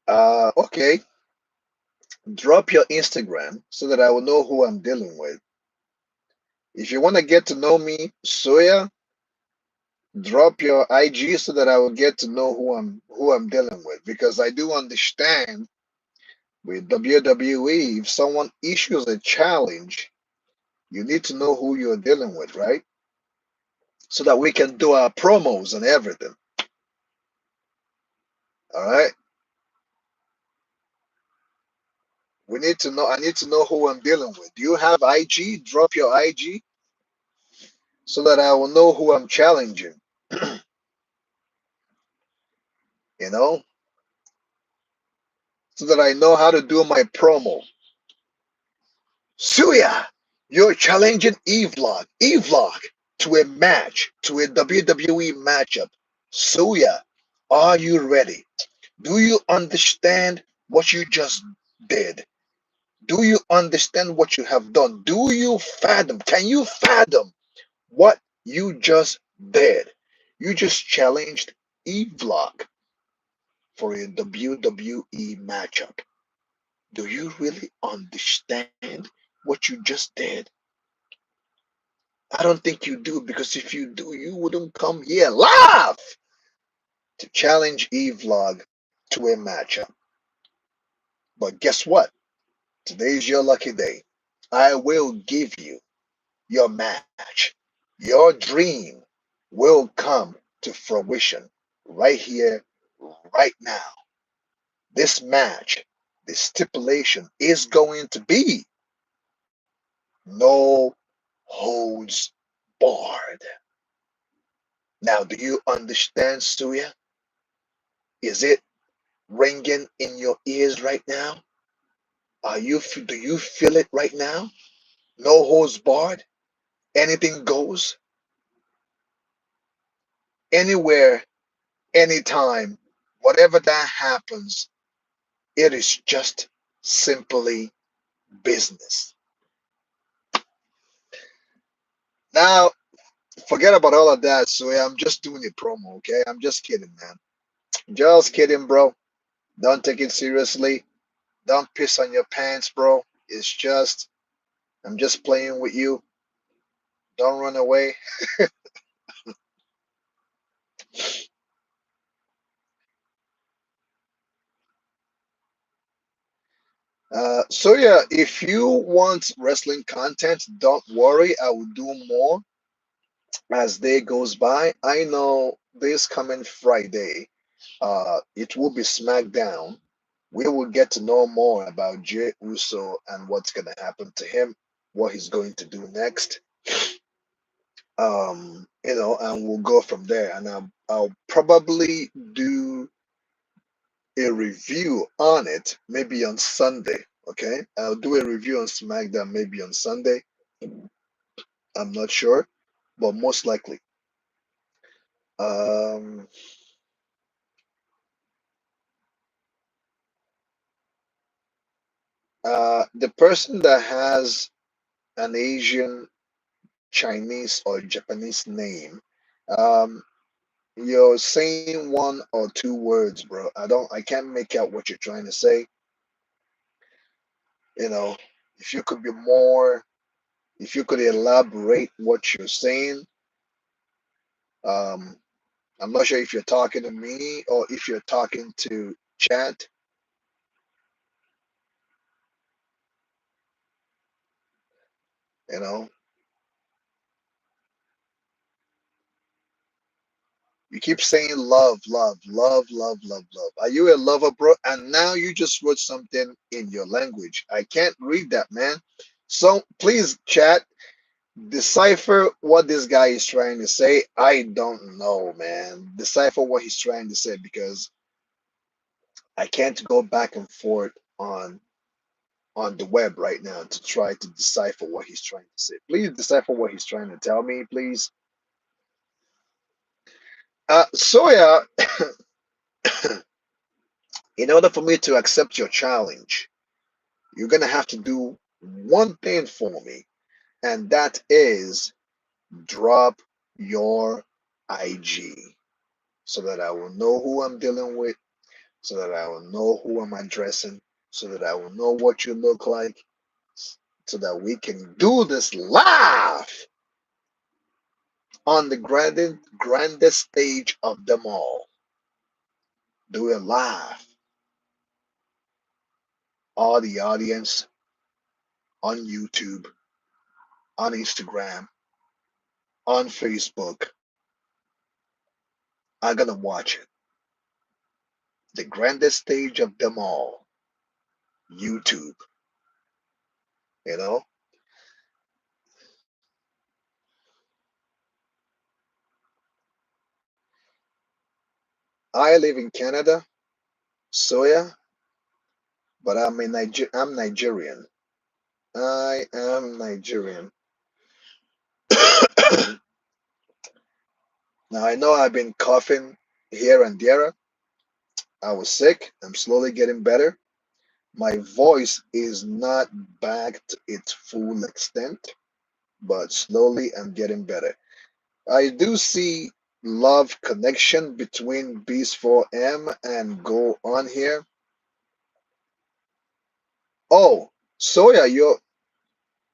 Okay. Drop your Instagram so that I will know who I'm dealing with. If you want to get to know me, Soya, drop your IG so that I will get to know who I'm dealing with. Because I do understand with WWE, if someone issues a challenge, you need to know who you're dealing with, right? So that we can do our promos and everything. All right. We need to know. I need to know who I'm dealing with. Do you have IG? Drop your IG so that I will know who I'm challenging. You know, so that I know how to do my promo. Suya, you're challenging EVlog to a match, to a WWE matchup. Suya, are you ready? Do you understand what you just did? Do you understand what you have done? Do you fathom? Can you fathom what you just did? You just challenged EVlog for a WWE matchup. Do you really understand what you just did? I don't think you do because if you do, you wouldn't come here live to challenge EVlog to a matchup. But guess what? Today's your lucky day. I will give you your match. Your dream will come to fruition right here, right now. This match, the stipulation is going to be no holds barred. Now, do you understand, Suya? Is it ringing in your ears right now? Do you feel it right now? No holds barred. Anything goes. Anywhere, anytime. Whatever that happens, it is just simply business. Now, forget about all of that. So yeah, I'm just doing a promo, okay? I'm just kidding, man. Just kidding, bro. Don't take it seriously. Don't piss on your pants, bro. It's just, I'm just playing with you. Don't run away. So yeah, if you want wrestling content, don't worry. I will do more as day goes by. I know this coming Friday, it will be SmackDown. We will get to know more about Jey Uso and what's gonna happen to him, what he's going to do next. And we'll go from there. And I'll probably do a review on it maybe on Sunday. Okay, I'll do a review on SmackDown maybe on Sunday. I'm not sure, but most likely. Um, the person that has an Asian, Chinese, or Japanese name, um, you're saying one or two words, bro. I can't make out what you're trying to say. You know, if you could be more, if you could elaborate what you're saying. Um, I'm not sure if you're talking to me or if you're talking to chat. You know, you keep saying love, love, love, love, love, love. Are you a lover, bro? And now you just wrote something in your language. I can't read that, man. So please, chat, decipher what this guy is trying to say. I don't know, man. Decipher what he's trying to say because I can't go back and forth on the web right now to try to decipher what he's trying to say. Please decipher what he's trying to tell me, please. Soya, in order for me to accept your challenge, you're gonna have to do one thing for me, and that is drop your IG so that I will know who I'm dealing with, so that I will know who I'm addressing, so that I will know what you look like, so that we can do this live on the grandest stage of them all. Do it live. All the audience on YouTube, on Instagram, on Facebook are gonna watch it. The grandest stage of them all, YouTube. You know, I live in Canada, so yeah, but I'm Nigerian. I am Nigerian. Now I know I've been coughing here and there. I was sick. I'm slowly getting better. My voice is not back to its full extent, but slowly I'm getting better. I do see love connection between Beast 4M and Go On here. Oh, Soya,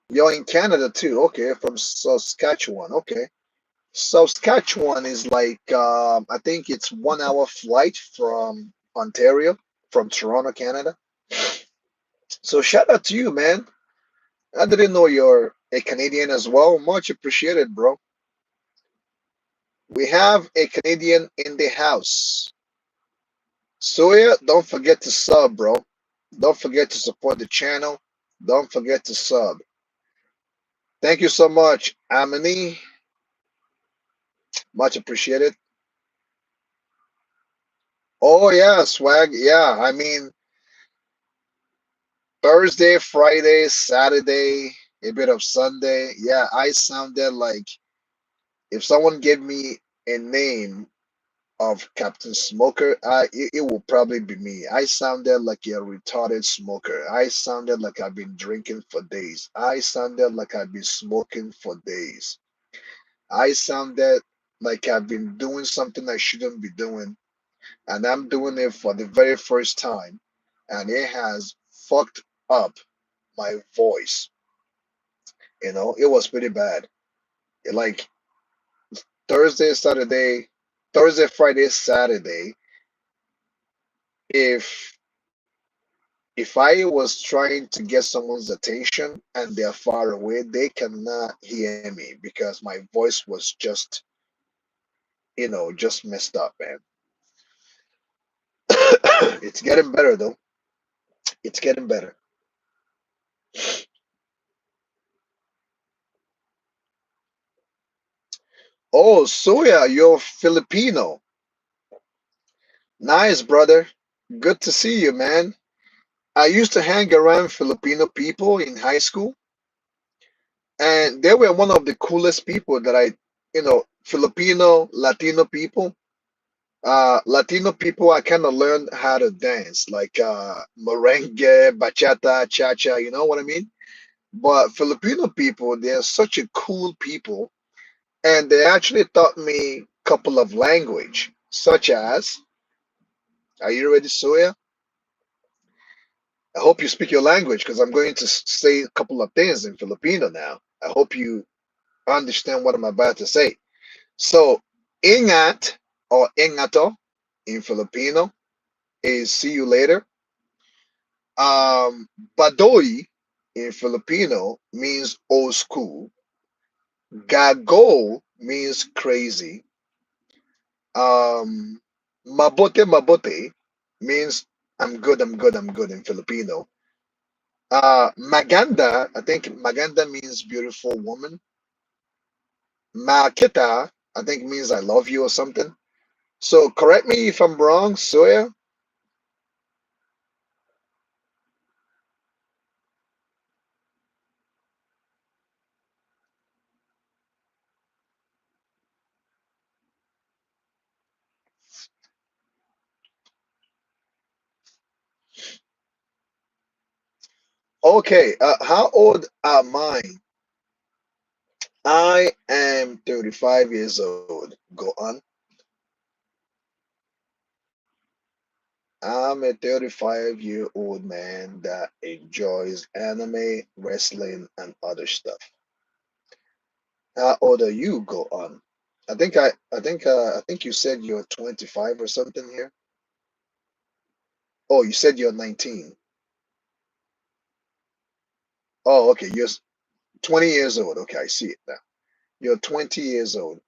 you're in Canada too. Okay, from Saskatchewan. Okay. Saskatchewan is like I think it's 1 hour flight from Ontario, from Toronto, Canada. So shout out to you, man. I didn't know you're a Canadian as well. Much appreciated, bro. We have a Canadian in the house. Soya, don't forget to sub, bro. Don't forget to support the channel. Don't forget to sub. Thank you so much, Amani. Much appreciated. Oh yeah, swag. Yeah, I mean Thursday, Friday, Saturday, a bit of Sunday. Yeah, I sounded like if someone gave me a name of Captain Smoker, it will probably be me. I sounded like a retarded smoker. I sounded like I've been drinking for days. I sounded like I've been smoking for days. I sounded like I've been doing something I shouldn't be doing, and I'm doing it for the very first time, and it has fucked up my voice. It was pretty bad. Like Thursday, Saturday, Thursday, Friday, Saturday. If if I was trying to get someone's attention and they're far away, they cannot hear me because my voice was just messed up, man. It's getting better though. It's getting better. Oh, Soya, you're Filipino. Nice, brother. Good to see you, man. I used to hang around Filipino people in high school, and they were one of the coolest people that Filipino, Latino people. Latino people, I kind of learned how to dance, like merengue, bachata, cha-cha, you know what I mean? But Filipino people, they're such a cool people, and they actually taught me a couple of language, such as, are you ready, Soya? I hope you speak your language because I'm going to say a couple of things in Filipino now. I hope you understand what I'm about to say. So, ingat or ingato in Filipino is see you later. Badoy in Filipino means old school. Gago means crazy. Um, mabote mabote means I'm good in Filipino. Maganda, I think Maganda means beautiful woman. Makita, I think means I love you or something. So correct me if I'm wrong, Soya. Okay, how old am I? I am 35 years old. Go on. I'm a 35-year-old man that enjoys anime, wrestling, and other stuff. How old are you? Go on. I think you said you're 25 or something here. Oh, you said you're 19. Oh, okay. You're 20 years old. Okay, I see it now. You're 20 years old.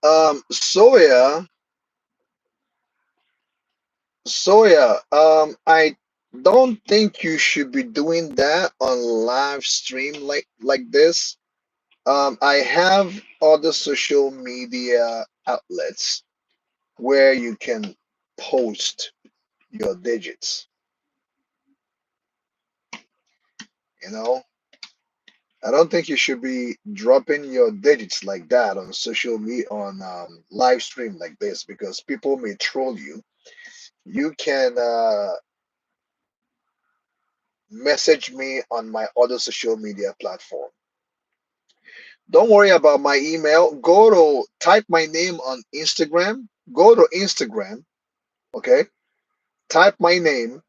Soya, I don't think you should be doing that on live stream like this. I have other social media outlets where you can post your digits. You know, I don't think you should be dropping your digits like that on social media on live stream like this because people may troll you. You can message me on my other social media platform. Don't worry about my email. Go to type my name on Instagram. Go to Instagram, okay? Type my name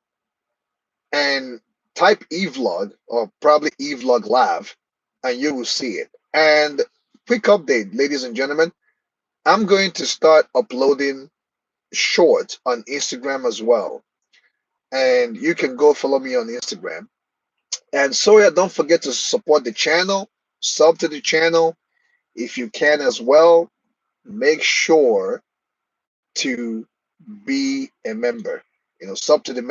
and type EVlog or probably EVloglive, and you will see it. And quick update, ladies and gentlemen, I'm going to start uploading shorts on Instagram as well. And you can go follow me on Instagram. And so yeah, don't forget to support the channel, sub to the channel if you can as well. Make sure to be a member. Sub to the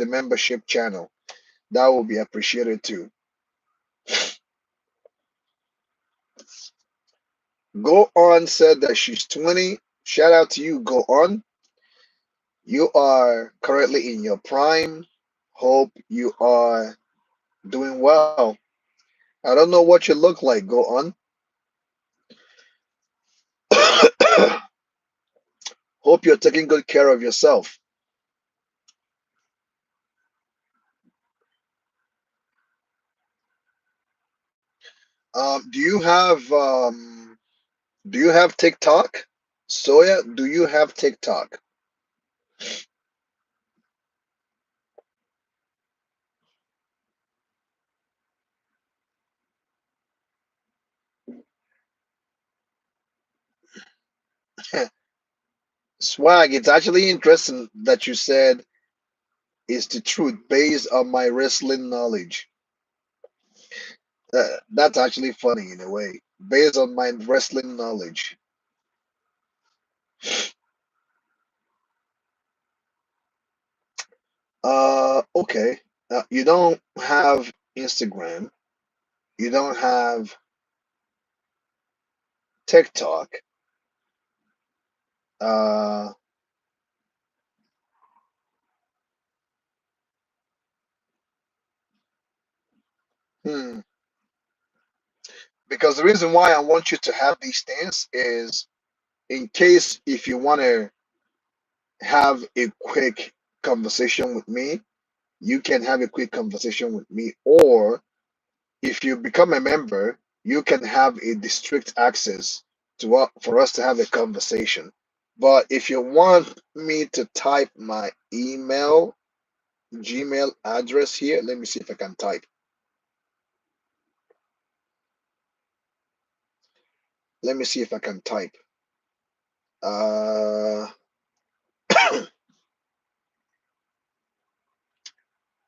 membership channel. That will be appreciated too. Go on said that she's 20. Shout out to you. Go on. You are currently in your prime. Hope you are doing well. I don't know what you look like. Go on. Hope you're taking good care of yourself. Um, do you have um, do you have TikTok? Soya, do you have TikTok? Swag, it's actually interesting that you said it's the truth based on my wrestling knowledge. That's actually funny in a way. Based on my wrestling knowledge. Okay. You don't have Instagram. You don't have TikTok. Uh, hmm. Because the reason why I want you to have these things is in case if you want to have a quick conversation with me, you can have a quick conversation with me. Or if you become a member, you can have a district access for us to have a conversation. But if you want me to type my Gmail address here, let me see if I can type. Let me see if I can type. Uh,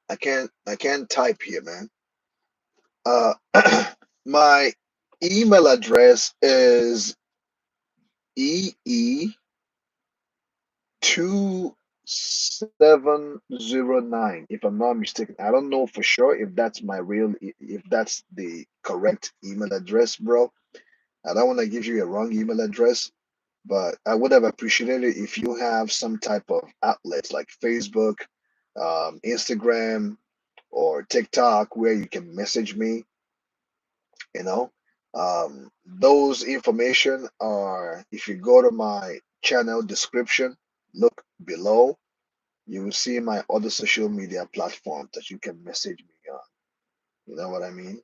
I can't type here, man. Uh, my email address is EE2709, if I'm not mistaken. I don't know for sure if that's if that's the correct email address, bro. I don't want to give you a wrong email address, but I would have appreciated it if you have some type of outlets like Facebook, Instagram, or TikTok where you can message me. You know, those information are, if you go to my channel description, look below, you will see my other social media platforms that you can message me on. You know what I mean?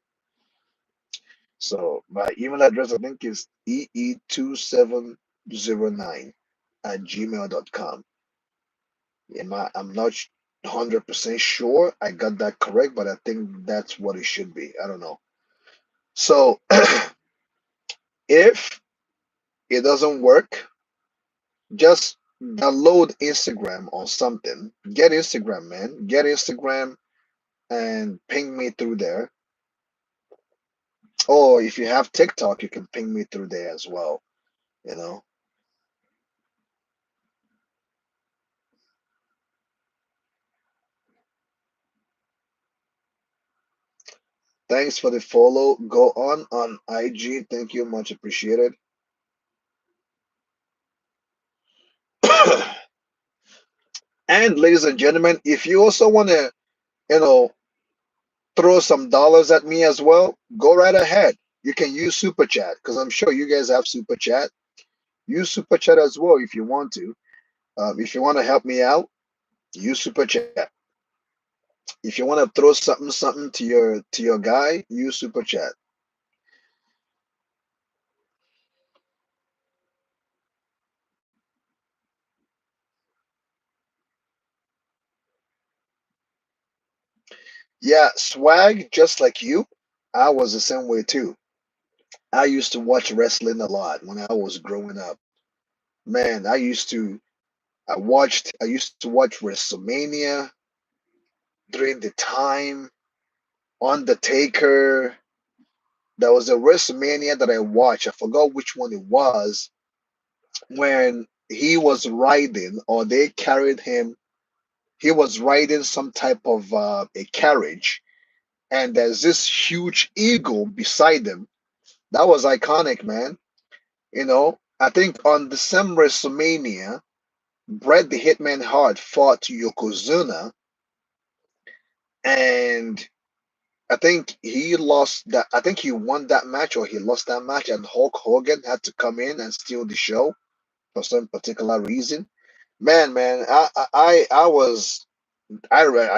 So my email address, I think, is EE2709 at gmail.com. I'm not 100% sure I got that correct, but I think that's what it should be. I don't know. So if it doesn't work, just download Instagram or something. Get Instagram, man. Get Instagram and ping me through there. Or if you have TikTok, you can ping me through there as well. You know. Thanks for the follow. Go on IG. Thank you, much appreciated. And ladies and gentlemen, if you also want to, you know, throw some dollars at me as well, go right ahead. You can use Super Chat because I'm sure you guys have Super Chat. Use Super Chat as well if you want to. If you want to help me out, use Super Chat. If you want to throw something to your guy, use Super Chat. Yeah, swag, just like you, I was the same way too. I used to watch wrestling a lot when I was growing up. Man, I used to watch WrestleMania during the time, Undertaker. There was a WrestleMania that I watched. I forgot which one it was when he was riding, or they carried him. He was riding some type of a carriage, and there's this huge eagle beside him. That was iconic, man. I think on December WrestleMania, Bret the Hitman Hart fought Yokozuna, and I think he lost that. I think he won that match, or he lost that match, and Hulk Hogan had to come in and steal the show for some particular reason. Man, I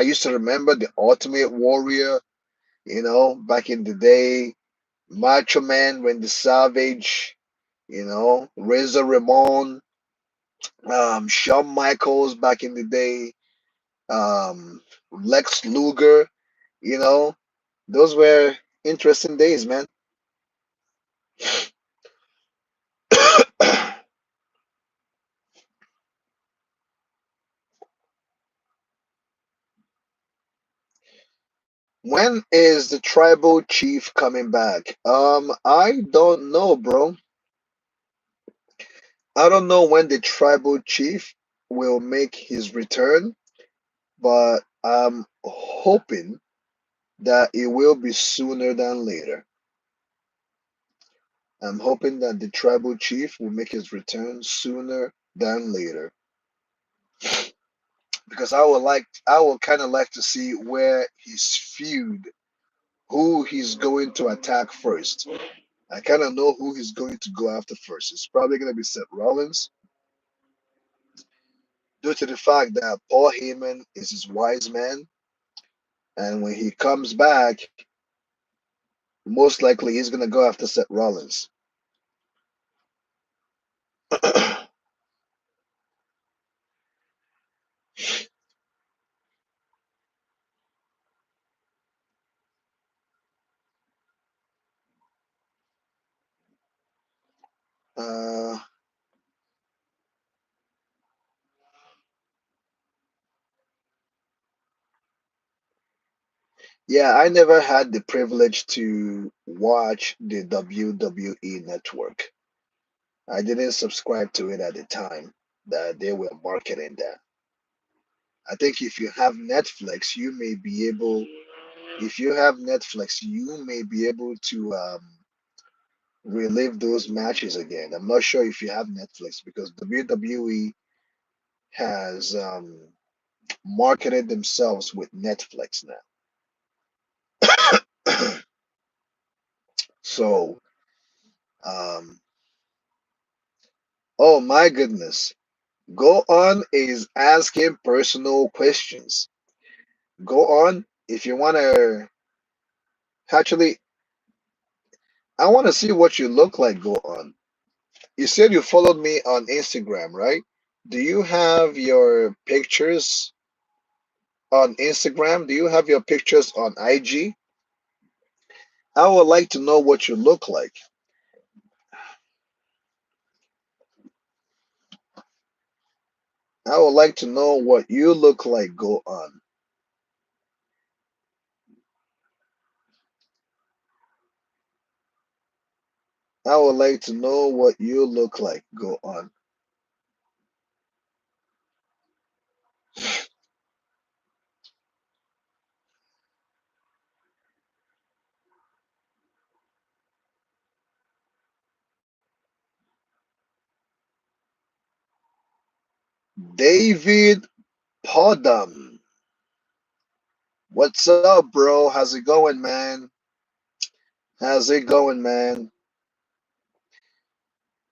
used to remember the Ultimate Warrior, back in the day, Macho Man, Randy Savage, Razor Ramon, Shawn Michaels back in the day, Lex Luger, you know, those were interesting days, man. When is the tribal chief coming back? I don't know, bro. I don't know when the tribal chief will make his return, but I'm hoping that it will be sooner than later. I'm hoping that the tribal chief will make his return sooner than later, because I would kind of like to see where his feud, who he's going to attack first. I kind of know who he's going to go after first. It's probably going to be Seth Rollins, due to the fact that Paul Heyman is his wise man, and when he comes back, most likely he's going to go after Seth Rollins. uh, yeah, I never had the privilege to watch the WWE network. I didn't subscribe to it at the time that they were marketing that. I think if you have Netflix, you may be able to relive those matches again. I'm not sure if you have Netflix, because WWE has marketed themselves with Netflix now. So, um, oh my goodness. Go on is asking personal questions. Go on if you want to. Actually, I want to see what you look like. Go on. You said you followed me on Instagram, right? Do you have your pictures on Instagram? Do you have your pictures on IG? I would like to know what you look like. I would like to know what you look like. Go on. I would like to know what you look like. Go on. David Podam. What's up, bro? How's it going, man? How's it going, man?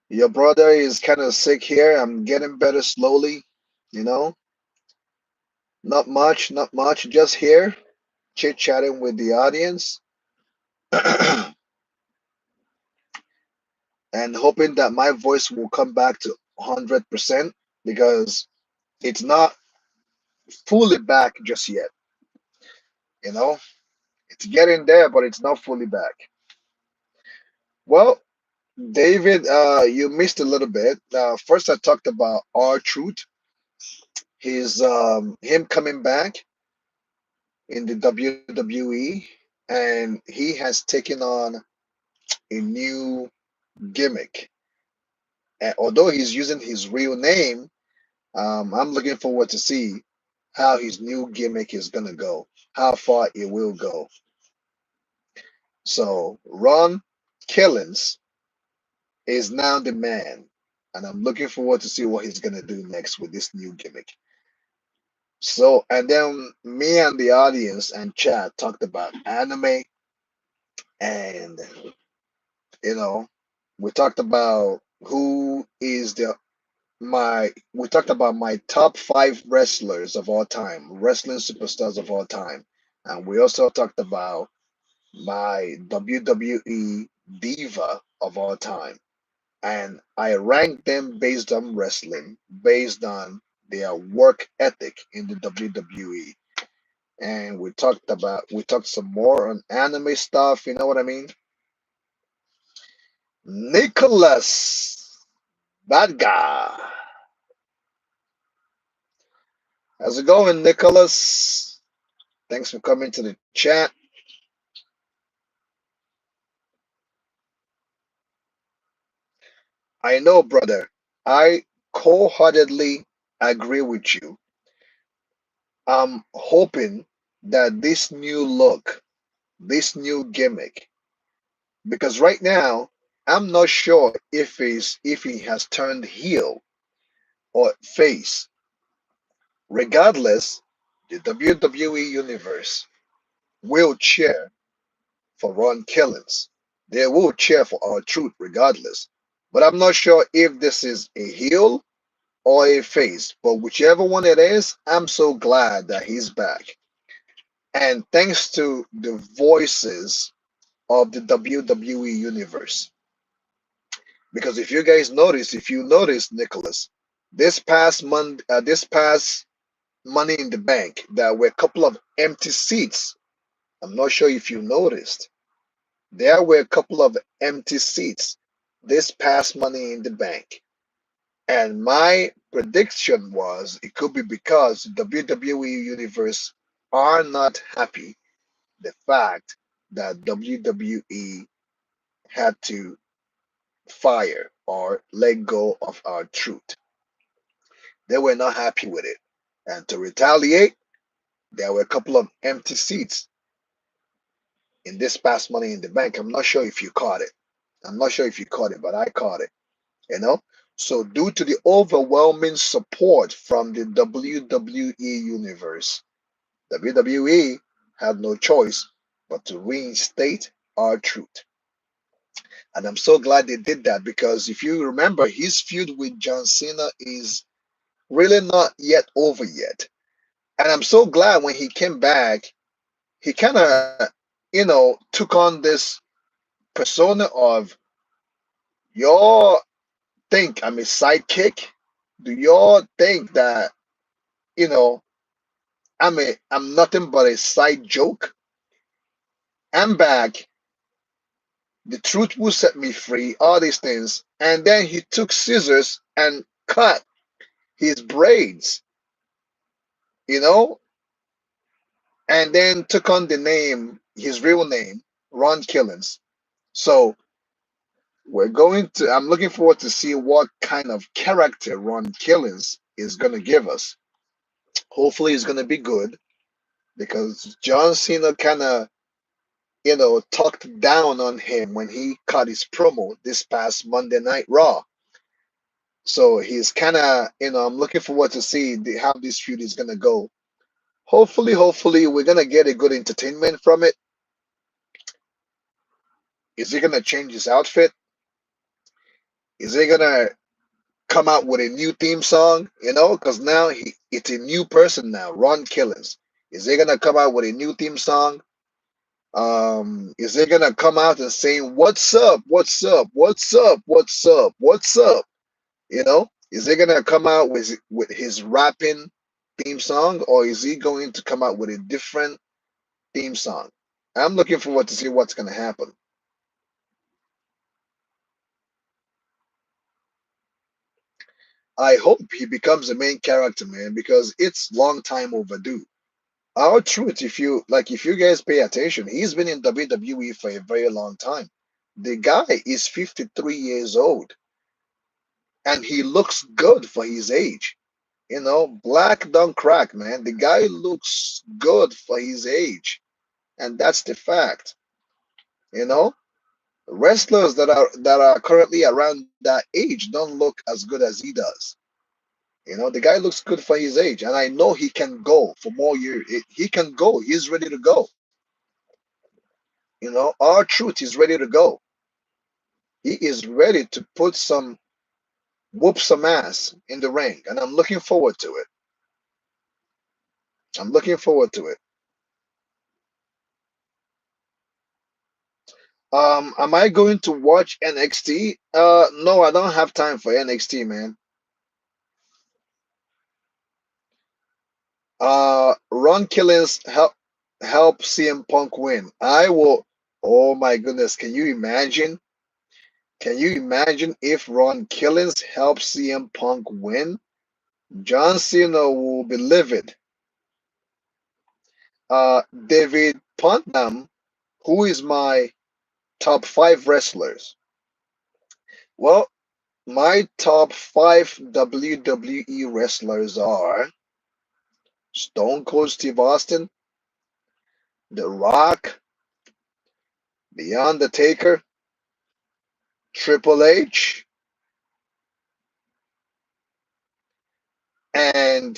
Your brother is kind of sick here. I'm getting better slowly, you know? Not much, not much. Just here, chit chatting with the audience. And hoping that my voice will come back to 100%, because it's not fully back just yet. You know, it's getting there, but it's not fully back. Well, David, you missed a little bit. First, I talked about R-Truth, him coming back in the WWE, and he has taken on a new gimmick. And although he's using his real name, I'm looking forward to see how his new gimmick is gonna go, how far it will go. So Ron Killings is now the man, and I'm looking forward to see what he's gonna do next with this new gimmick. So, and then me and the audience and chat talked about anime, and you know, we talked about who is the my we talked about my top five wrestlers of all time, wrestling superstars of all time, and we also talked about my WWE diva of all time. And I ranked them based on wrestling, based on their work ethic in the WWE. And we talked some more on anime stuff, you know what I mean? Nicholas, bad guy. How's it going, Nicholas? Thanks for coming to the chat. I know, brother. I wholeheartedly agree with you. I'm hoping that this new look, this new gimmick, because right now I'm not sure if he has turned heel or face. Regardless, the WWE universe will cheer for Ron Killings. They will cheer for our truth regardless. But I'm not sure if this is a heel or a face. But whichever one it is, I'm so glad that he's back. And thanks to the voices of the WWE universe. Because if you notice, Nicholas, this past Money in the Bank, there were a couple of empty seats. I'm not sure if you noticed. There were a couple of empty seats this past Money in the Bank. And my prediction was it could be because the WWE Universe are not happy the fact that WWE had to fire or let go of our truth. They were not happy with it. And to retaliate, there were a couple of empty seats in this past Money in the Bank. I'm not sure if you caught it. I'm not sure if you caught it, but I caught it. You know? So, due to the overwhelming support from the WWE Universe, WWE had no choice but to reinstate our truth. And I'm so glad they did that because if you remember, his feud with John Cena is really not yet over yet. And I'm so glad when he came back, he kind of, took on this persona of y'all think I'm his sidekick? Do y'all think that, you know, I'm nothing but a side joke? I'm back. The truth will set me free, all these things. And then he took scissors and cut his braids, you know, and then took on the name, his real name, Ron Killings. So I'm looking forward to see what kind of character Ron Killings is going to give us. Hopefully, it's going to be good because John Cena kind of, talked down on him when he cut his promo this past Monday Night Raw. So he's kind of, I'm looking forward to see how this feud is going to go. Hopefully, we're going to get a good entertainment from it. Is he going to change his outfit? Is he going to come out with a new theme song? Because now it's a new person now, Ron Killings. Is he going to come out with a new theme song? Is he going to come out and saying, "What's up? What's up? What's up? What's up? What's up?" Is he going to come out with his rapping theme song, or is he going to come out with a different theme song? I'm looking forward to see what's going to happen. I hope he becomes the main character, man, because it's long time overdue. Our truth, if you guys pay attention, he's been in WWE for a very long time. The guy is 53 years old. and he looks good for his age. Black don't crack, man. The guy looks good for his age, and that's the fact. You know, wrestlers that are currently around that age don't look as good as he does. The guy looks good for his age, and I know he can go for more years. He can go. He's ready to go. Our truth is ready to go. He is ready to whoop some ass in the ring, and I'm looking forward to it. I'm looking forward to it. Am I going to watch NXT? No, I don't have time for NXT, man. Ron Killings help CM Punk win. I will. Oh my goodness, can you imagine? Can you imagine if Ron Killings helps CM Punk win? John Cena will be livid. David Putnam, who is my top five wrestlers? Well, my top five WWE wrestlers are Stone Cold Steve Austin, The Rock, The Undertaker, Triple H, and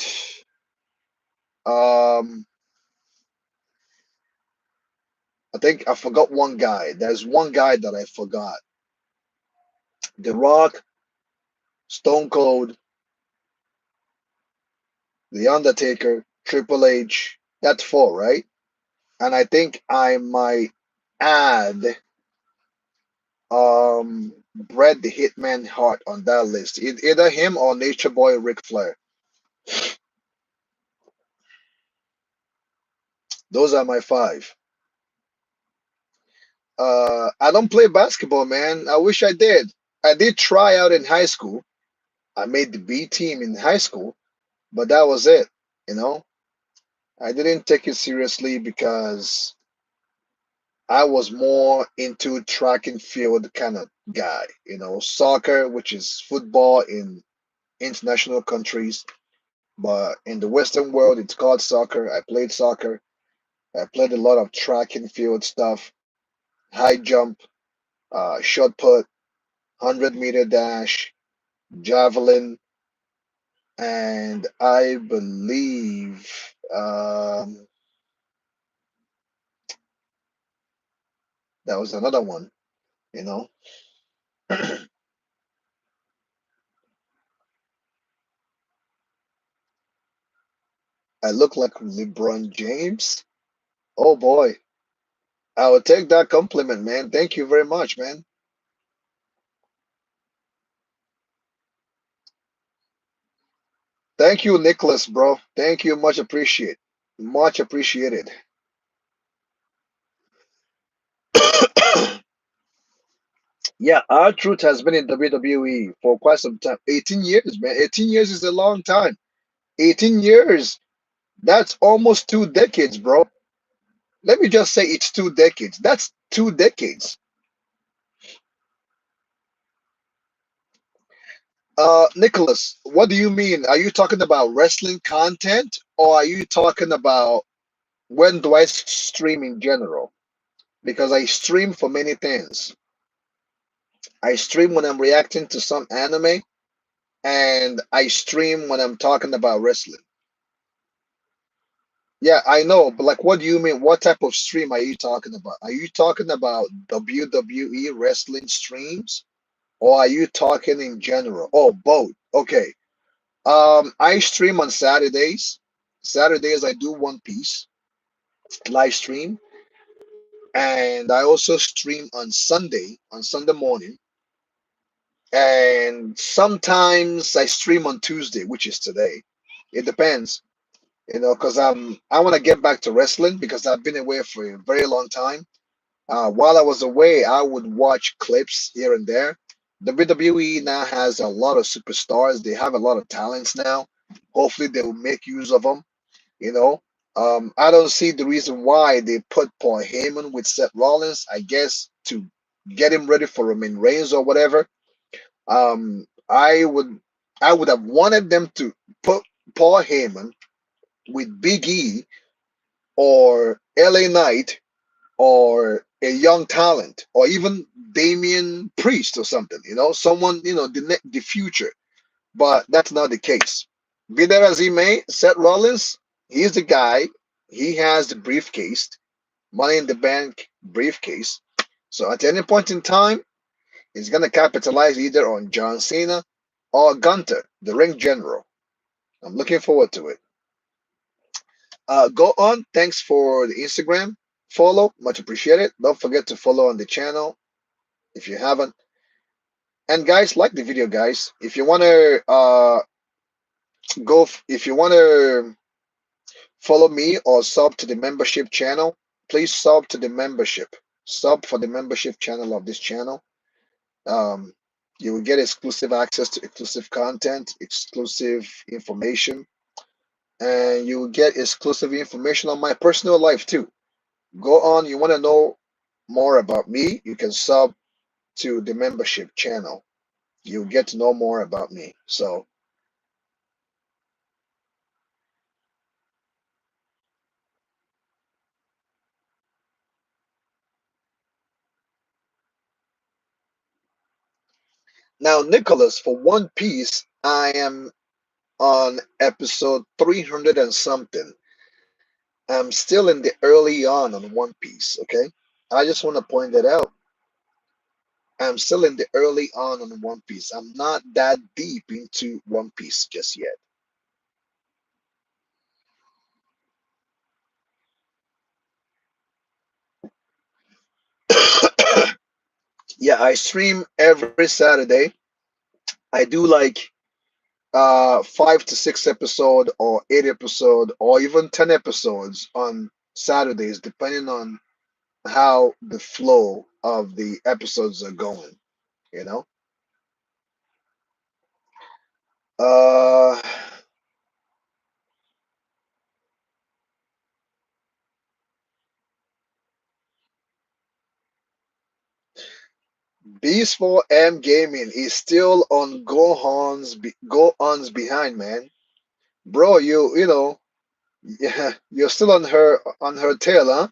I think I forgot one guy. There's one guy that I forgot. The Rock, Stone Cold, The Undertaker, Triple H. That's four, right? And I think I might add Bret the Hitman Hart on that list. Either him or Nature Boy Ric Flair. Those are my five. I don't play basketball, man. I wish I did. I did try out in high school. I made the B team in high school, but that was it. You know, I didn't take it seriously because I was more into track and field kind of guy. Soccer, which is football in international countries, but in the Western world, it's called soccer. I played soccer. I played a lot of track and field stuff, high jump, shot put, 100-meter dash, javelin, and I believe that was another one. You know, I look like LeBron James. Oh boy, I will take that compliment, man. Thank you very much, man. Thank you, Nicholas, bro. Thank you, much appreciate, much appreciated. Yeah, our truth has been in WWE for quite some time. 18 years, man. 18 years is a long time. 18 years. That's almost 2 decades, bro. Let me just say it's 2 decades. That's 2 decades. Nicholas, what do you mean? Are you talking about wrestling content or are you talking about when do I stream in general? Because I stream for many things. I stream when I'm reacting to some anime and I stream when I'm talking about wrestling. Yeah, I know, but like, what do you mean? What type of stream are you talking about? Are you talking about WWE wrestling streams, or are you talking in general? Oh, both. Okay. I stream on Saturdays. Saturdays I do One Piece live stream, and I also stream on Sunday morning, and sometimes I stream on Tuesday, which is today. It depends, because I want to get back to wrestling because I've been away for a very long time. While I was away, I would watch clips here and there. The WWE now has a lot of superstars. They have a lot of talents now. Hopefully, they will make use of them. You know, I don't see the reason why they put Paul Heyman with Seth Rollins. I guess to get him ready for Roman Reigns or whatever. I would I would have wanted them to put Paul Heyman with Big E or LA Knight or a young talent or even Damian Priest or something, someone, the future. But that's not the case. Be that as he may, Seth Rollins, he's the guy. He has the briefcase, Money in the Bank briefcase. So at any point in time, he's going to capitalize either on John Cena or Gunther, the ring general. I'm looking forward to it. Go on. Thanks for the Instagram follow. Much appreciated. Don't forget to follow on the channel if you haven't. And guys, like the video, guys. If you want to if you want to follow me or sub to the membership channel, please sub to the membership. Sub for the membership channel of this channel. Um, you will get exclusive access to exclusive content, exclusive information, and you will get exclusive information on my personal life too. Go on, you want to know more about me, you can sub to the membership channel. You'll get to know more about me. So now, Nicholas, for One Piece, I am on episode 300 and something. I'm still in the early on One Piece, okay? I just want to point that out. I'm still in the early on One Piece. I'm not that deep into One Piece just yet. Yeah, I stream every Saturday. I do like 5 to 6 episode or 8 episode or even 10 episodes on Saturdays, depending on how the flow of the episodes are going, you know. Uh Beast 4M Gaming is still on Gohan's behind, man. Bro, yeah, you're still on her tail, huh?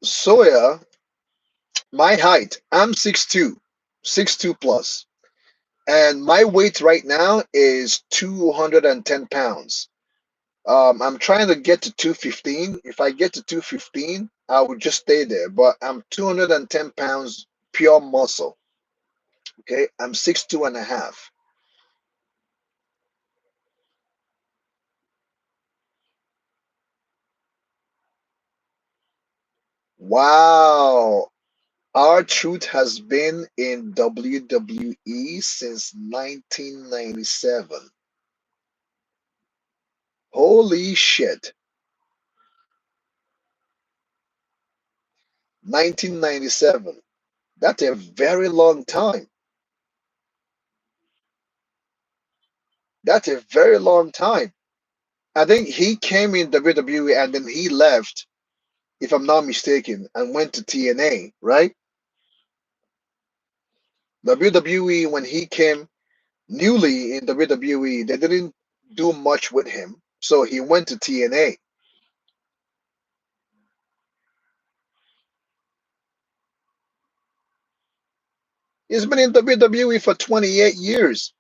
Soya, my height, I'm 6'2", 6'2" plus, and my weight right now is 210 pounds. I'm trying to get to 215. If I get to 215, I would just stay there. But I'm 210 pounds pure muscle. Okay, I'm 6'2" and a half. Wow. Our Truth has been in WWE since 1997. Holy shit. 1997. That's a very long time. That's a very long time. I think he came in WWE and then he left, if I'm not mistaken, and went to TNA, right? WWE, when he came newly in WWE, they didn't do much with him. So he went to TNA. He's been in WWE for 28 years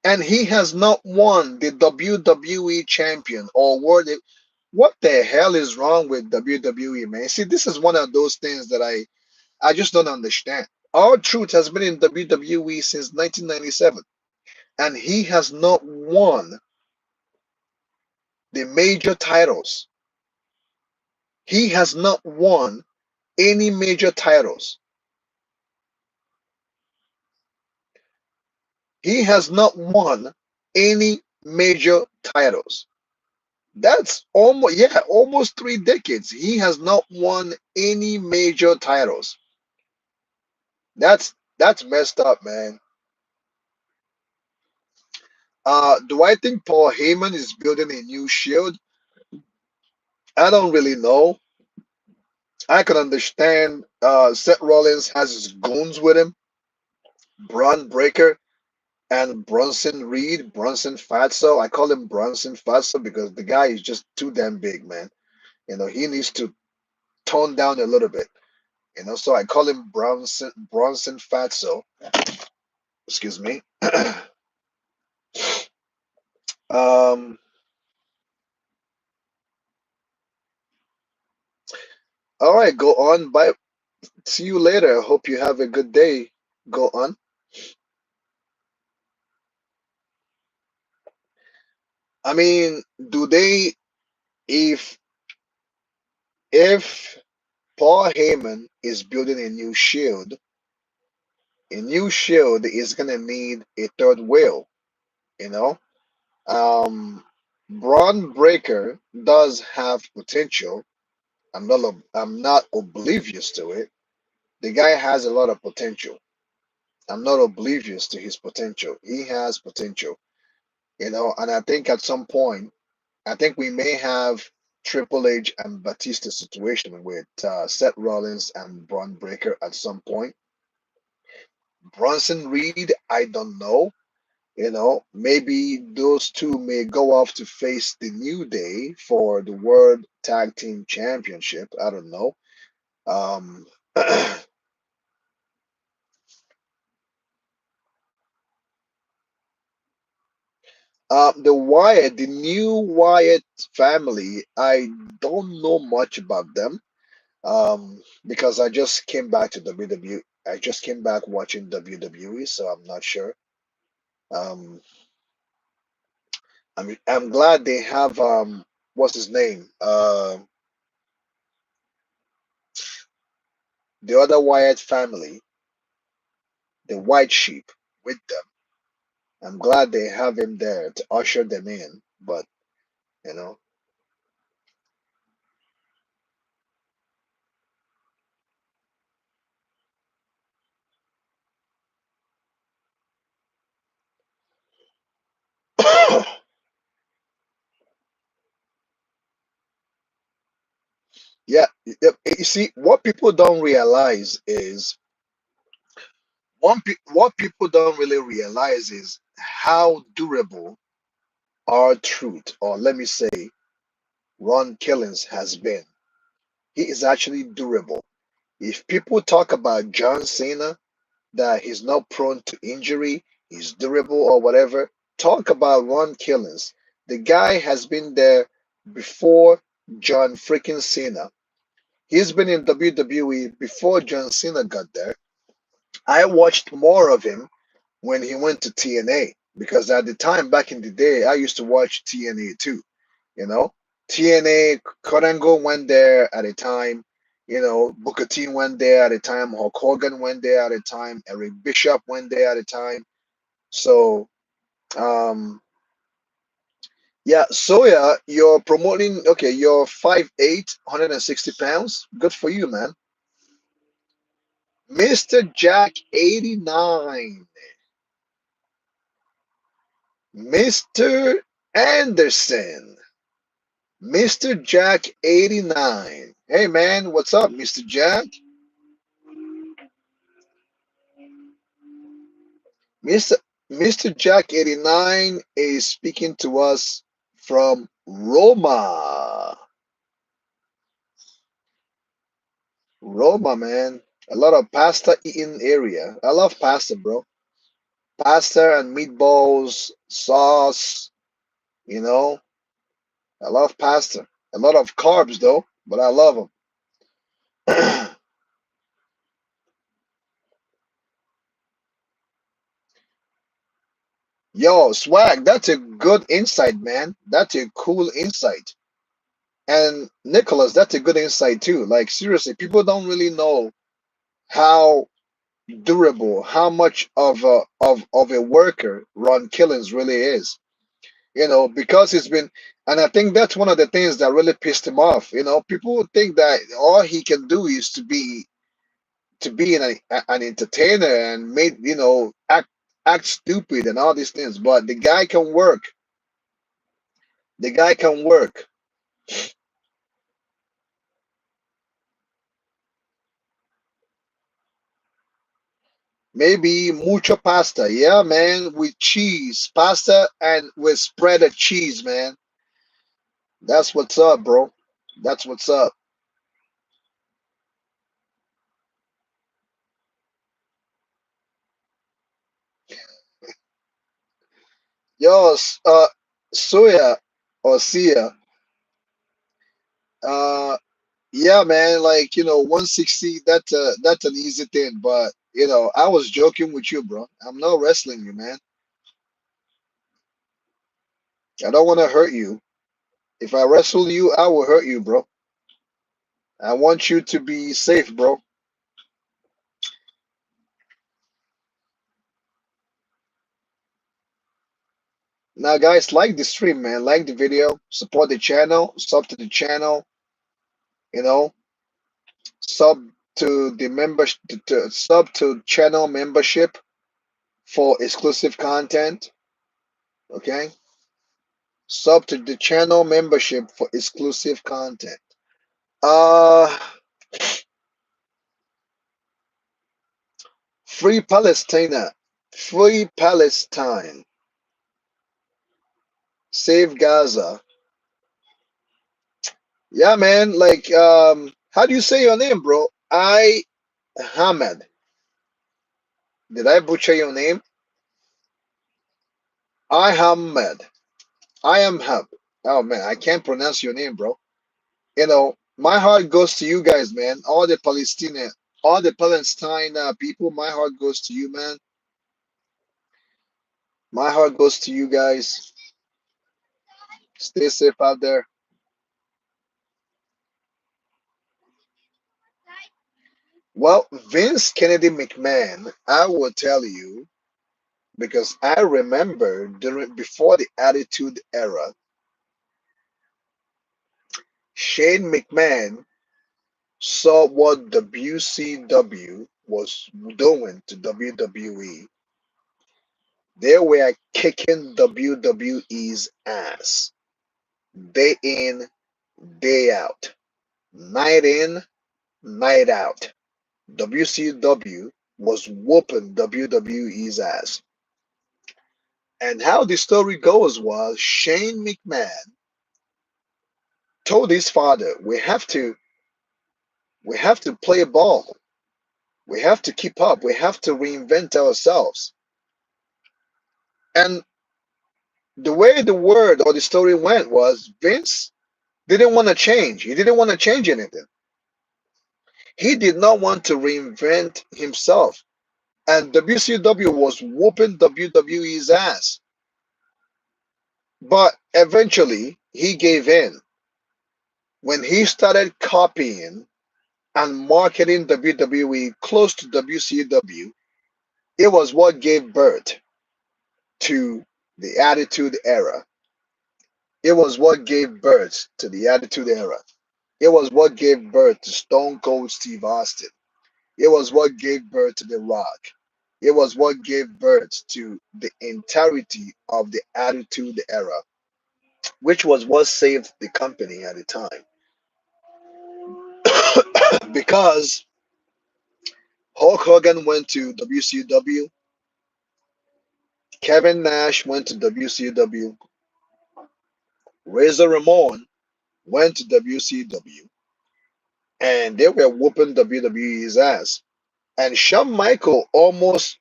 and he has not won the WWE champion or world. What the hell is wrong with WWE, man? See, this is one of those things that I just don't understand. Our Truth has been in WWE since 1997 and he has not won the major titles. He has not won any major titles. He has not won any major titles. That's almost, yeah, almost 3 decades. He has not won any major titles. That's messed up, man. Do I think Paul Heyman is building a new shield? I don't really know. I can understand Seth Rollins has his goons with him, Braun Breaker and Bronson Reed, Bronson Fatso. I call him Bronson Fatso because the guy is just too damn big, man. He needs to tone down a little bit. So I call him Bronson Fatso. Excuse me. um. All right, go on. Bye. See you later. Hope you have a good day. Go on. I mean, do they if if Paul Heyman is building a new shield is gonna need a third wheel, you know? Braun Breaker does have potential. I'm not oblivious to it. The guy has a lot of potential. I'm not oblivious to his potential. He has potential, and I think at some point, I think we may have Triple H and Batista situation with Seth Rollins and Braun Breaker at some point. Bronson Reed, I don't know. Maybe those two may go off to face the New Day for the World Tag Team Championship. I don't know. Um, the new Wyatt family, I don't know much about them. Because I just came back to WWE. I just came back watching WWE, so I'm not sure. Um, I'm glad they have what's his name? The other Wyatt family, the White Sheep, with them. I'm glad they have him there to usher them in. But you know, yeah. You see, what people don't realize is what people don't really realize is how durable our truth, or let me say, Ron Killings has been. He is actually durable. If people talk about John Cena, that he's not prone to injury, he's durable or whatever, talk about Ron Killings. The guy has been there before John freaking Cena. He's been in WWE before John Cena got there. I watched more of him when he went to TNA because at the time back in the day, I used to watch TNA too. You know, TNA, Korango went there at a time. Booker T went there at a time. Hulk Hogan went there at a time. Eric Bishop went there at a time. So, um, yeah, Soya, you're promoting. Okay, you're 5'8", 160 pounds. Good for you, man. Mr. Jack 89, Mr. Anderson, Mr. Jack 89. Hey, man, what's up, Mr. Jack? Mr. Mr. Jack 89 is speaking to us from Roma. Roma, man. A lot of pasta eating area. I love pasta, bro. Pasta and meatballs, sauce, you know. I love pasta. A lot of carbs, though, but I love them. Yo, swag, that's a good insight, man. That's a cool insight. And Nicholas, that's a good insight too. Like seriously, people don't really know how durable, how much of a worker Ron Killings really is. Because he's been, and I think that's one of the things that really pissed him off. People think that all he can do is to be an entertainer and make act stupid and all these things. But the guy can work. The guy can work. Maybe mucho pasta. Yeah, man, with cheese, pasta, and with spread of cheese, man. That's what's up, bro. That's what's up. Yo, soya or sia. Uh, yeah, man. Like 160. That's an easy thing. But I was joking with you, bro. I'm not wrestling you, man. I don't want to hurt you. If I wrestle you, I will hurt you, bro. I want you to be safe, bro. Now, guys, like the stream, man. Like the video. Support the channel. Sub to the channel. You know, sub to the members. Sub to channel membership for exclusive content. Okay. Sub to the channel membership for exclusive content. Uh, Free Palestina. Free Palestine. Save Gaza. Yeah, man. Like, how do you say your name, bro? Hamad. Did I butcher your name? I Hamad. I am Hab. Oh man, I can't pronounce your name, bro. My heart goes to you guys, man. All the Palestine people. My heart goes to you, man. My heart goes to you guys. Stay safe out there. Well, Vince Kennedy McMahon, I will tell you because I remember before the Attitude Era, Shane McMahon saw what WCW was doing to WWE. They were kicking WWE's ass day in, day out, night in, night out. WCW was whooping WWE's ass. And how the story goes was Shane McMahon told his father, we have to play ball. We have to keep up. We have to reinvent ourselves. And the way the word or the story went was Vince didn't want to change. He didn't want to change anything. He did not want to reinvent himself. And WCW was whooping WWE's ass. But eventually, he gave in. When he started copying and marketing WWE close to WCW, it was what gave birth to the Attitude Era. It was what gave birth to the Attitude Era. It was what gave birth to Stone Cold Steve Austin. It was what gave birth to The Rock. It was what gave birth to the entirety of the Attitude Era, which was what saved the company at the time. Because Hulk Hogan went to WCW, Kevin Nash went to WCW, Razor Ramon went to WCW, and they were whooping WWE's ass. And Shawn Michaels almost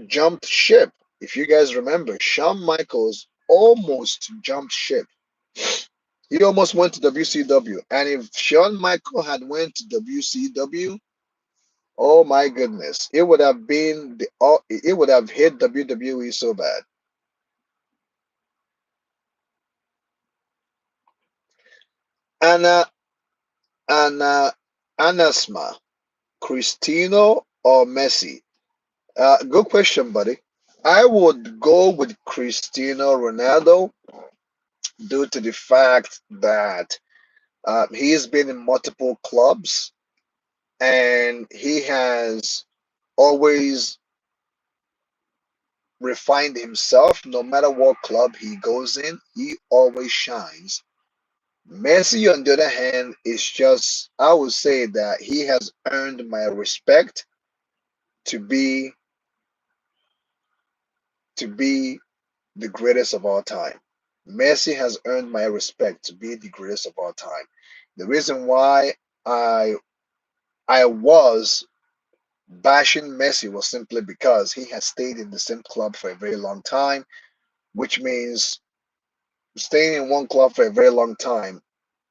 jumped ship. If you guys remember, Shawn Michaels almost jumped ship. He almost went to WCW. And if Shawn Michaels had went to WCW, oh my goodness, it would have hit WWE so bad. Anna Anna Anasma, Cristiano or Messi? Good question, buddy. I would go with Cristiano Ronaldo due to the fact that he's been in multiple clubs and he has always refined himself. No matter what club he goes in, he always shines. Messi, on the other hand, is just, I would say that he has earned my respect to be to be the greatest of all time. Messi has earned my respect to be the greatest of all time. The reason why I I was bashing Messi was simply because he has stayed in the same club for a very long time, which means staying in one club for a very long time.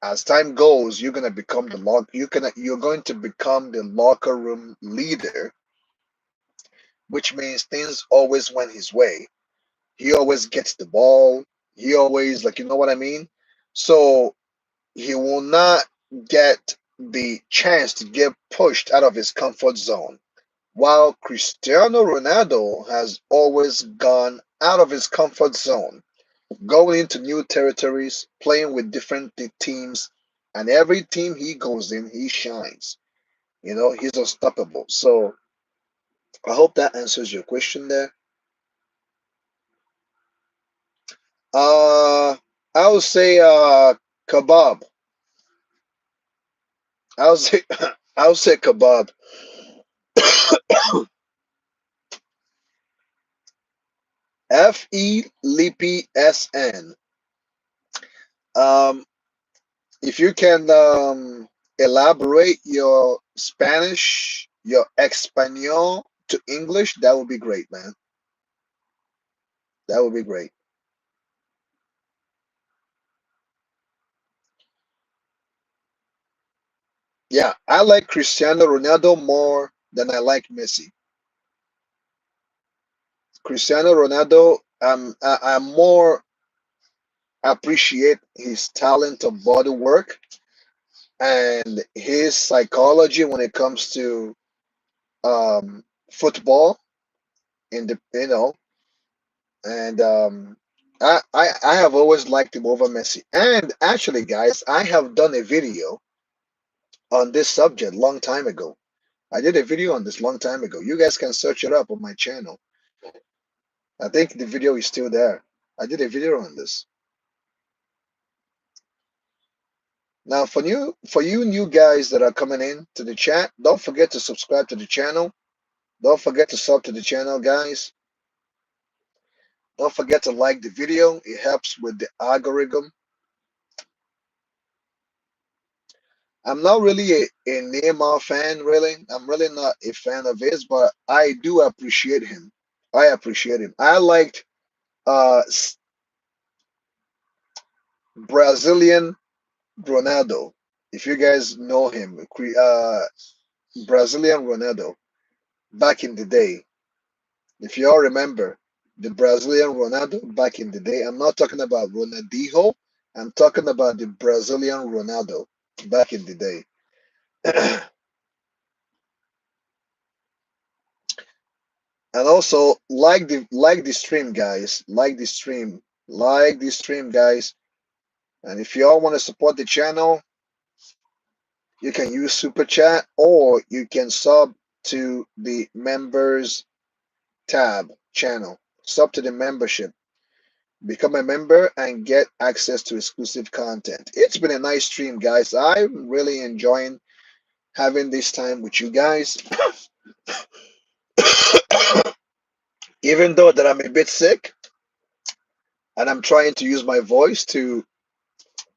As time goes, you're going to become the locker room leader, which means things always went his way. He always gets the ball. He always, like, you know what I mean? So he will not get the chance to get pushed out of his comfort zone. While Cristiano Ronaldo has always gone out of his comfort zone, going into new territories, playing with different teams, and every team he goes in, he shines. You know, he's unstoppable. So I hope that answers your question there. Uh, I would say kebab. I would say I would say kebab. FELIPSN. Um, if you can elaborate your Spanish, your Espanol to English, that would be great, man. That would be great. Yeah, I like Cristiano Ronaldo more than I like Messi. Cristiano Ronaldo, I more appreciate his talent of body work and his psychology when it comes to football in the and I have always liked him over Messi. And actually, guys, I have done a video on this subject long time ago. I did a video on this long time ago. You guys can search it up on my channel. I think the video is still there. I did a video on this. Now, for you new guys that are coming in to the chat, don't forget to subscribe to the channel. Don't forget to sub to the channel, guys. Don't forget to like the video. It helps with the algorithm. I'm not really a Neymar fan, really. I'm really not a fan of his, but I do appreciate him. I appreciate him. I liked Brazilian Ronaldo. If you guys know him, Brazilian Ronaldo back in the day. If you all remember the Brazilian Ronaldo back in the day, I'm not talking about Ronaldinho. I'm talking about the Brazilian Ronaldo back in the day. And also like the stream, guys. Like the stream, guys. And if y'all want to support the channel, you can use super chat or you can sub to the members tab channel. Sub to the membership. Become a member and get access to exclusive content. It's been a nice stream, guys. I'm really enjoying having this time with you guys. Even though that I'm a bit sick and I'm trying to use my voice to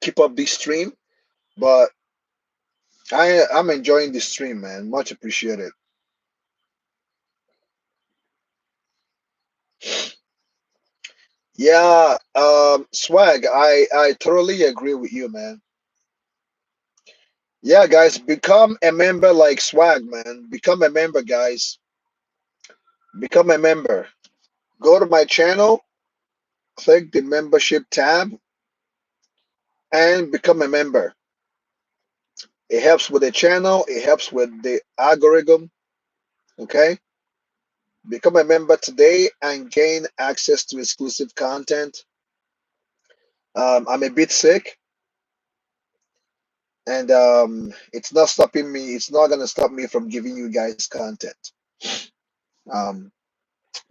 keep up this stream, but I'm enjoying this stream, man. Much appreciated. Yeah, Swag, I totally agree with you, man. Yeah, guys, become a member like Swag, man. Become a member, guys. Become a member. Go to my channel, click the membership tab, and become a member. It helps with the channel, it helps with the algorithm. Okay? Become a member today and gain access to exclusive content. I'm a bit sick, and it's not gonna stop me from giving you guys content. Um,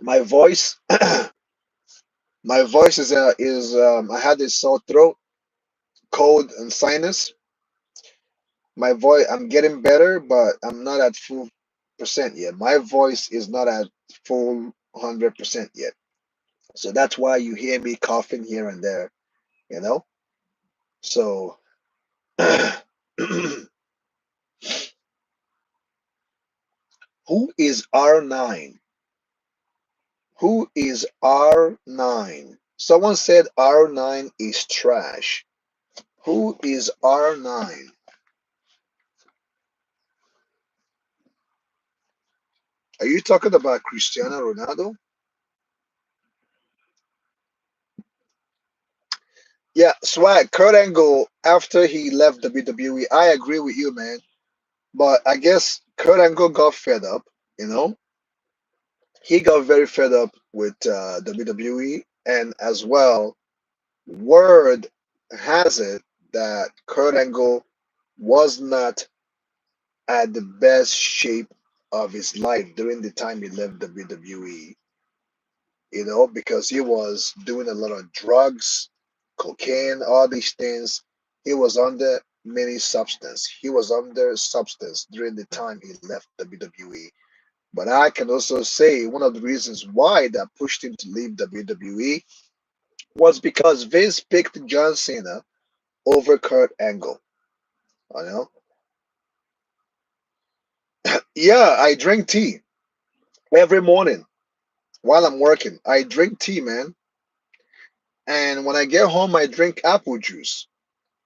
my voice, my voice is I had a sore throat, cold, and sinus. My voice, I'm getting better, but I'm not at full percent yet. My voice is not at full 100% yet. So that's why you hear me coughing here and there, you know? So who is R9? Who is R9? Someone said R9 is trash. Who is R9? Are you talking about Cristiano Ronaldo? Yeah, Swag, Kurt Angle, after he left the WWE, I agree with you, man. But I guess Kurt Angle got fed up, you know? He got very fed up with WWE, and as well, word has it that Kurt Angle was not at the best shape of his life during the time he left WWE, because he was doing a lot of drugs, cocaine, all these things. He was under many substance. He was under substance during the time he left WWE. But I can also say one of the reasons why that pushed him to leave WWE was because Vince picked John Cena over Kurt Angle. You know? Yeah, I drink tea every morning while I'm working. I drink tea, man. And when I get home, I drink apple juice.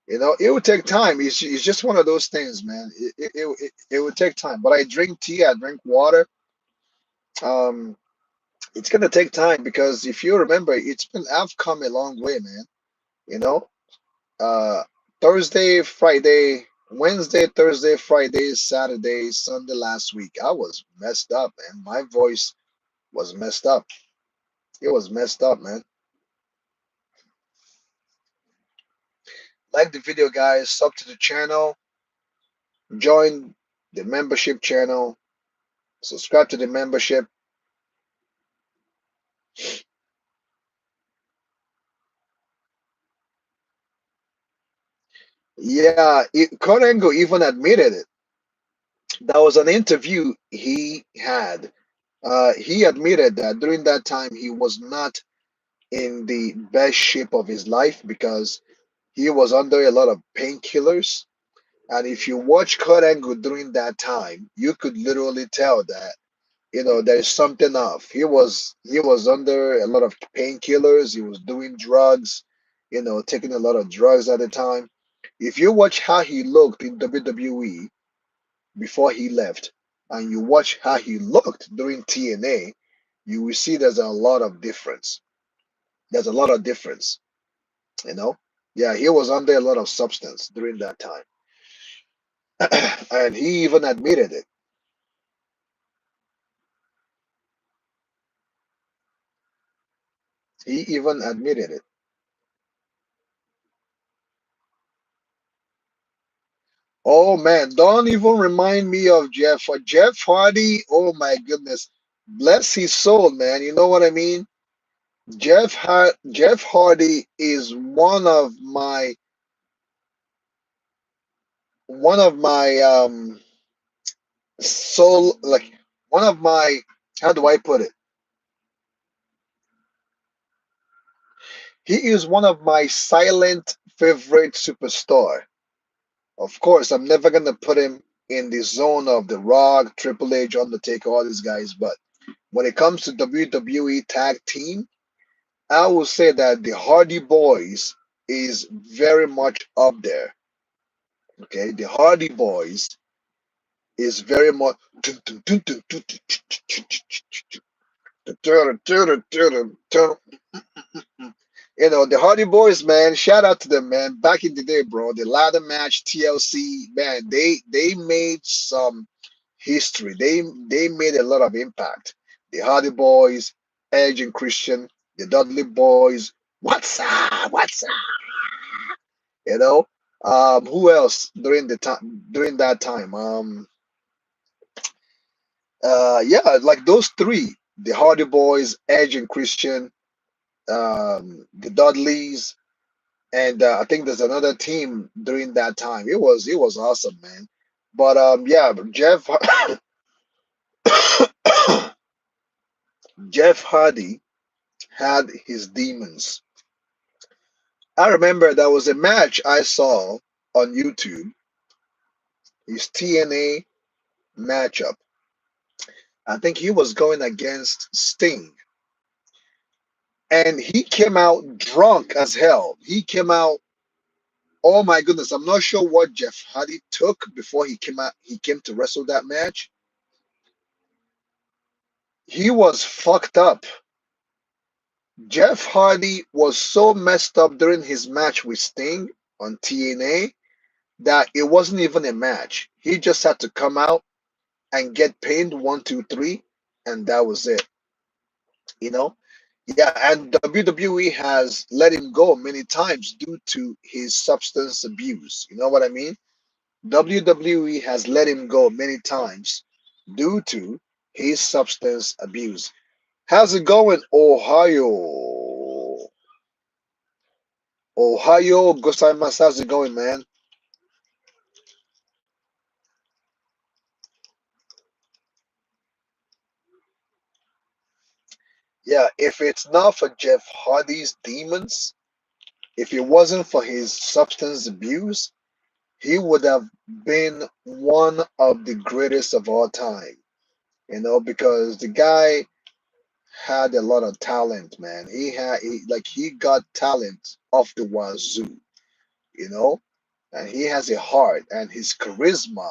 It would take time. It's just one of those things, man. It would take time. But I drink tea, I drink water. Um, it's gonna take time because if you remember, I've come a long way, man. You know, uh, Thursday, Friday, Wednesday, Thursday, Friday, Saturday, Sunday last week, I was messed up, man. My voice was messed up. It was messed up, man. Like the video, guys. Sub to the channel. Join the membership channel. Subscribe to the membership. Yeah, Kurt Angle even admitted it. That was an interview he had. He admitted that during that time he was not in the best shape of his life because he was under a lot of painkillers. And if you watch Kurt Angle during that time, you could literally tell that there's something off. He was under a lot of painkillers. He was doing drugs, taking a lot of drugs at the time. If you watch how he looked in WWE before he left, and you watch how he looked during TNA, you will see there's a lot of difference. There's a lot of difference, you know. Yeah, he was under a lot of substance during that time, and he even admitted it. He even admitted it. Oh man, don't even remind me of Jeff. Jeff Hardy, oh my goodness. Bless his soul, man. You know what I mean? Jeff Hardy is one of my soul, like one of my, how do I put it? He is one of my silent favorite superstar. Of course, I'm never gonna put him in the zone of The Rock, Triple H, Undertaker, all these guys, but when it comes to WWE tag team, I will say that the Hardy Boys is very much up there. Okay, the Hardy Boys is very much. The Hardy Boys, man. Shout out to them, man. Back in the day, bro. The ladder match, TLC, man. They made some history. They made a lot of impact. The Hardy Boys, Edge and Christian, the Dudley Boys. What's up? What's up? You know, who else during that time? Yeah, like those three, the Hardy Boys, Edge and Christian, the Dudleys, and I think there's another team during that time. It was awesome, man. But yeah, Jeff Hardy had his demons. I remember there was a match I saw on YouTube, his TNA matchup. I think he was going against Sting, and he came out drunk as hell. He came out, oh my goodness, I'm not sure what Jeff Hardy took before he came out. He came to wrestle that match. He was fucked up. Jeff Hardy was so messed up during his match with Sting on TNA that it wasn't even a match. He just had to come out and get pinned 1, 2, 3, and that was it. You know? Yeah, and WWE has let him go many times due to his substance abuse. You know what I mean? WWE has let him go many times due to his substance abuse. How's it going, Ohio? Ohio Gozaimasu, how's it going, man? Yeah, if it's not for Jeff Hardy's demons, if it wasn't for his substance abuse, he would have been one of the greatest of all time. Because the guy had a lot of talent, man. He got talent off the wazoo, you know, and he has a heart and his charisma.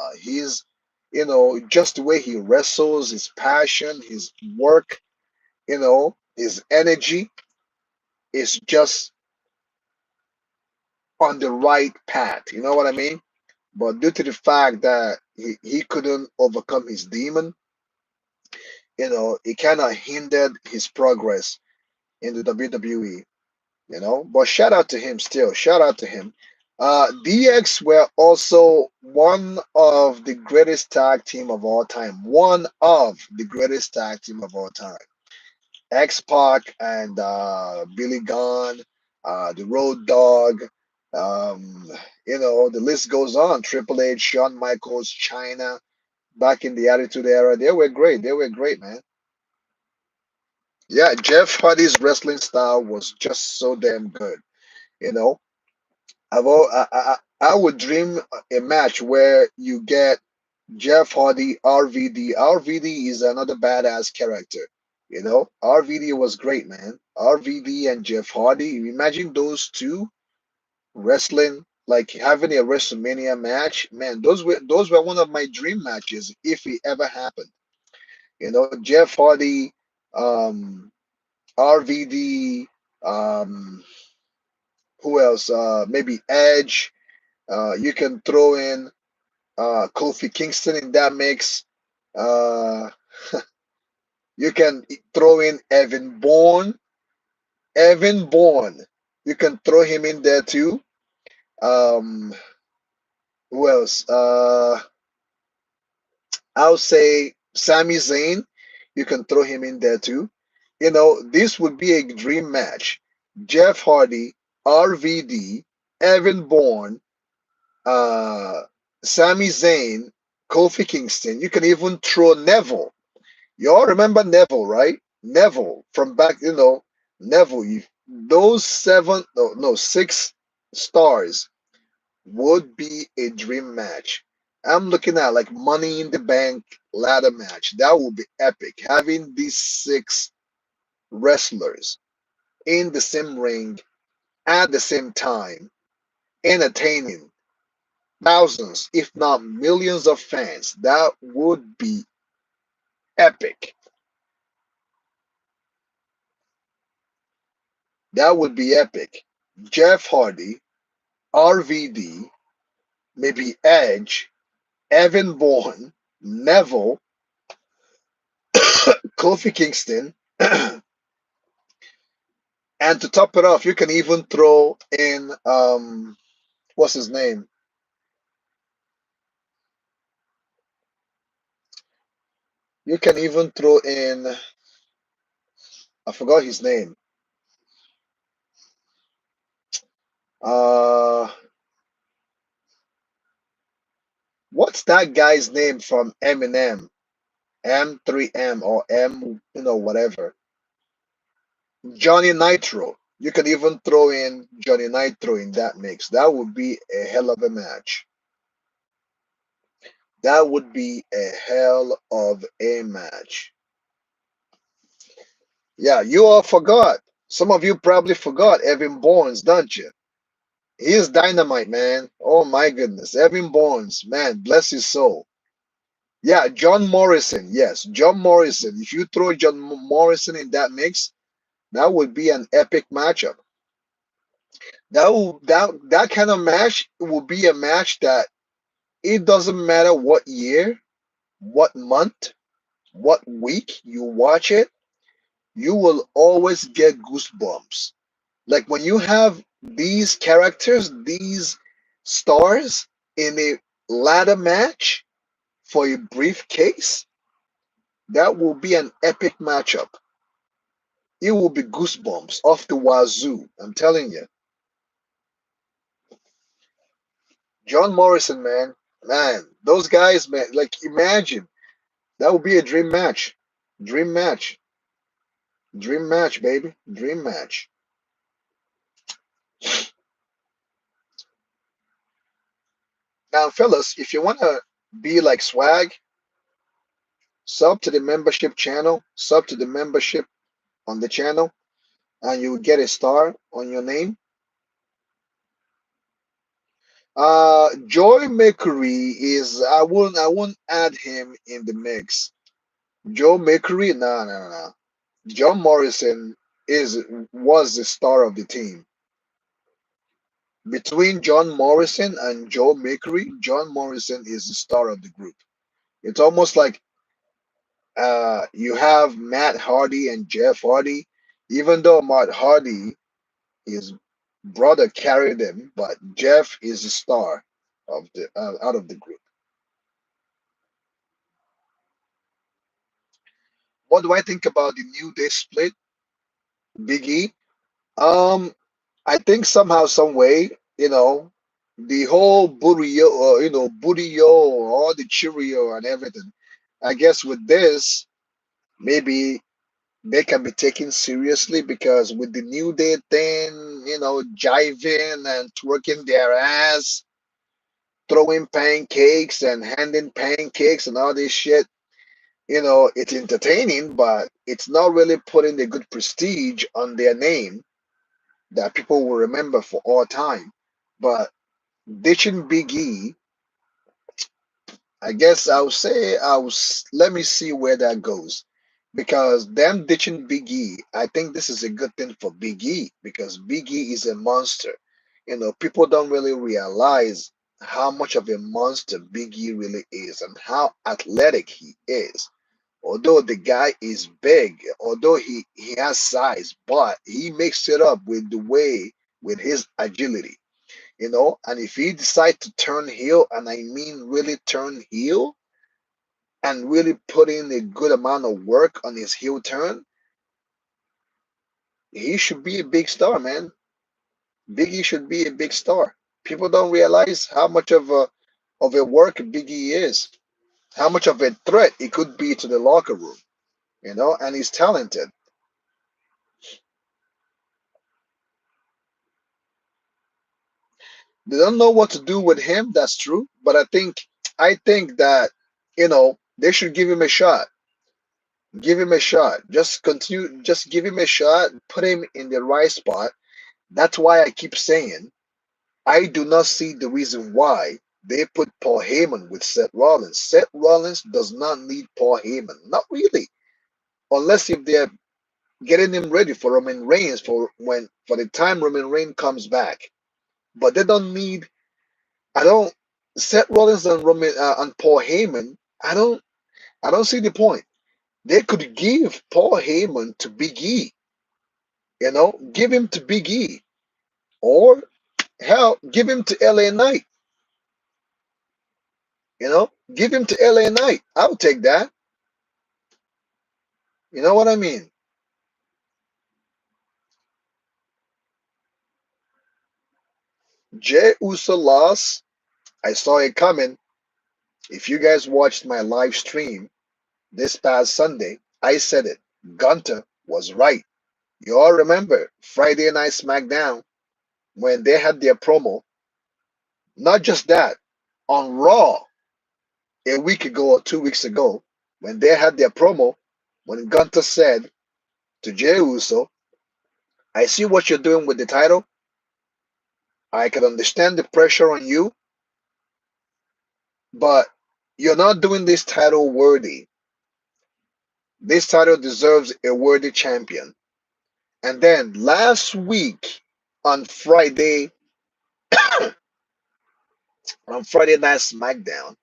Just the way he wrestles, his passion, his work, his energy is just on the right path. You know what I mean? But due to the fact that he couldn't overcome his demon, it kind of hindered his progress in the WWE. But shout out to him still. Shout out to him. DX were also one of the greatest tag team of all time. One of the greatest tag team of all time. X Pac and Billy Gunn, the Road Dog. Um, the list goes on. Triple H, Shawn Michaels, China, back in the Attitude Era. They were great. They were great, man. Yeah, Jeff Hardy's wrestling style was just so damn good. You know, I would dream a match where you get Jeff Hardy, RVD. RVD is another badass character. RVD was great, man. RVD and Jeff Hardy. Imagine those two wrestling, like having a WrestleMania match. Man, those were one of my dream matches if it ever happened. Jeff Hardy, um, RVD, um, who else? Maybe Edge. You can throw in Kofi Kingston in that mix. Uh, you can throw in Evan Bourne. Evan Bourne. You can throw him in there too. Um, who else? I'll say Sami Zayn. You can throw him in there too. This would be a dream match. Jeff Hardy, RVD, Evan Bourne, uh, Sami Zayn, Kofi Kingston. You can even throw Neville. You all remember Neville, right? Neville from back, Neville. Those seven, no, 6 stars would be a dream match. I'm looking at like Money in the Bank ladder match. That would be epic. Having these 6 wrestlers in the same ring at the same time, entertaining thousands, if not millions of fans. That would be epic. That would be epic. Jeff Hardy, RVD, maybe Edge, Evan Bourne, Neville, Kofi Kingston, and to top it off, you can even throw in what's his name? You can even throw in, I forgot his name. Uh what's that guy's name from Eminem? M3M or M, whatever. Johnny Nitro. You could even throw in Johnny Nitro in that mix. That would be a hell of a match. That would be a hell of a match. Yeah, you all forgot. Some of you probably forgot Evan Bourne, don't you? He is dynamite, man. Oh my goodness. Evan Bourne, man, bless his soul. Yeah, John Morrison. Yes, John Morrison. If you throw Morrison in that mix, that would be an epic matchup. That kind of match will be a match that it doesn't matter what year, what month, what week you watch it, you will always get goosebumps. Like when you have these characters, these stars in a ladder match for a briefcase, that will be an epic matchup. It will be goosebumps off the wazoo. I'm telling you. John Morrison, man, those guys, man, like imagine that would be a dream match. Dream match. Dream match, baby. Dream match. Now, fellas, if you want to be like Swag, sub to the membership channel, sub to the membership on the channel, and you will get a star on your name. Joy Mercury is I won't add him in the mix. Joe Mercury, no, no, no, no. John Morrison is was the star of the team. Between John Morrison and Joe Mercury, John Morrison is the star of the group. It's almost like you have Matt Hardy and Jeff Hardy, even though Matt Hardy, his brother carried him, but Jeff is the star of the out of the group. What do I think about the New Day split? Big E. Um, I think somehow, some way, the whole Burio, Burio, all the Cheerio and everything. I guess with this, maybe they can be taken seriously because with the New Day thing, jiving and twerking their ass, throwing pancakes and handing pancakes and all this shit, it's entertaining, but it's not really putting a good prestige on their name that people will remember for all time. But ditching Big E, I guess I'll say let me see where that goes. Because them ditching Big E, I think this is a good thing for Big E because Big E is a monster. People don't really realize how much of a monster Big E really is and how athletic he is. Although the guy is big, although he has size, but he makes it up with the way with his agility. And if he decide to turn heel, and I mean really turn heel, and really put in a good amount of work on his heel turn, he should be a big star, man. Biggie should be a big star. People don't realize how much of a work Biggie is, how much of a threat he could be to the locker room, and he's talented. They don't know what to do with him, that's true, but I think that, they should give him a shot. Give him a shot. Just continue, just give him a shot, put him in the right spot. That's why I keep saying I do not see the reason why they put Paul Heyman with Seth Rollins. Seth Rollins does not need Paul Heyman. Not really. Unless if they're getting him ready for Roman Reigns for the time Roman Reigns comes back. But they don't need I don't Seth Rollins and Paul Heyman, I don't see the point. They could give Paul Heyman to Big E, give him to Big E. Or hell, give him to LA Knight. Give him to LA Knight. I'll take that. You know what I mean? Jey Uso lost. I saw it coming. If you guys watched my live stream this past Sunday, I said it. Gunther was right. You all remember Friday Night SmackDown when they had their promo. Not just that, on Raw a week ago or 2 weeks ago, when they had their promo, when Gunther said to Jey Uso, I see what you're doing with the title. I can understand the pressure on you, but you're not doing this title worthy. This title deserves a worthy champion. And then last week on Friday, on Friday Night SmackDown,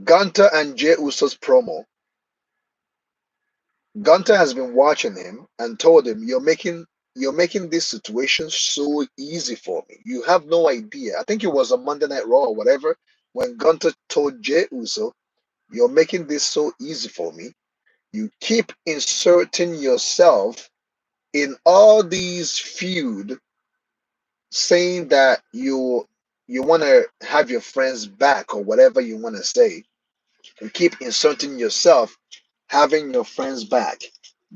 Gunther and Jey Uso's promo. Gunther has been watching him and told him, "You're making this situation so easy for me. You have no idea." I think it was on Monday Night Raw or whatever when Gunther told Jey Uso, "You're making this so easy for me. You keep inserting yourself in all these feud, saying that you want to have your friends back or whatever you want to say. You keep inserting yourself, having your friends back.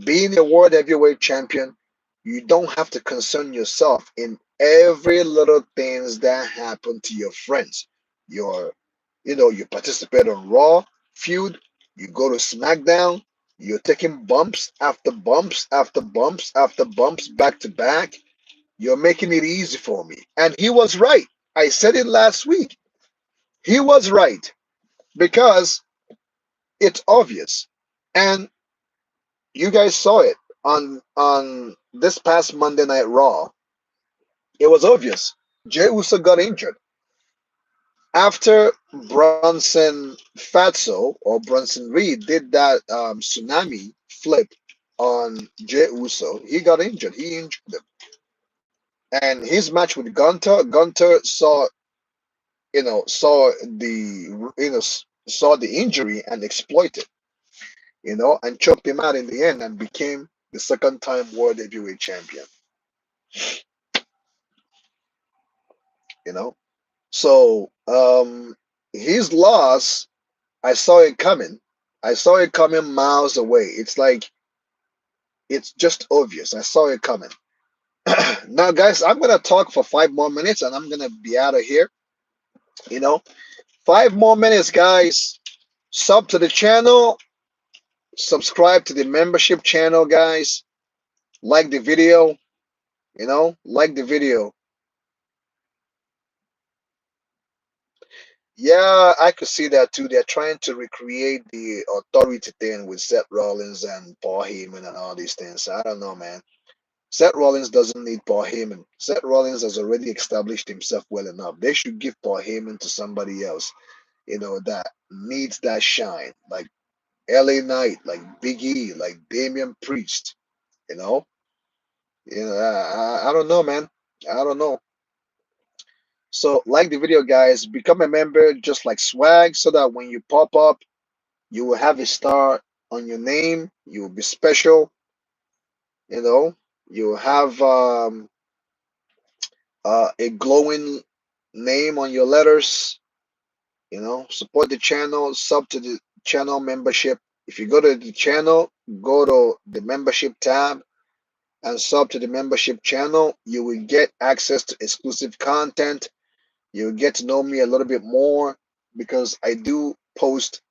Being a world heavyweight champion, you don't have to concern yourself in every little things that happen to your friends. Your, you participate on Raw feud, you go to SmackDown, you're taking bumps after bumps after bumps after bumps back to back. You're making it easy for me." And he was right. I said it last week. He was right because it's obvious. And you guys saw it on this past Monday Night Raw. It was obvious. Jey Uso got injured after Bronson Fatso or Bronson Reed did that tsunami flip on Jey Uso. He got injured. He injured him, and his match with Gunther saw the injury and exploited, and choked him out in the end and became the second time world heavyweight champion. You know, so his loss, I saw it coming. I saw it coming miles away. It's like it's just obvious. I saw it coming. Now, guys, I'm gonna talk for 5 more minutes and I'm gonna be out of here. You know, 5 more minutes, guys. Sub to the channel, subscribe to the membership channel, guys. Like the video, like the video. Yeah, I could see that too. They're trying to recreate the authority thing with Seth Rollins and Paul Heyman and all these things. I don't know, man. Seth Rollins doesn't need Paul Heyman. Seth Rollins has already established himself well enough. They should give Paul Heyman to somebody else, that needs that shine, like LA Knight, like Big E, like Damian Priest. You know, I don't know, man. I don't know. So like the video, guys. Become a member, just like Swag, so that when you pop up, you will have a star on your name. You will be special. You know, you will have a glowing name on your letters. Support the channel, sub to the channel membership. If you go to the channel, go to the membership tab and sub to the membership channel. You will get access to exclusive content. You'll get to know me a little bit more because I do post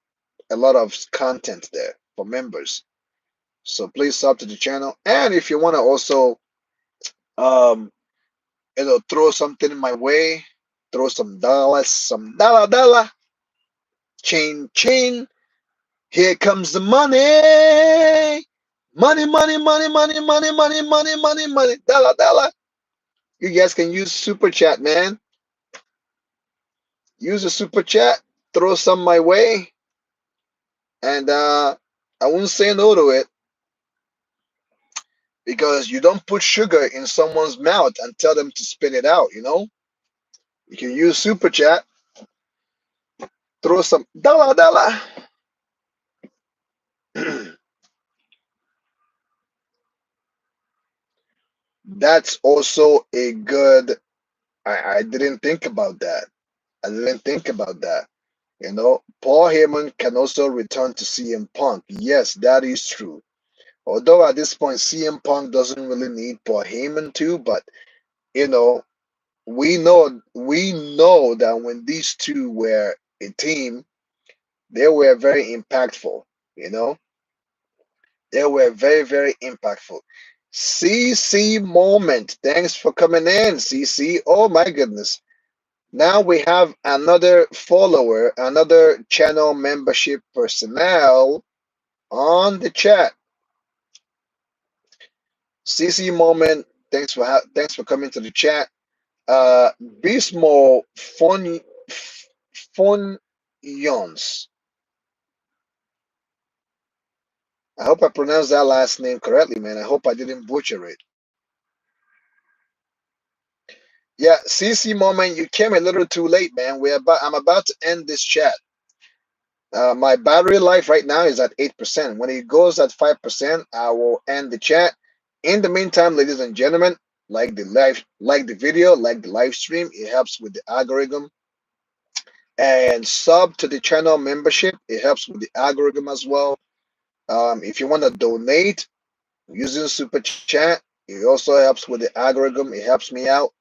a lot of content there for members. So please sub to the channel. And if you want to also um throw something in my way, throw some dollars, some dollar, chain, chain. Here comes the money. Money, money, money, money, money, money, money, money, money, dollar. You guys can use super chat, man. Use a super chat, throw some my way, and I won't say no to it because you don't put sugar in someone's mouth and tell them to spit it out. You can use super chat, throw some dollar. That's also a good. I didn't think about that. I didn't think about that. Paul Heyman can also return to CM Punk. Yes, that is true. Although at this point CM Punk doesn't really need Paul Heyman too, but you know, we know that when these two were a team, they were very impactful. You know, they were very, very impactful. CC moment. Thanks for coming in, CC. Oh my goodness. Now we have another follower, another channel membership personnel on the chat. CC moment. Thanks for coming to the chat. Bismo Fon Yons. I hope I pronounced that last name correctly, man. I hope I didn't butcher it. Yeah, CC moment, you came a little too late, man. I'm about to end this chat. My battery life right now is at 8%. When it goes at 5%, I will end the chat. In the meantime, ladies and gentlemen, like the video, like the live stream. It helps with the algorithm. And sub to the channel membership. It helps with the algorithm as well. If you want to donate using super chat, it also helps with the algorithm. It helps me out.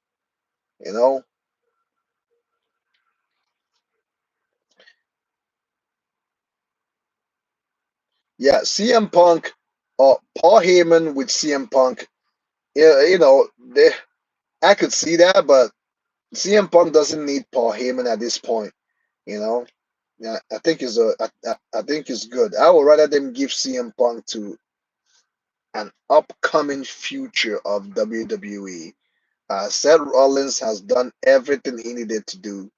You know, yeah, CM Punk or Paul Heyman with CM Punk. Yeah, I could see that, but CM Punk doesn't need Paul Heyman at this point. You know, yeah, I think it's good. I would rather them give CM Punk to an upcoming future of WWE. Seth Rollins has done everything he needed to do.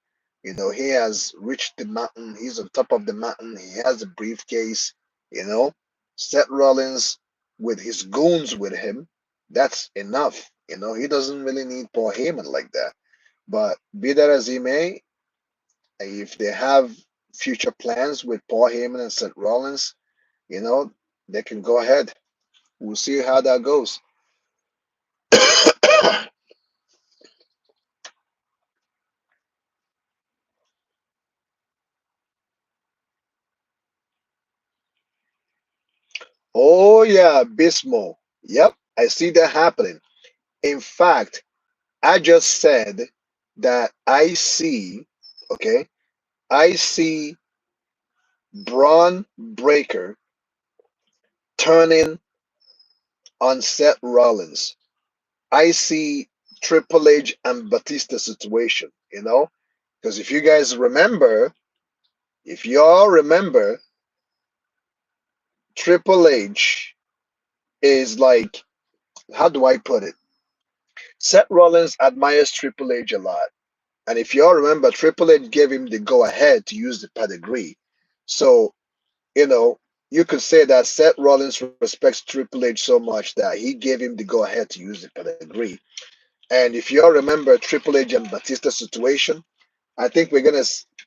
He has reached the mountain. He's on top of the mountain. He has a briefcase. You know, Seth Rollins with his goons with him, that's enough. He doesn't really need Paul Heyman like that. But be that as he may, if they have future plans with Paul Heyman and Seth Rollins, you know, they can go ahead. We'll see how that goes. Oh yeah, Bismo. Yep, I see that happening. In fact, I just said that okay, I see Braun Breaker turning on Seth Rollins. I see Triple H and Batista situation, because if y'all remember, Triple H is like, how do I put it? Seth Rollins admires Triple H a lot. And if y'all remember, Triple H gave him the go ahead to use the pedigree. So, you know, you could say that Seth Rollins respects Triple H so much that he gave him the go ahead to use the pedigree. And if y'all remember Triple H and Batista situation, I think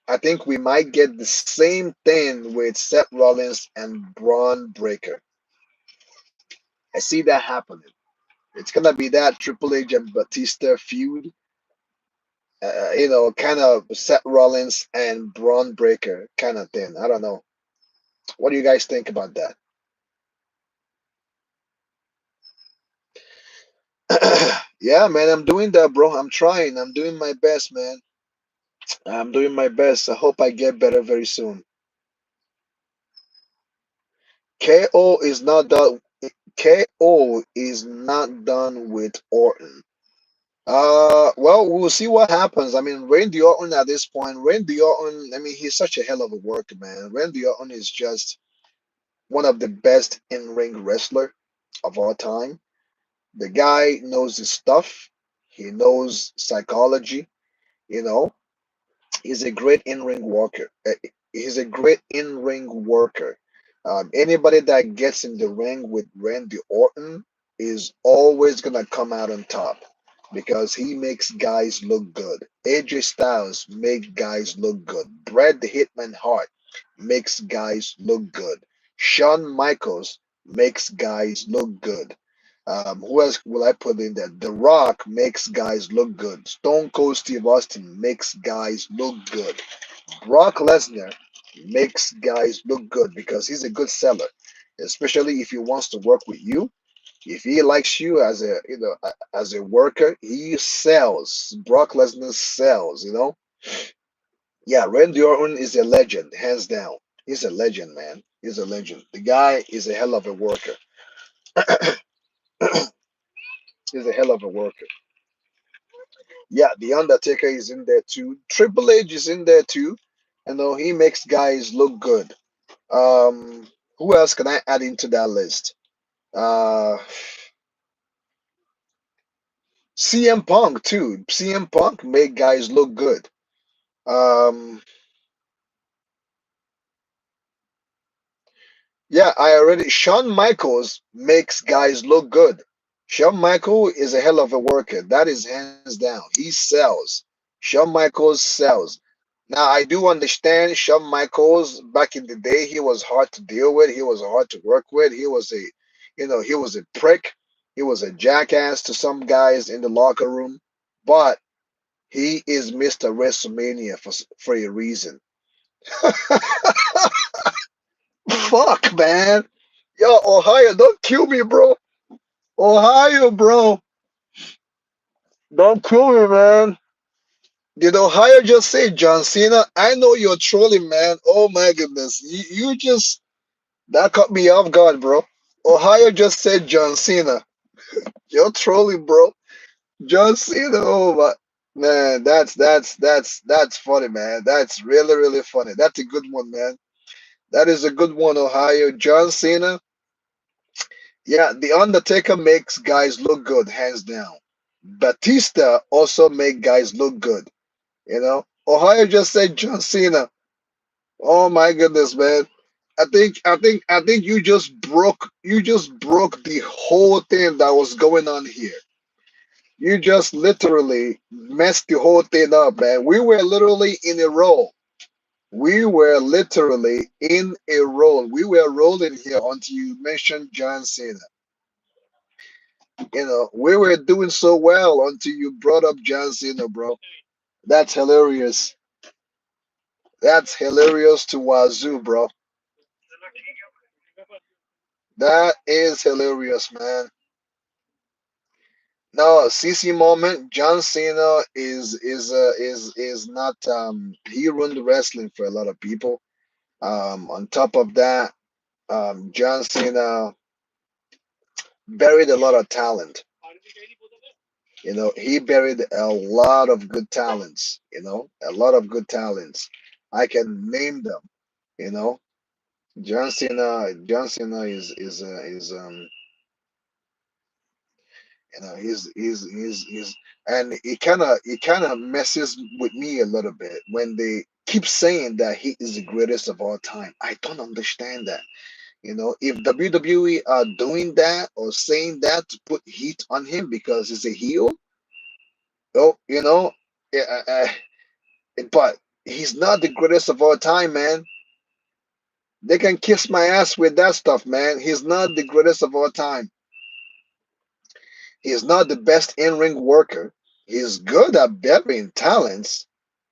I think we might get the same thing with Seth Rollins and Braun Breaker. I see that happening. It's gonna be that Triple H and Batista feud, kind of Seth Rollins and Braun Breaker kind of thing. I don't know. What do you guys think about that? Yeah, man, I'm doing that, bro. I'm trying. I'm doing my best, man. I'm doing my best. I hope I get better very soon. KO is not done. KO is not done with Orton. Well, we'll see what happens. I mean, Randy Orton at this point, Randy Orton, I mean, he's such a hell of a worker, man. Randy Orton is just one of the best in-ring wrestler of all time. The guy knows his stuff. He knows psychology. You know, he's a great in-ring worker. He's a great in-ring worker. Anybody that gets in the ring with Randy Orton is always gonna come out on top because he makes guys look good. AJ Styles makes guys look good. Bret the Hitman Hart makes guys look good. Shawn Michaels makes guys look good. Who else will I put in there? The Rock makes guys look good. Stone Cold Steve Austin makes guys look good. Brock Lesnar makes guys look good because he's a good seller. especially if he wants to work with you. If he likes you as a as a worker, he sells. Brock Lesnar sells. Yeah, Randy Orton is a legend, hands down. He's a legend, man. He's a legend. The guy is a hell of a worker. He's a hell of a worker. Yeah, The Undertaker is in there too. Triple H is in there too. He makes guys look good. Who else can I add into that list? Uh, CM Punk too. CM Punk make guys look good. Um, yeah, I already. Shawn Michaels makes guys look good. Shawn Michaels is a hell of a worker. That is hands down. He sells. Shawn Michaels sells. Now I do understand Shawn Michaels back in the day. He was hard to deal with. He was hard to work with. He was a prick. He was a jackass to some guys in the locker room. But he is Mr. WrestleMania for a reason. Fuck, man. Yo, Ohio, don't kill me, bro. Ohio, bro. Don't kill me, man. Did Ohio just say John Cena? I know you're trolling, man. Oh my goodness. You just that caught me off guard, bro. Ohio just said John Cena. You're trolling, bro. John Cena. Oh my man, that's funny, man. That's really, really funny. That's a good one, man. That is a good one, Ohio. John Cena. Yeah, The Undertaker makes guys look good, hands down. Batista also make guys look good. Ohio just said John Cena. Oh my goodness, man. I think you just broke the whole thing that was going on here. You just literally messed the whole thing up, man. We were literally in a roll. We were literally in a roll. We were rolling here until you mentioned John Cena. We were doing so well until you brought up John Cena, bro. That's hilarious. That's hilarious to Wazoo, bro. That is hilarious, man. No, CC moment. John Cena is not he ruined wrestling for a lot of people. On top of that, John Cena buried a lot of talent. He buried a lot of good talents. A lot of good talents. I can name them. You know, John Cena is and it kind of messes with me a little bit when they keep saying that he is the greatest of all time. I don't understand that. If WWE are doing that or saying that to put heat on him because he's a heel, oh, yeah, but he's not the greatest of all time, man. They can kiss my ass with that stuff, man. He's not the greatest of all time. He's not the best in-ring worker. He's good at burying talents.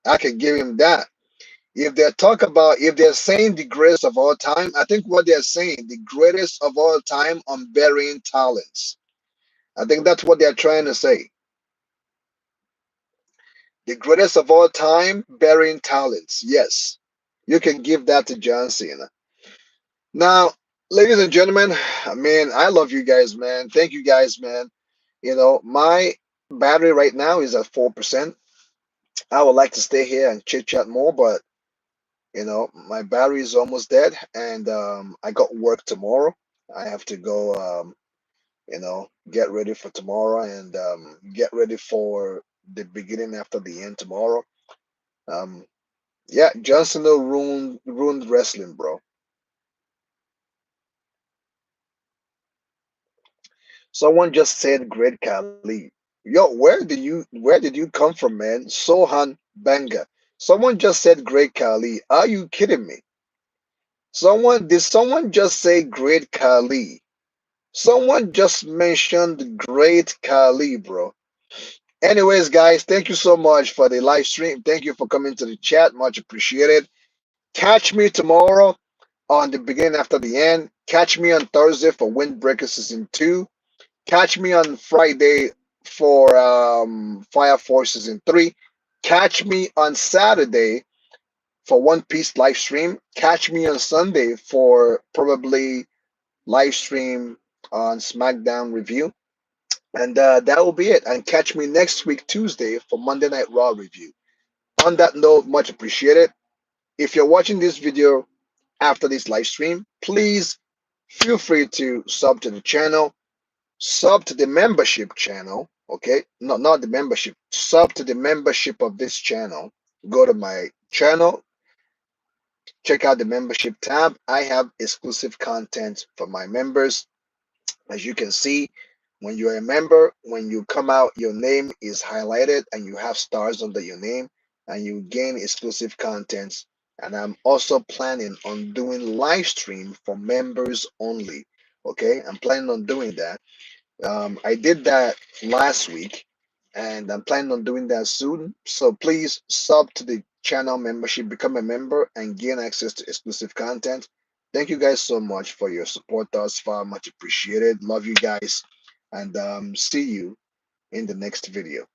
I can give him that. If they're saying the greatest of all time, I think what they're saying, the greatest of all time on burying talents. I think that's what they're trying to say. The greatest of all time burying talents. Yes. You can give that to John Cena. Now, ladies and gentlemen, man, I love you guys, man. Thank you guys, man. My battery right now is at 4%. I would like to stay here and chit chat more, but my battery is almost dead, and I got work tomorrow. I have to go, get ready for tomorrow and get ready for the beginning after the end tomorrow. Um, yeah, John Cena ruined wrestling, bro. Someone just said Great Khali. Yo, where did you come from, man? Sohan Banga. Someone just said Great Khali. Are you kidding me? Did someone just say Great Khali? Someone just mentioned Great Khali, bro. Anyways, guys, thank you so much for the live stream. Thank you for coming to the chat. Much appreciated. Catch me tomorrow. on the beginning after the end. Catch me on Thursday for Windbreaker Season 2. Catch me on Friday for Fire Force Season 3. Catch me on Saturday for One Piece live stream. Catch me on Sunday for probably live stream on SmackDown review. And that will be it. And catch me next week, Tuesday, for Monday Night Raw review. On that note, much appreciated. If you're watching this video after this live stream, please feel free to sub to the channel, sub to the membership channel. Okay, not the membership, sub to the membership of this channel. Go to my channel, check out the membership tab. I have exclusive content for my members. As you can see, when you're a member, when you come out, your name is highlighted and you have stars under your name and you gain exclusive contents. And I'm also planning on doing live stream for members only. Okay, I'm planning on doing that. I did that last week and I'm planning on doing that soon. So please sub to the channel membership, become a member, and gain access to exclusive content. Thank you guys so much for your support thus far. Much appreciated. Love you guys. And see you in the next video.